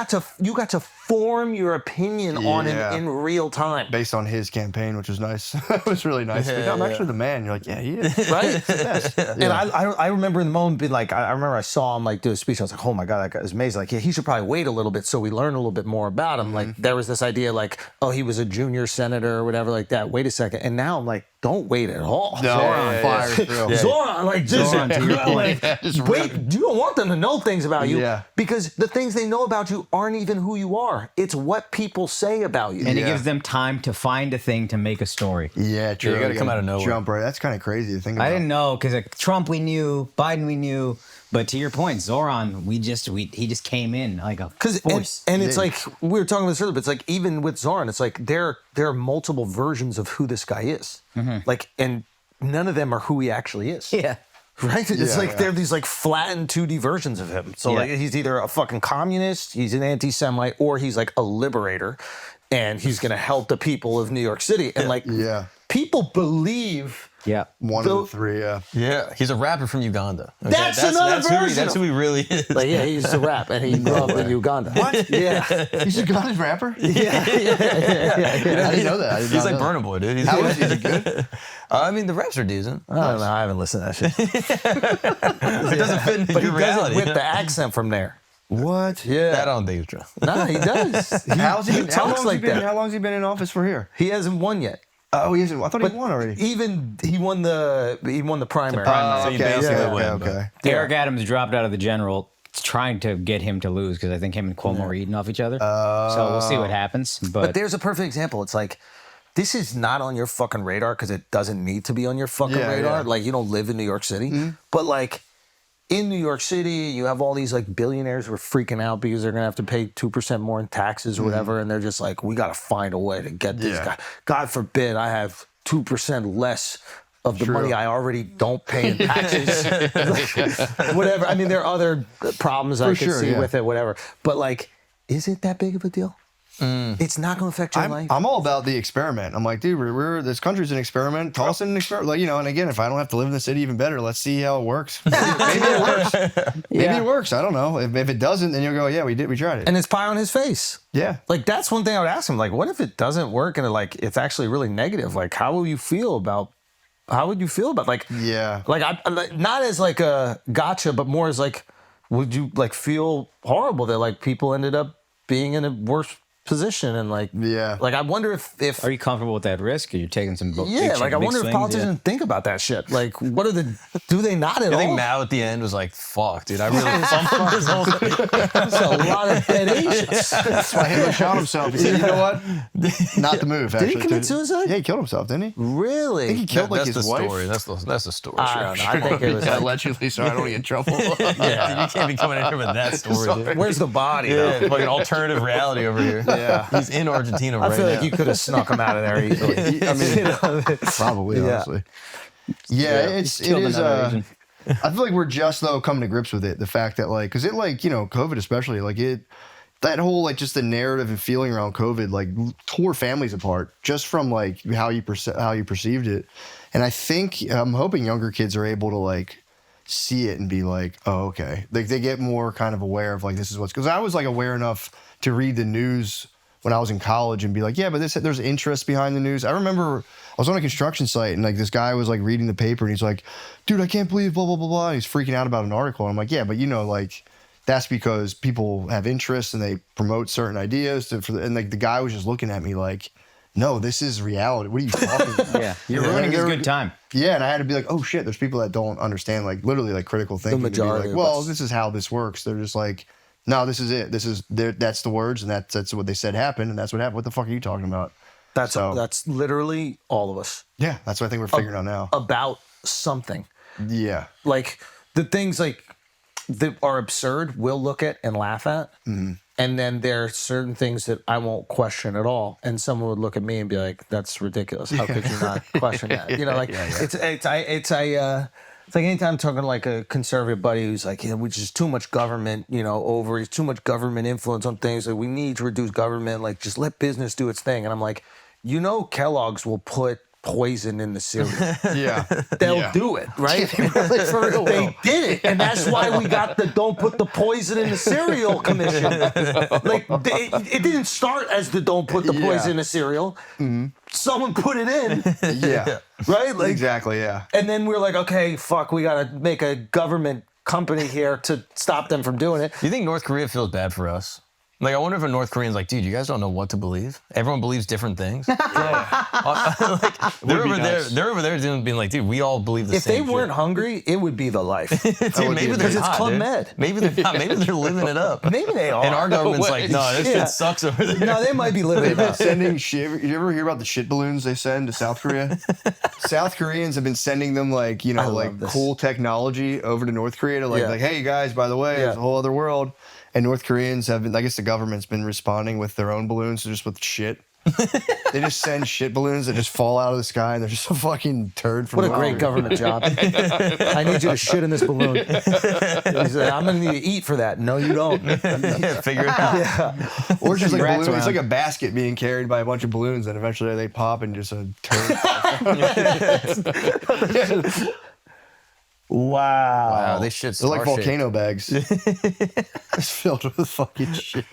C: got to form your opinion on him in real time.
A: Based on his campaign, which was nice. It was really nice. Like, I'm actually the man. You're like, yeah, he is.
C: Right?
A: He's the best.
C: And I remember in the moment being like, I remember I saw him like do a speech. I was like, oh my God, that guy is amazing. Like, yeah, he should probably wait a little bit so we learn a little bit more about him. Like, there was this idea like, oh, he was a junior senator or whatever like that. Wait a second. And now I'm like, don't wait at all.
A: No, fire through.
C: Zoran, like, just,
E: Zoran, to your point.
A: Just
C: wait, you don't want them to know things about you
A: Yeah.
C: because the things they know about you aren't even who you are. It's what people say about you.
E: And it gives them time to find a thing to make a story.
A: Yeah, true.
B: you gotta come out of nowhere.
A: Jump right. That's kind of crazy to think about.
E: I didn't know because Trump we knew, Biden we knew, but to your point, Zoran, he just came in like a force.
C: And it's like we were talking about this earlier, but it's like even with Zoran, it's like there are multiple versions of who this guy is. Like, and none of them are who he actually is.
E: Yeah.
C: Right? It's like they're these like flattened 2D versions of him. So like he's either a fucking communist, he's an anti-Semite, or he's like a liberator, and he's gonna help the people of New York City. And like people believe.
E: Yeah.
A: One of the three, yeah.
B: Yeah, he's a rapper from Uganda. Okay?
C: That's another version
B: That's who he really is.
C: Like, yeah, he used to rap, and he grew up in Uganda. What? Yeah.
A: He's a Ugandan rapper?
C: Yeah.
A: I didn't know that.
B: He's like Burna Boy, dude.
A: How is he? Is he good?
B: I mean, the raps are decent.
C: I don't know. I haven't listened to that shit.
B: It doesn't fit into
C: But he
B: your
C: does it
B: reality.
C: with the accent from there.
A: What?
C: Yeah.
B: I don't think it's true.
C: No, he does.
A: How's he,
C: he talks like that.
A: How long has he been in office for here?
C: He hasn't won yet.
A: Oh, he hasn't. I thought he won already.
C: Even he won the primary.
B: So you basically win. but-
A: Okay.
E: Eric Adams dropped out of the general, trying to get him to lose because I think him and Cuomo are eating off each other. So we'll see what happens.
C: But there's a perfect example. It's like, this is not on your fucking radar because it doesn't need to be on your fucking radar.
A: Yeah.
C: Like, you don't live in New York City. But like, in New York City, you have all these like billionaires who are freaking out because they're gonna have to pay 2% more in taxes or whatever, and they're just like, we gotta find a way to get this guy. God forbid I have 2% less of the money I already don't pay in taxes. Like, whatever. I mean, there are other problems I can see with it, whatever. But like, is it that big of a deal? It's not going to affect your life.
A: I'm all about the experiment. I'm like, dude, we're this country's an experiment. Toss in an experiment. Like, you know, and again, if I don't have to live in the city, even better. Let's see how it works. Maybe it works. Maybe it works. I don't know. If it doesn't, then you'll go, yeah, we tried it.
C: And it's pie on his face.
A: Yeah.
C: Like, that's one thing I would ask him. Like, what if it doesn't work and it's actually really negative? Like, how would you feel about like, like not as like a gotcha, but more as like, would you like feel horrible that like people ended up being in a worse position and like I wonder if
E: are you comfortable with that risk? Or you're taking some
C: I wonder if politicians think about that shit. Like, what are do they not at all?
B: I think Mao at the end was like, fuck, dude, I really fumbled this whole thing.
C: That's a lot of dead Asians.
A: That's why Hitler shot himself. He said, you know what? Not the move, actually.
C: Did he commit suicide?
A: Yeah, he killed himself, didn't he?
C: Really?
A: I think he killed like
B: That's
A: his
B: the
A: wife.
B: story. That's the story.
C: I think it was like,
A: Allegedly, so I don't get in trouble.
B: yeah, you can't be coming in here with that story. Dude.
C: where's the body?
B: Yeah,
C: though?
B: like an alternative reality over here.
C: Yeah.
B: He's in Argentina
C: I
B: right
C: feel
B: now.
C: like you could have snuck him out of there easily.
A: I mean,
C: You know?
A: probably, honestly. Yeah, it is. I feel like we're just though coming to grips with it. The fact that like, because it like, you know, COVID especially, like that whole like just the narrative and feeling around COVID like tore families apart just from like how you perceived it. And I think I'm hoping younger kids are able to like see it and be like, oh, okay. Like they get more kind of aware of like this is what's, because I was like aware enough to read the news when I was in college and be like, yeah, but there's interest behind the news. I remember I was on a construction site and like this guy was like reading the paper and he's like, dude, I can't believe blah, blah, blah, blah. And he's freaking out about an article. And I'm like, yeah, but you know, like that's because people have interests and they promote certain ideas. And like the guy was just looking at me like, no, this is reality. What are you talking about?
E: Yeah, you're ruining his good time.
A: Yeah, and I had to be like, oh shit, there's people that don't understand, like literally like critical thinking.
C: majority
A: Like,
C: of
A: well,
C: us.
A: this is how this works. They're just like, no, this is it. That's the words, and that's what they said happened, and that's what happened. What the fuck are you talking about?
C: That's literally all of us.
A: Yeah, that's what I think we're figuring out now.
C: About something.
A: Yeah.
C: Like the things like that are absurd, we'll look at and laugh at.
A: Mm-hmm.
C: And then there are certain things that I won't question at all. And someone would look at me and be like, that's ridiculous. How could you not question that? You know, like it's like anytime I'm talking to like a conservative buddy who's like, yeah, which is too much government, too much government influence on things. Like we need to reduce government, like just let business do its thing. And I'm like, Kellogg's will put poison in the cereal.
A: Yeah.
C: They'll do it, right?
A: For real.
C: They did it, and that's why we got the "Don't Put the Poison in the Cereal" commission. Like it didn't start as the "Don't Put the Poison in the Cereal." Mm-hmm. Someone put it in.
A: Yeah.
C: Right. Like,
A: exactly. Yeah.
C: and then we're like, okay, fuck, we gotta make a government company here to stop them from doing it.
B: Do you think North Korea feels bad for us? Like, I wonder if a North Korean's like, dude, you guys don't know what to believe. Everyone believes different things. Like, they're over there being like, dude, we all believe the
C: If
B: same
C: they weren't hungry, it would be the life.
B: Dude, maybe they're
C: Because it's
B: not,
C: Club
B: dude.
C: Med.
B: Maybe they're not. Maybe they're living it up.
C: Maybe they are.
B: And our government's like, no, this shit sucks over there.
C: No, they might be living it up.
A: Sending shit. You ever hear about the shit balloons they send to South Korea? South Koreans have been sending them like, like
C: this.
A: cool technology over to North Korea to like, hey you guys, by the way, there's a whole other world. And North Koreans have been, I guess the government's been responding with their own balloons, just with shit. They just send shit balloons that just fall out of the sky and they're just a fucking turd from
C: What a
A: nowhere.
C: great government job. I need you to shit in this balloon. He's like, I'm going to need to eat for that. No, you don't.
B: Yeah, figure it out.
C: Yeah.
A: Or just like
E: Rats
A: balloon, it's
E: around.
A: like a basket being carried by a bunch of balloons and eventually they pop and just a turd.
B: Wow, they shit
A: They're like
B: star-shaped.
A: volcano bags. It's filled with fucking shit.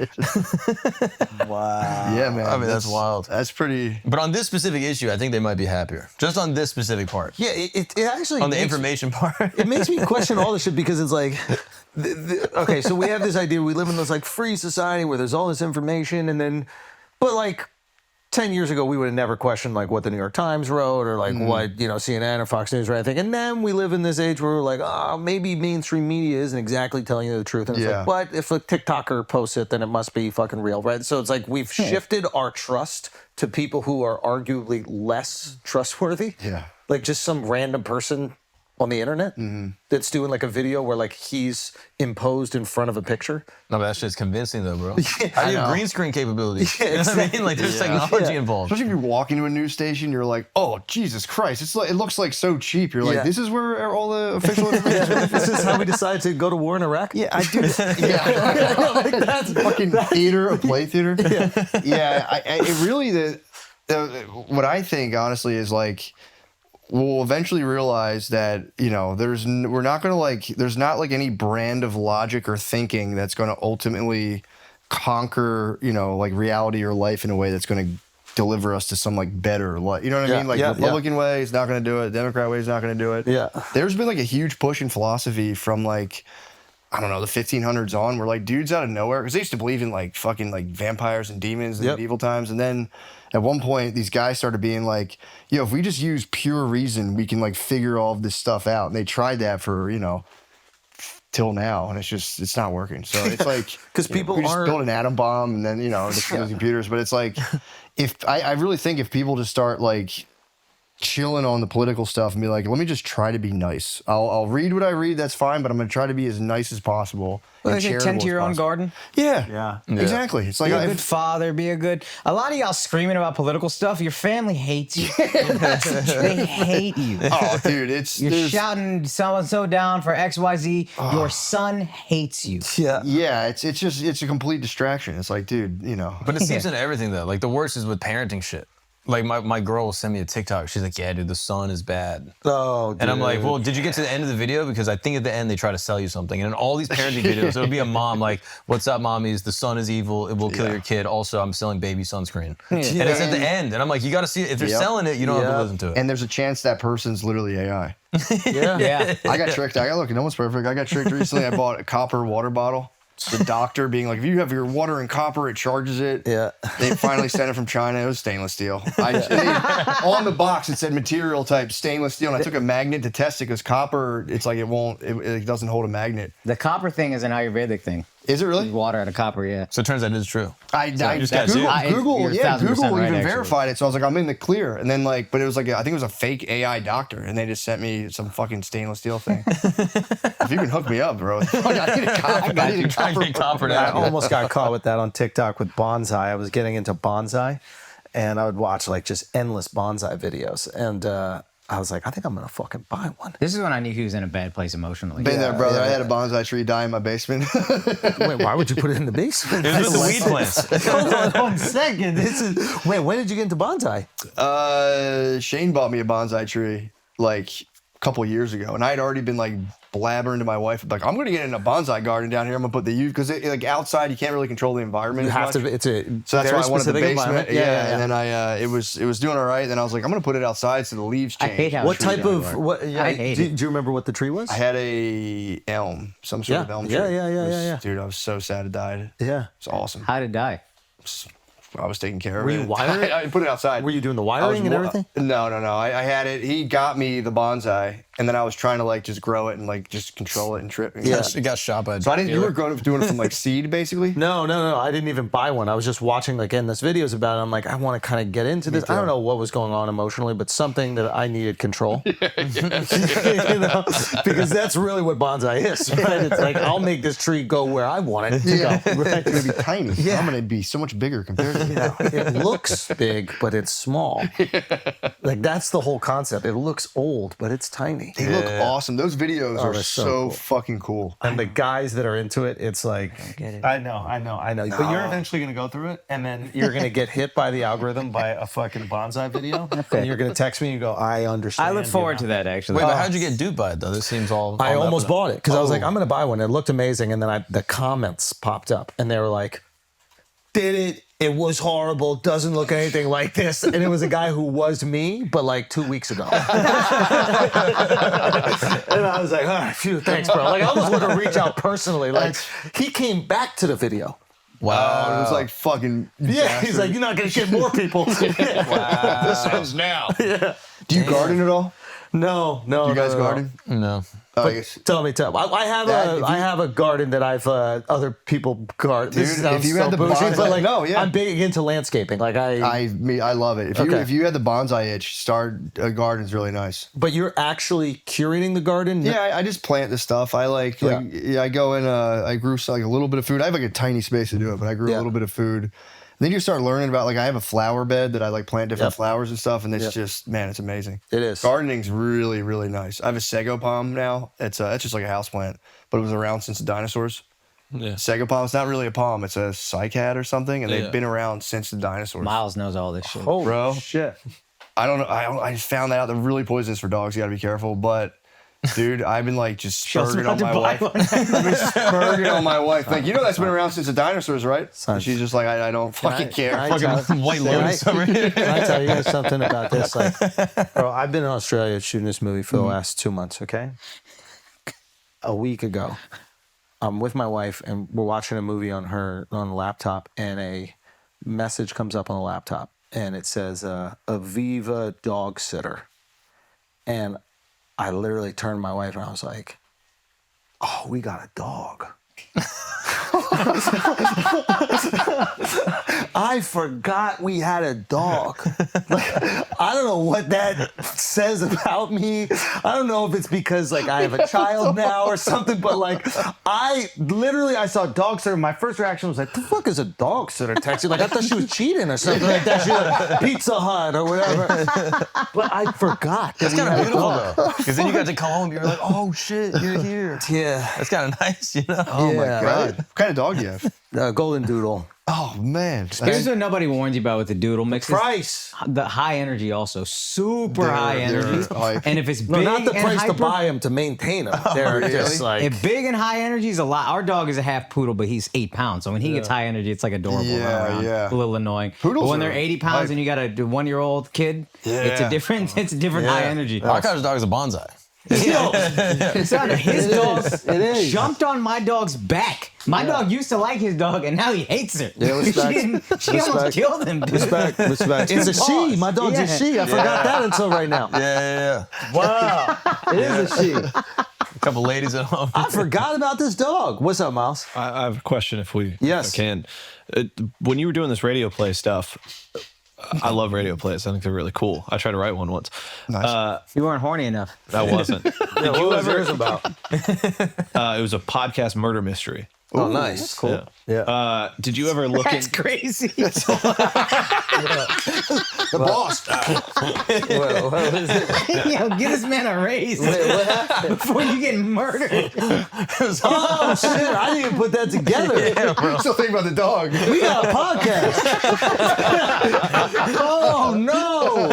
C: Wow.
A: Yeah, man.
B: I mean, that's wild.
A: That's pretty.
B: But on this specific issue, I think they might be happier. Just on this specific part.
C: Yeah, it actually
B: On the
C: makes-
B: information part.
C: It makes me question all this shit because it's like, okay, so we have this idea, we live in this like free society where there's all this information and then, but like 10 years ago, we would have never questioned like what the New York Times wrote or like what, CNN or Fox News or anything. And then we live in this age where we're like, oh, maybe mainstream media isn't exactly telling you the truth. And it's
A: Yeah.
C: like, but if a TikToker posts it, then it must be fucking real, right? So it's like we've shifted our trust to people who are arguably less trustworthy.
A: Yeah.
C: Like just some random person on the internet that's doing like a video where like he's imposed in front of a picture.
B: No, but that shit's convincing though, bro. How do you have green screen capabilities? You know what I mean? Like, there's technology involved.
A: Especially if you walk into a news station, you're like, oh, Jesus Christ. It's like, it looks like so cheap. You're like,
C: Yeah.
A: this is where all the official information is.
C: This is how we decided to go to war in Iraq?
A: Yeah, I do. Yeah. That's fucking theater, a play theater. Yeah, it really, what I think, honestly, is like, we'll eventually realize that, there's not like any brand of logic or thinking that's going to ultimately conquer, like reality or life in a way that's going to deliver us to some like better life. You know what I mean? Like Republican way is not going to do it. Democrat way is not going to do it.
C: Yeah.
A: There's been like a huge push in philosophy from like, I don't know, the 1500s on, where like dudes out of nowhere, because they used to believe in like fucking like vampires and demons in medieval times, and then at one point these guys started being like, if we just use pure reason, we can like figure all of this stuff out. And they tried that for till now, and it's not working. So it's like,
C: 'Cause people
A: we just
C: aren't-
A: build an atom bomb and then destroy the computers. But it's like, if I really think if people just start like chilling on the political stuff and be like, let me just try to be nice. I'll read what I read, that's fine, but I'm gonna try to be as nice as possible. and
E: Like
A: charitable
E: tend to
A: as
E: your own
A: possible.
E: garden.
A: Yeah, exactly. It's like
E: Be a good father. Be a good. A lot of y'all screaming about political stuff. Your family hates you. They hate you.
A: oh, dude,
E: You're shouting so and so down for XYZ. Your son hates you.
C: Yeah.
A: Yeah, it's a complete distraction. It's like, dude,
B: But it seeps into everything though. Like the worst is with parenting shit. Like my girl will send me a TikTok. She's like, yeah, dude, the sun is bad.
C: Oh, dude.
B: And I'm like, well, did you get to the end of the video? Because I think at the end they try to sell you something. And in all these parenting videos, it'll be a mom like, what's up, mommies? The sun is evil. It will kill your kid. Also, I'm selling baby sunscreen. And it's at the end. And I'm like, you got to see it. If they're selling it, you don't have to listen to it.
A: And there's a chance that person's literally AI.
C: Yeah.
E: Yeah.
A: I got tricked. Look, no one's perfect. I got tricked recently. I bought a copper water bottle. the doctor being like, if you have your water and copper, it charges it.
C: Yeah.
A: They finally sent it from China. It was stainless steel. On the box, it said material type stainless steel. And I took a magnet to test it because copper, it's like it doesn't hold a magnet.
E: The copper thing is an Ayurvedic thing.
A: Is it really?
E: Water out of copper, yeah.
B: So it turns out it is true.
A: Google
E: you're
A: even
E: 1,000% right, actually.
A: verified it. So I was like, I'm in the clear. And then but it was like, I think it was a fake AI doctor. And they just sent me some fucking stainless steel thing. If you can hook me up, bro. I need a copper. I need a copper.
C: I almost got caught with that on TikTok with bonsai. I was getting into bonsai, and I would watch like just endless bonsai videos. And I was like, I think I'm gonna fucking buy one.
E: This is when I knew he was in a bad place emotionally.
A: Been there, brother. I had a bonsai tree die in my basement.
C: Wait, why would you put it in the basement?
B: It's the weed plants.
C: Hold on 1 second. Wait, when did you get into bonsai?
A: Shane bought me a bonsai tree like a couple years ago, and I had already been like blabbering to my wife like, I'm gonna get in a bonsai garden down here. I'm gonna put the because like outside you can't really control the environment.
C: You
A: as
C: have
A: much.
C: to. It's a
A: So that's why I wanted the
C: specific
A: basement.
C: environment.
A: Yeah. And then it was doing all right. Then I was like, I'm gonna put it outside so the leaves change.
E: I hate how
C: What
E: trees
C: type
E: don't
C: of
E: work.
C: what? Yeah,
E: I hate
C: do
E: it.
C: you remember what the tree was?
A: I had a elm, some sort of elm tree.
C: Yeah.
A: Dude, I was so sad it died.
C: Yeah.
A: It's awesome.
E: How'd it die?
A: I was taking care of
C: Were
A: it.
C: you wiring?
A: I put it outside.
C: Were you doing the
A: I was
C: wiring and everything?
A: No. I had it. He got me the bonsai, and then I was trying to like just grow it and like just control it and trip.
C: Yeah.
B: It got shot by.
A: So I didn't. You were doing it from like seed, basically.
C: No. I didn't even buy one. I was just watching like endless videos about it. I'm like, I want to kind of get into this. I don't know what was going on emotionally, but something that I needed control. You know? Because that's really what bonsai is, right? It's like I'll make this tree go where I want it to go. Right?
A: It's gonna be tiny. Yeah. I'm gonna be so much bigger compared to
C: It looks big, but it's small. Like that's the whole concept. It looks old, but it's tiny.
A: They look awesome. Those videos are
C: they're
A: so
C: so cool.
A: fucking cool.
C: And the guys that are into it, it's like I know. But you're eventually gonna go through it, and then you're gonna get hit by the algorithm by a fucking bonsai video, and you're gonna text me and go, "I understand."
E: I look forward to that actually.
B: Wait, but how'd you get duped by it though? This seems all.
C: I almost
B: up.
C: bought it because I was like, I'm gonna buy one. It looked amazing, and then the comments popped up, and they were like, "Did it? It was horrible. Doesn't look anything like this." And it was a guy who was me, but like 2 weeks ago. And I was like, "All right, phew, thanks, bro." Like I almost want to reach out personally. Like he came back to the video.
A: Wow, it was like fucking.
C: Yeah, he's like, "You're not gonna get more people."
B: Wow. This ends now.
A: Do you garden at all?
C: No.
A: You guys garden?
B: No.
A: Oh, I guess.
C: Tell me. I have a garden that I've other people garden.
A: Dude,
C: This sounds
A: if you had the
C: bougie,
A: bonsai-
C: but like,
A: no, yeah.
C: I'm big into landscaping. Like
A: I love it. If you had the bonsai itch, start a garden's really nice.
C: But you're actually curating the garden.
A: Yeah, I just plant the stuff. I I go in. I grew like a little bit of food. I have like a tiny space to do it, but I grew a little bit of food. Then you start learning about, like, I have a flower bed that I like plant different flowers and stuff, and it's just, man, it's amazing.
C: It is.
A: Gardening's really, really nice. I have a sago palm now. It's just like a house plant, but it was around since the dinosaurs.
D: Yeah.
A: Sago palm, it's not really a palm, it's a cycad or something, and they've been around since the dinosaurs.
E: Miles knows all this shit.
C: Oh,
A: Bro.
C: shit.
A: I don't know. I just found that out. They're really poisonous for dogs. You gotta be careful, but... Dude, I've been like just spurging on my wife. I've been spurging on my wife. Like, you know that's been around since the dinosaurs, right? And she's just like, I don't fucking care.
B: Fucking White Lotus over here.
C: Can I tell you guys something about this? Like, bro, I've been in Australia shooting this movie for the last 2 months, okay? A week ago, I'm with my wife and we're watching a movie on the laptop, and a message comes up on the laptop and it says, Aviva dog sitter. And I literally turned to my wife and I was like, "Oh, we got a dog." I forgot we had a dog. Like, I don't know what that says about me. I don't know if it's because like I have a child now or something, but like I saw dog sitter. My first reaction was like, "The fuck is a dog sitter texting?" Like I thought she was cheating or something like that. She like Pizza Hut or whatever. But I forgot.
B: That's kind of beautiful though, because then you got to come home. You're like, "Oh shit, you're here."
C: Yeah,
B: That's kind of nice, you know.
A: Oh my God. What kind of dog do you have?
C: Golden Doodle.
A: Oh, man.
E: Here's what nobody warns you about with the doodle mixes.
C: Price.
E: The high energy also. Super high energy. And if it's big
C: not the
E: and
C: price
E: hyper,
C: to buy them, to maintain them. They're just like...
E: If big and high energy is a lot. Our dog is a half poodle, but he's 8 pounds. So when he gets high energy, it's like adorable.
A: Yeah,
E: a little annoying.
A: Poodles
E: but when
A: are
E: they're 80 pounds
A: like-
E: and you got a 1-year-old kid, it's a different high energy.
B: My cousin's dog is a bonsai.
E: Son, his dog
C: It is.
E: jumped on my dog's back. My dog used to like his dog, and now he hates her.
C: Yeah, respect.
E: She almost killed him, dude.
C: Respect. It's a she. My dog's a she. I forgot that until right now.
B: Yeah.
C: Wow. It is a she.
B: A couple ladies at home.
C: I forgot about this dog. What's up, Miles?
F: I have a question if I
C: Yes.
F: can. When you were doing this radio play stuff, I love radio plays. I think they're really cool. I tried to write one once.
A: Nice.
E: You weren't horny enough.
F: I wasn't.
C: What was yours about?
F: It was a podcast murder mystery.
C: Oh, nice. Cool.
F: Yeah. Did you ever look
E: That's
F: in?
E: crazy.
A: The boss.
C: What is it?
E: Yo, give this man a raise
C: What happened?
E: before you get murdered.
C: Oh, shit. I didn't even put that together.
A: I'm still thinking about the dog.
C: We got a podcast. Oh, no.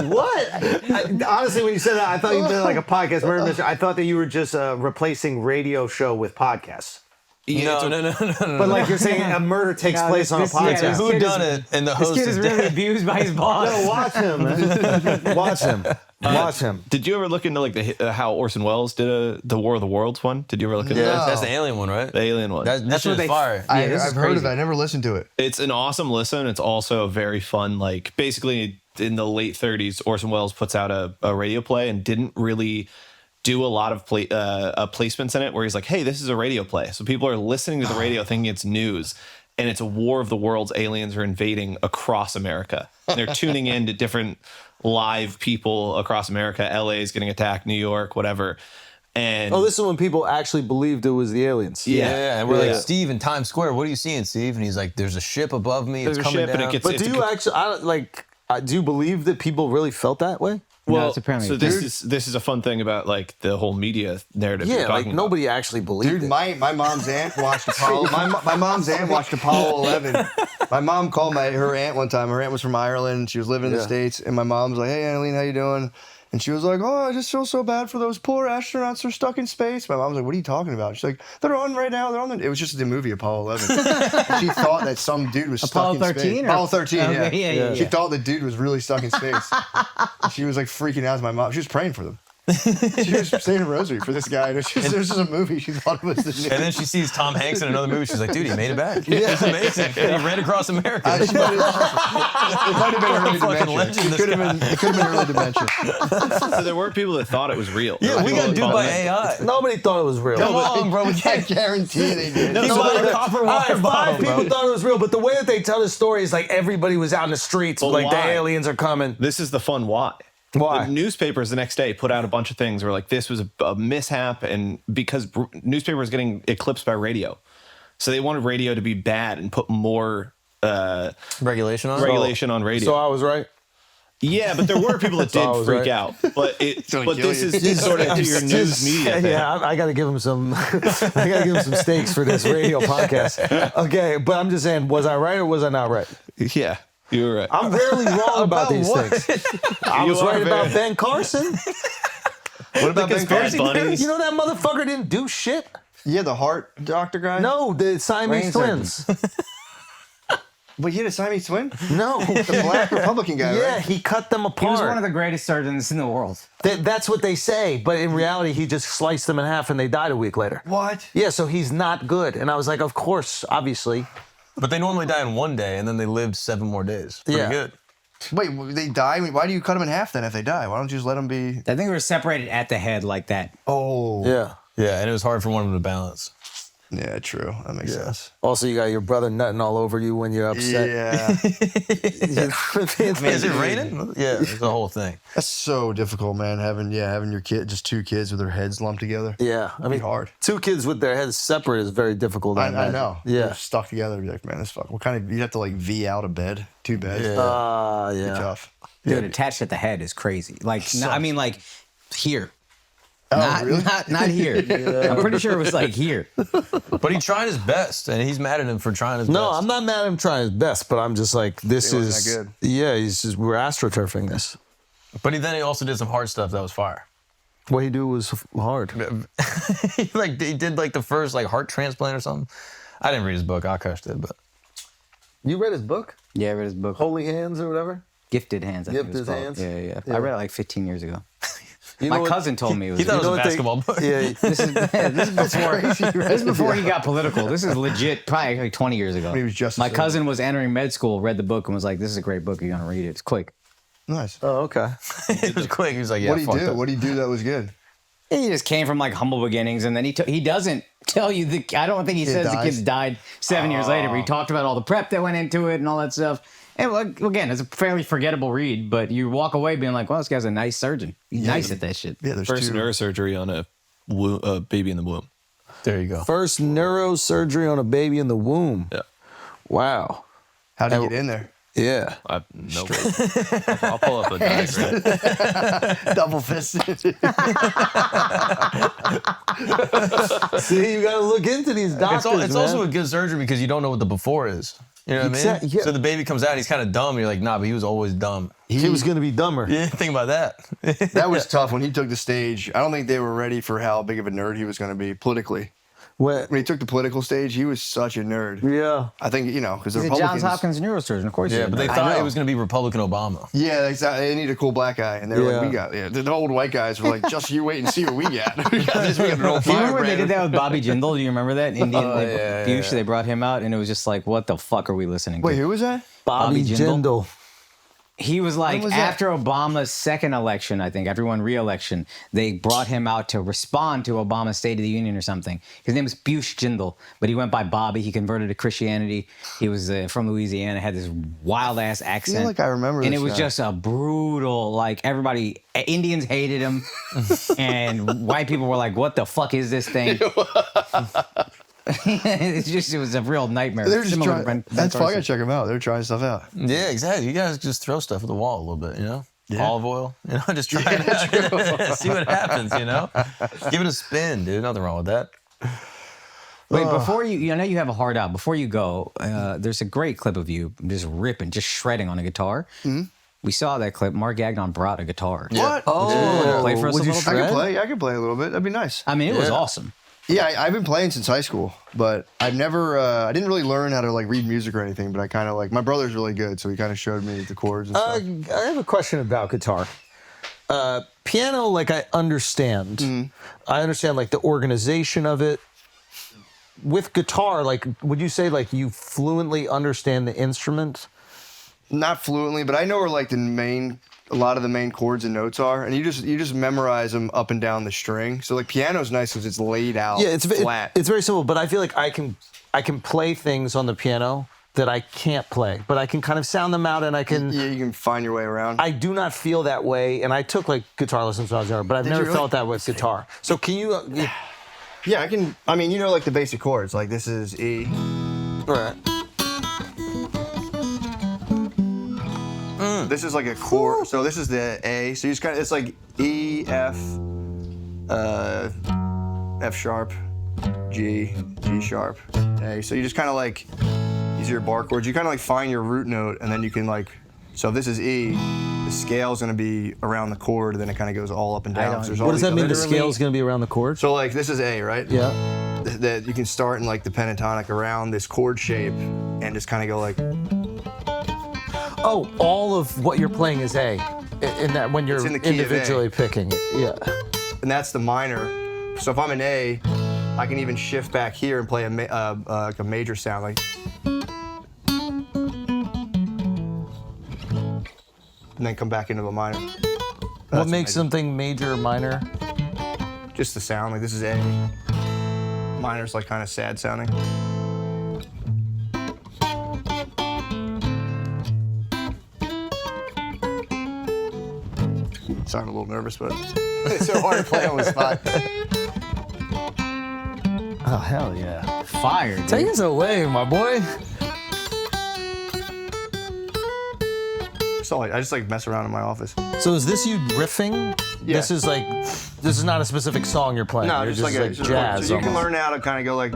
C: What? Honestly, when you said that, I thought you meant like a podcast murder mystery. I thought that you were just replacing radio show with podcasts.
B: No.
C: But like you're saying, a murder takes
E: No,
C: place on a
E: this- yeah,
C: podcast.
E: this
B: Who
E: kid
B: done
E: is-
B: it? And the
E: This
B: host
E: kid is really
B: dead.
E: abused by his boss.
C: No, watch him, man. Watch him. Watch him.
F: Did you ever look into like how Orson Welles did the War of the Worlds one? Did you ever look into
A: No.
F: that?
B: That's the alien one, right?
F: The alien one.
B: That's
E: what
B: shit
E: they-
B: is fire.
E: Yeah, this is
A: I've heard of
E: crazy.
A: it. I never listened to it.
F: It's an awesome listen. It's also very fun. Like basically in the late 30s, Orson Welles puts out a radio play and didn't really do a lot of placements in it where he's like, hey, this is a radio play. So people are listening to the radio thinking it's news. And it's a war of the worlds. Aliens are invading across America. And they're tuning in to different live people across America. LA is getting attacked, New York, whatever. And
C: Oh, this is when people actually believed it was the aliens.
B: Yeah, and we're
F: Yeah.
B: like, Steve in Times Square, what are you seeing, Steve? And he's like, there's a ship above me.
F: There's
B: it's
F: a
B: coming
F: ship and
B: down.
F: it gets-
C: But
F: it's
C: do
F: a
C: you
F: con-
C: actually, do you believe that people really felt that way?
E: No, it's apparently
F: so this is a fun thing about like the whole media narrative. you're
C: Yeah, like
F: talking about.
C: nobody actually believed
A: Dude,
C: it.
A: my mom's aunt watched Apollo. My mom's aunt watched Apollo 11. My mom called her aunt one time. Her aunt was from Ireland. She was living in the
C: Yeah.
A: States. And my mom's like, hey, Annalene, how you doing? And she was like, oh, I just feel so bad for those poor astronauts who are stuck in space. My mom's like, what are you talking about? She's like, they're on right now. They're on. It was just the movie Apollo 11. She thought that some dude was
E: Apollo
A: stuck in
E: 13
A: space.
E: or-
A: Apollo 13,
E: Okay, yeah.
A: She thought the dude was really stuck in space. She was like freaking out as my mom. She was praying for them. She was saying a rosary for this guy. This is a movie. She thought it was the news.
B: And then she sees Tom Hanks in another movie. She's like, dude, he made it back. It's amazing. And he ran across America.
A: It might have been early
B: Fucking
A: dementia.
B: legend, this
A: It could have been early dementia.
F: So there were people that thought it was real.
B: Yeah, we got
F: People
B: duped
F: that
B: by
F: thought-
B: AI.
C: Nobody thought it was real.
B: Come on, bro. We
A: I
B: can't.
A: guarantee they did.
B: He bought a copper
C: All right,
B: water
C: five
B: bottle,
C: people
B: bro.
C: thought it was real, but the way that they tell the story is like everybody was out in the streets,
F: But
C: like the
F: why?
C: aliens are coming.
F: This is the fun why.
C: Why?
F: The newspapers the next day put out a bunch of things where like this was a mishap, and because newspapers getting eclipsed by radio, so they wanted radio to be bad and put more
B: Regulation on it?
F: regulation on radio.
C: So I was right.
F: Yeah, but there were people that
C: So I
F: did
C: was
F: freak
C: right.
F: out. But
A: gonna
F: but
A: kill
F: this
A: you.
F: is sort of to your news media thing.
C: Yeah, I got to give him some. I got to give him some stakes for this radio podcast. Okay, but I'm just saying, was I right or was I not right?
F: Yeah, you were right.
C: I'm rarely wrong about these things. I
F: You
C: was
F: are
C: right about
F: very-
C: Ben Carson.
A: What about Ben
F: conspiracy
A: Carson?
F: bunnies.
C: You know that motherfucker didn't do shit.
A: Yeah, the heart doctor guy.
C: No, the Siamese
E: Brain
C: twins.
A: But he had a Siamese twin?
C: No.
A: The black Republican guy,
C: Yeah,
A: right?
C: he cut them
E: He was one of
C: apart.
E: the greatest surgeons in the world.
C: That's what they say, but in reality, he just sliced them in half and they died a week later.
A: What?
C: Yeah, so he's not good. And I was like, of course, obviously.
B: But they normally die in one day, and then they lived 7 more days. Pretty
C: Yeah.
B: good.
A: Wait, they die? I mean, why do you cut them in half then if they die? Why don't you just let them be...
E: I think they were separated at the head like that.
A: Oh.
C: Yeah.
B: Yeah, and it was hard for one of them to balance.
A: Yeah, true. That makes sense.
C: Also, you got your brother nutting all over you when you're upset.
A: Yeah.
B: Is it raining? Yeah, it's the whole thing.
A: That's so difficult, man, having your kid, just 2 kids with their heads lumped together.
C: Yeah, I mean,
A: hard.
C: 2 kids with their heads separate is very difficult.
A: I
C: imagine.
A: know.
C: Yeah.
A: They're stuck together. You're like, man, this fuck. What kind of... You'd have to like V out a bed, 2 beds.
B: Yeah.
C: Yeah.
A: Tough.
E: Dude, attached at the head is crazy. Like, I mean, like here.
A: Oh,
E: not,
A: really?
E: not here. I'm pretty sure it was like here.
B: But he tried his best, and he's mad at him for trying his
C: No,
B: best.
C: I'm not mad at him trying his best, but I'm just like, this
A: It wasn't
C: is
A: that good.
C: Yeah, he's just we're astroturfing this.
B: But he also did some hard stuff that was fire.
C: What he do was hard.
B: He did like the first like heart transplant or something. I didn't read his book. Akash did, but
C: You read his book,
E: Yeah, I read his book.
C: Holy Hands or whatever?
E: Gifted Hands, I think it was
C: Gifted
E: called.
C: Hands?
E: Yeah.
C: Yeah.
E: I read it like 15 years ago. My cousin told me it was.
B: He thought it was a
C: what they-
B: basketball book.
C: Yeah,
E: This is before he got political. This is legit, probably like 20 years ago.
A: When he was just
E: My
A: a
E: cousin was entering med school, read the book, and was like, "This is a great book. You're gonna read it. It's quick."
A: Nice.
C: oh, okay.
B: It was quick. He was like, yeah,
A: What did he
B: fuck
A: do?
B: that.
A: What did he do that was good?
E: He just came from like humble beginnings, and then he doesn't tell you the. I don't think he says the
A: dies?
E: kids died 7 years later, but he talked about all the prep that went into it and all that stuff. And again, it's a fairly forgettable read, but you walk away being like, "Well, this guy's a nice surgeon. He's nice at that shit."
A: Yeah, there's
F: First
A: two.
F: neurosurgery on a baby in the womb.
B: There you go.
C: First neurosurgery on a baby in the womb.
F: Yeah.
C: Wow.
A: How'd he get in there?
C: Yeah.
F: No. I'll pull up a diagram.
A: Double fisted.
C: See, you got to look into these doctors.
B: It's also a good surgery because you don't know what the before is. You know what I
C: Exactly,
B: mean?
C: yeah.
B: So the baby comes out, he's kind of dumb. You're like, nah, but he was always dumb.
C: he was going to be dumber.
B: Yeah, think about that.
A: That was tough when he took the stage. I don't think they were ready for how big of a nerd he was going to be politically.
C: What?
A: When he took the political stage, he was such a nerd.
C: Yeah.
A: I think, because the
E: He's a
A: Republicans.
E: Johns Hopkins neurosurgeon, of course.
B: Yeah,
E: he
B: but they
E: is.
A: I
B: thought
A: know.
B: it was going to be Republican Obama.
A: Yeah, exactly. They need a cool black guy, and they were like, the old white guys were like, just you wait and see what we got. We got this. We got an old
E: Do you remember when they
A: firebrand.
E: did that with Bobby Jindal? Do you remember that? Indian
B: yeah,
E: Bush, they brought him out, and it was just like, what the fuck are we listening to?
A: Wait, who was that?
C: Bobby
E: Bobby Jindal?
C: Jindal.
E: He was like,
A: was that?
E: after Obama's second election, I think, after he won re-election, they brought him out to respond to Obama's State of the Union or something. His name was Bush Jindal, but he went by Bobby. He converted to Christianity. He was from Louisiana, had this wild-ass accent.
A: like I remember
E: And
A: this
E: it was
A: guy.
E: just a brutal, like, everybody, Indians hated him, and white people were like, what the fuck is this thing? It was a real nightmare.
A: They're just
E: Similar to
A: trying.
E: Ben
A: That's why I
E: Carson.
A: gotta check them out. They're trying stuff out.
B: Yeah, exactly. You guys just throw stuff at the wall a little bit, you know?
A: Yeah.
B: Olive oil, just try it out. See what happens, Give it a spin, dude. Nothing wrong with that.
E: Wait, before you, I know you have a heart out. Before you go, there's a great clip of you just ripping, just shredding on a guitar. Mm-hmm. We saw that clip. Mark Gagnon brought a guitar.
A: What?
E: Oh, play for us a
C: would you
E: little
A: I
E: bit?
A: could play. I could play a little bit. That'd be nice.
E: I mean, it was awesome.
A: Yeah, I've been playing since high school, but I've never. I didn't really learn how to like read music or anything. But I kind of like my brother's really good, so he kind of showed me the chords and stuff.
C: I have a question about guitar. Piano, like I understand.
A: Mm-hmm.
C: I understand like the organization of it. With guitar, like, would you say like you fluently understand the instrument?
A: Not fluently, but I know where like a lot of the main chords and notes are, and you just memorize them up and down the string. So like piano's nice because it's laid out.
C: Yeah, it's
A: flat.
C: It's very simple, but I feel like I can play things on the piano that I can't play, but I can kind of sound them out, and I can.
A: Yeah, you can find your way around.
C: I do not feel that way, and I took like guitar lessons when I was younger, but I've never
A: you really?
C: felt that with guitar. So can you?
A: Yeah, I can. I mean, like the basic chords. Like this is E.
C: Right.
A: This is like a chord. So this is the A. So you just kind of, it's like E, F, F sharp, G, G sharp, A. So you just kind of like, these are your bar chords. You kind of like find your root note, and then you can like, so if this is E, the scale's gonna be around the chord, and then it kind of goes all up and down. So there's all
C: What does
A: these
C: that mean?
A: other-
C: The scale's going to be around the chord?
A: So like this is A, right?
C: Yeah.
A: That you can start in like the pentatonic around this chord shape, and just kind of go like,
C: Oh, all of what you're playing is A, in that when you're
A: in the key of A.
C: individually picking it. Yeah.
A: and that's the minor. So if I'm an A, I can even shift back here and play like a major sound, like. And then come back into a minor.
C: What makes something major or minor?
A: Just the sound, like this is A. Minor's like kind of sad sounding. Sound a little nervous, but it's so hard to play on the spot.
C: Oh, hell yeah.
E: Fire, dude.
C: Take us away, my boy.
A: So I just like mess around in my office.
C: So is this you riffing?
A: Yeah.
C: This is not a specific song you're playing.
A: No,
C: you're
A: just like a just
C: jazz.
A: So you can
C: almost.
A: learn how to kind of go like.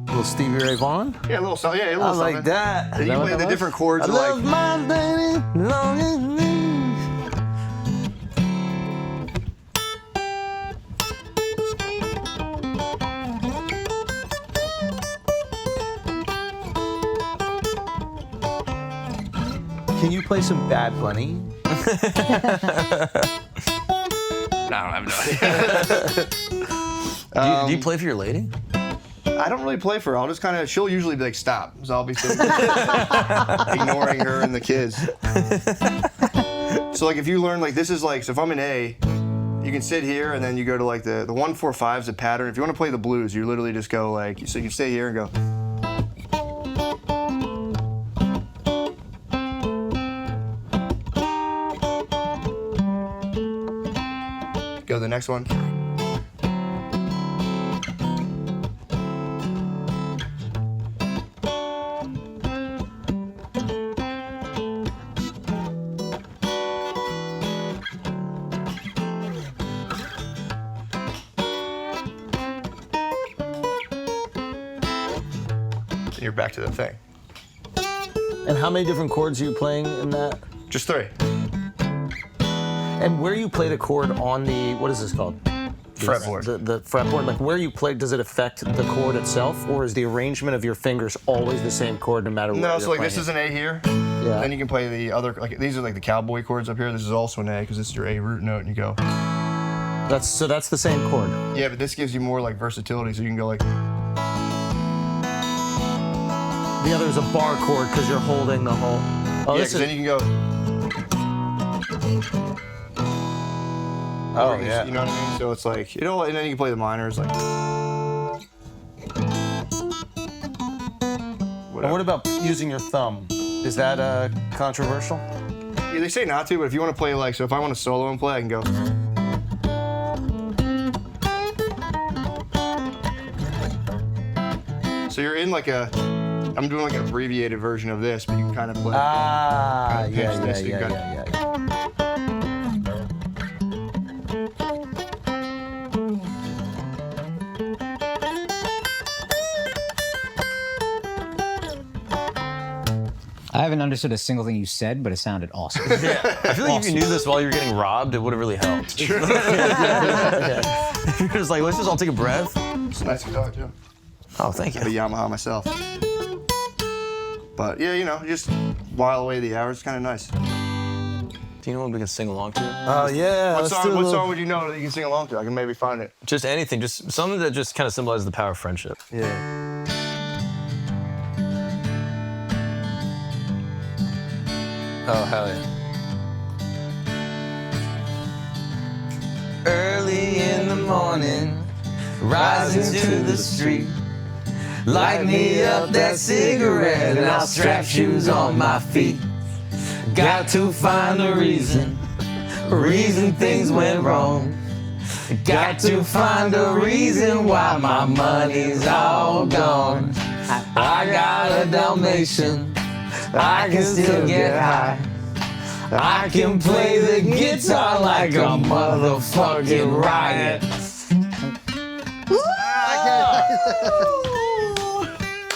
C: Little Stevie Ray Vaughan.
A: Yeah, a little something. Yeah, a little
C: I
A: something.
C: like that.
A: And you play the different chords.
C: I
A: are
C: love
A: like,
C: my baby long as me. Can you play some Bad Bunny?
A: I don't have no idea.
B: Do you play for your lady?
A: I don't really play for her. I'll just kind of, she'll usually be like, stop. So I'll be sitting ignoring her and the kids. So like if you learn, like this is like, so if I'm in A, you can sit here and then you go to like the 1-4-5 is a pattern. If you want to play the blues, you literally just go like, so you stay here and go. Go to the next one. You're back to the thing.
C: And how many different chords are you playing in that?
A: Just 3.
C: And where you play the chord on the, what is this called?
A: Fretboard.
C: The fretboard, like where you play, does it affect the chord itself, or is the arrangement of your fingers always the same chord no matter what?
A: No,
C: you're
A: so like
C: playing
A: this is an A here.
C: Yeah.
A: Then you can play the other, like these are like the cowboy chords up here. This is also an A because this is your A root note and you go.
C: That's the same chord.
A: Yeah, but this gives you more like versatility, so you can go like.
C: The other is a bar chord because you're holding the whole. Oh,
A: Yeah,
C: this
A: because
C: is.
A: then you can go.
C: Oh,
A: You
C: yeah.
A: know what I mean? So it's like, you know, and then you can play the minors like.
C: And what about using your thumb? Is that controversial?
A: Yeah, they say not to, but if you want to play like, so if I want to solo and play, I can go. So you're in like a, I'm doing like an abbreviated version of this, but you can kind of play.
C: Ah,
A: Kinda
C: yeah,
A: pinch this, you
C: yeah,
A: got-
C: yeah, yeah.
E: I haven't understood a single thing you said, but it sounded awesome.
B: I feel like if you knew this while you were getting robbed, it would have really helped. If you're just like, let's just all take a breath.
A: It's a nice guitar too.
B: Oh, thank
A: I have a
B: you.
A: Yamaha myself. But yeah, you know, just while away the hours, kind of nice.
B: Do you know what we can sing along to?
C: Oh, yeah.
A: What
C: let's
A: song?
C: do a
A: What
C: little-
A: song would you know that you can sing along to? I can maybe find it.
B: Just anything, just something that just kind of symbolizes the power of friendship.
A: Yeah.
B: Oh, hell yeah. Early in the morning, rising to the street. Light me up that cigarette and I'll strap shoes on my feet. Got to find a reason things went wrong. Got to find a reason why my money's all gone. I got a Dalmatian, I can still get high. I can play the guitar like a motherfucking riot.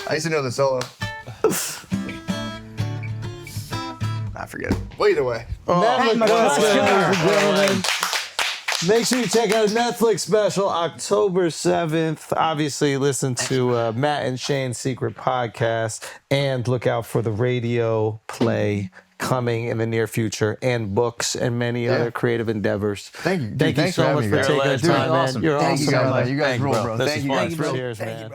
A: I used to know the solo. I forget it. Well, either way.
C: Matt McCusker, ladies and gentlemen. Make sure you check out his Netflix special, October 7th. Obviously, listen to Matt and Shane's Secret Podcast and look out for the radio play coming in the near future and books and many other creative endeavors.
A: Thank you. Dude,
C: Thank you
A: thanks for
C: so
A: having
C: much
A: me,
C: for
A: guys.
C: taking the
B: Dude,
C: time, man.
B: awesome.
C: You're
A: Thank
C: awesome.
A: you guys,
C: man.
A: man. You guys
B: Thank you,
A: rule,
B: bro.
A: bro.
B: This
A: Thank
B: is
A: you
B: fun.
A: guys.
C: Cheers, man.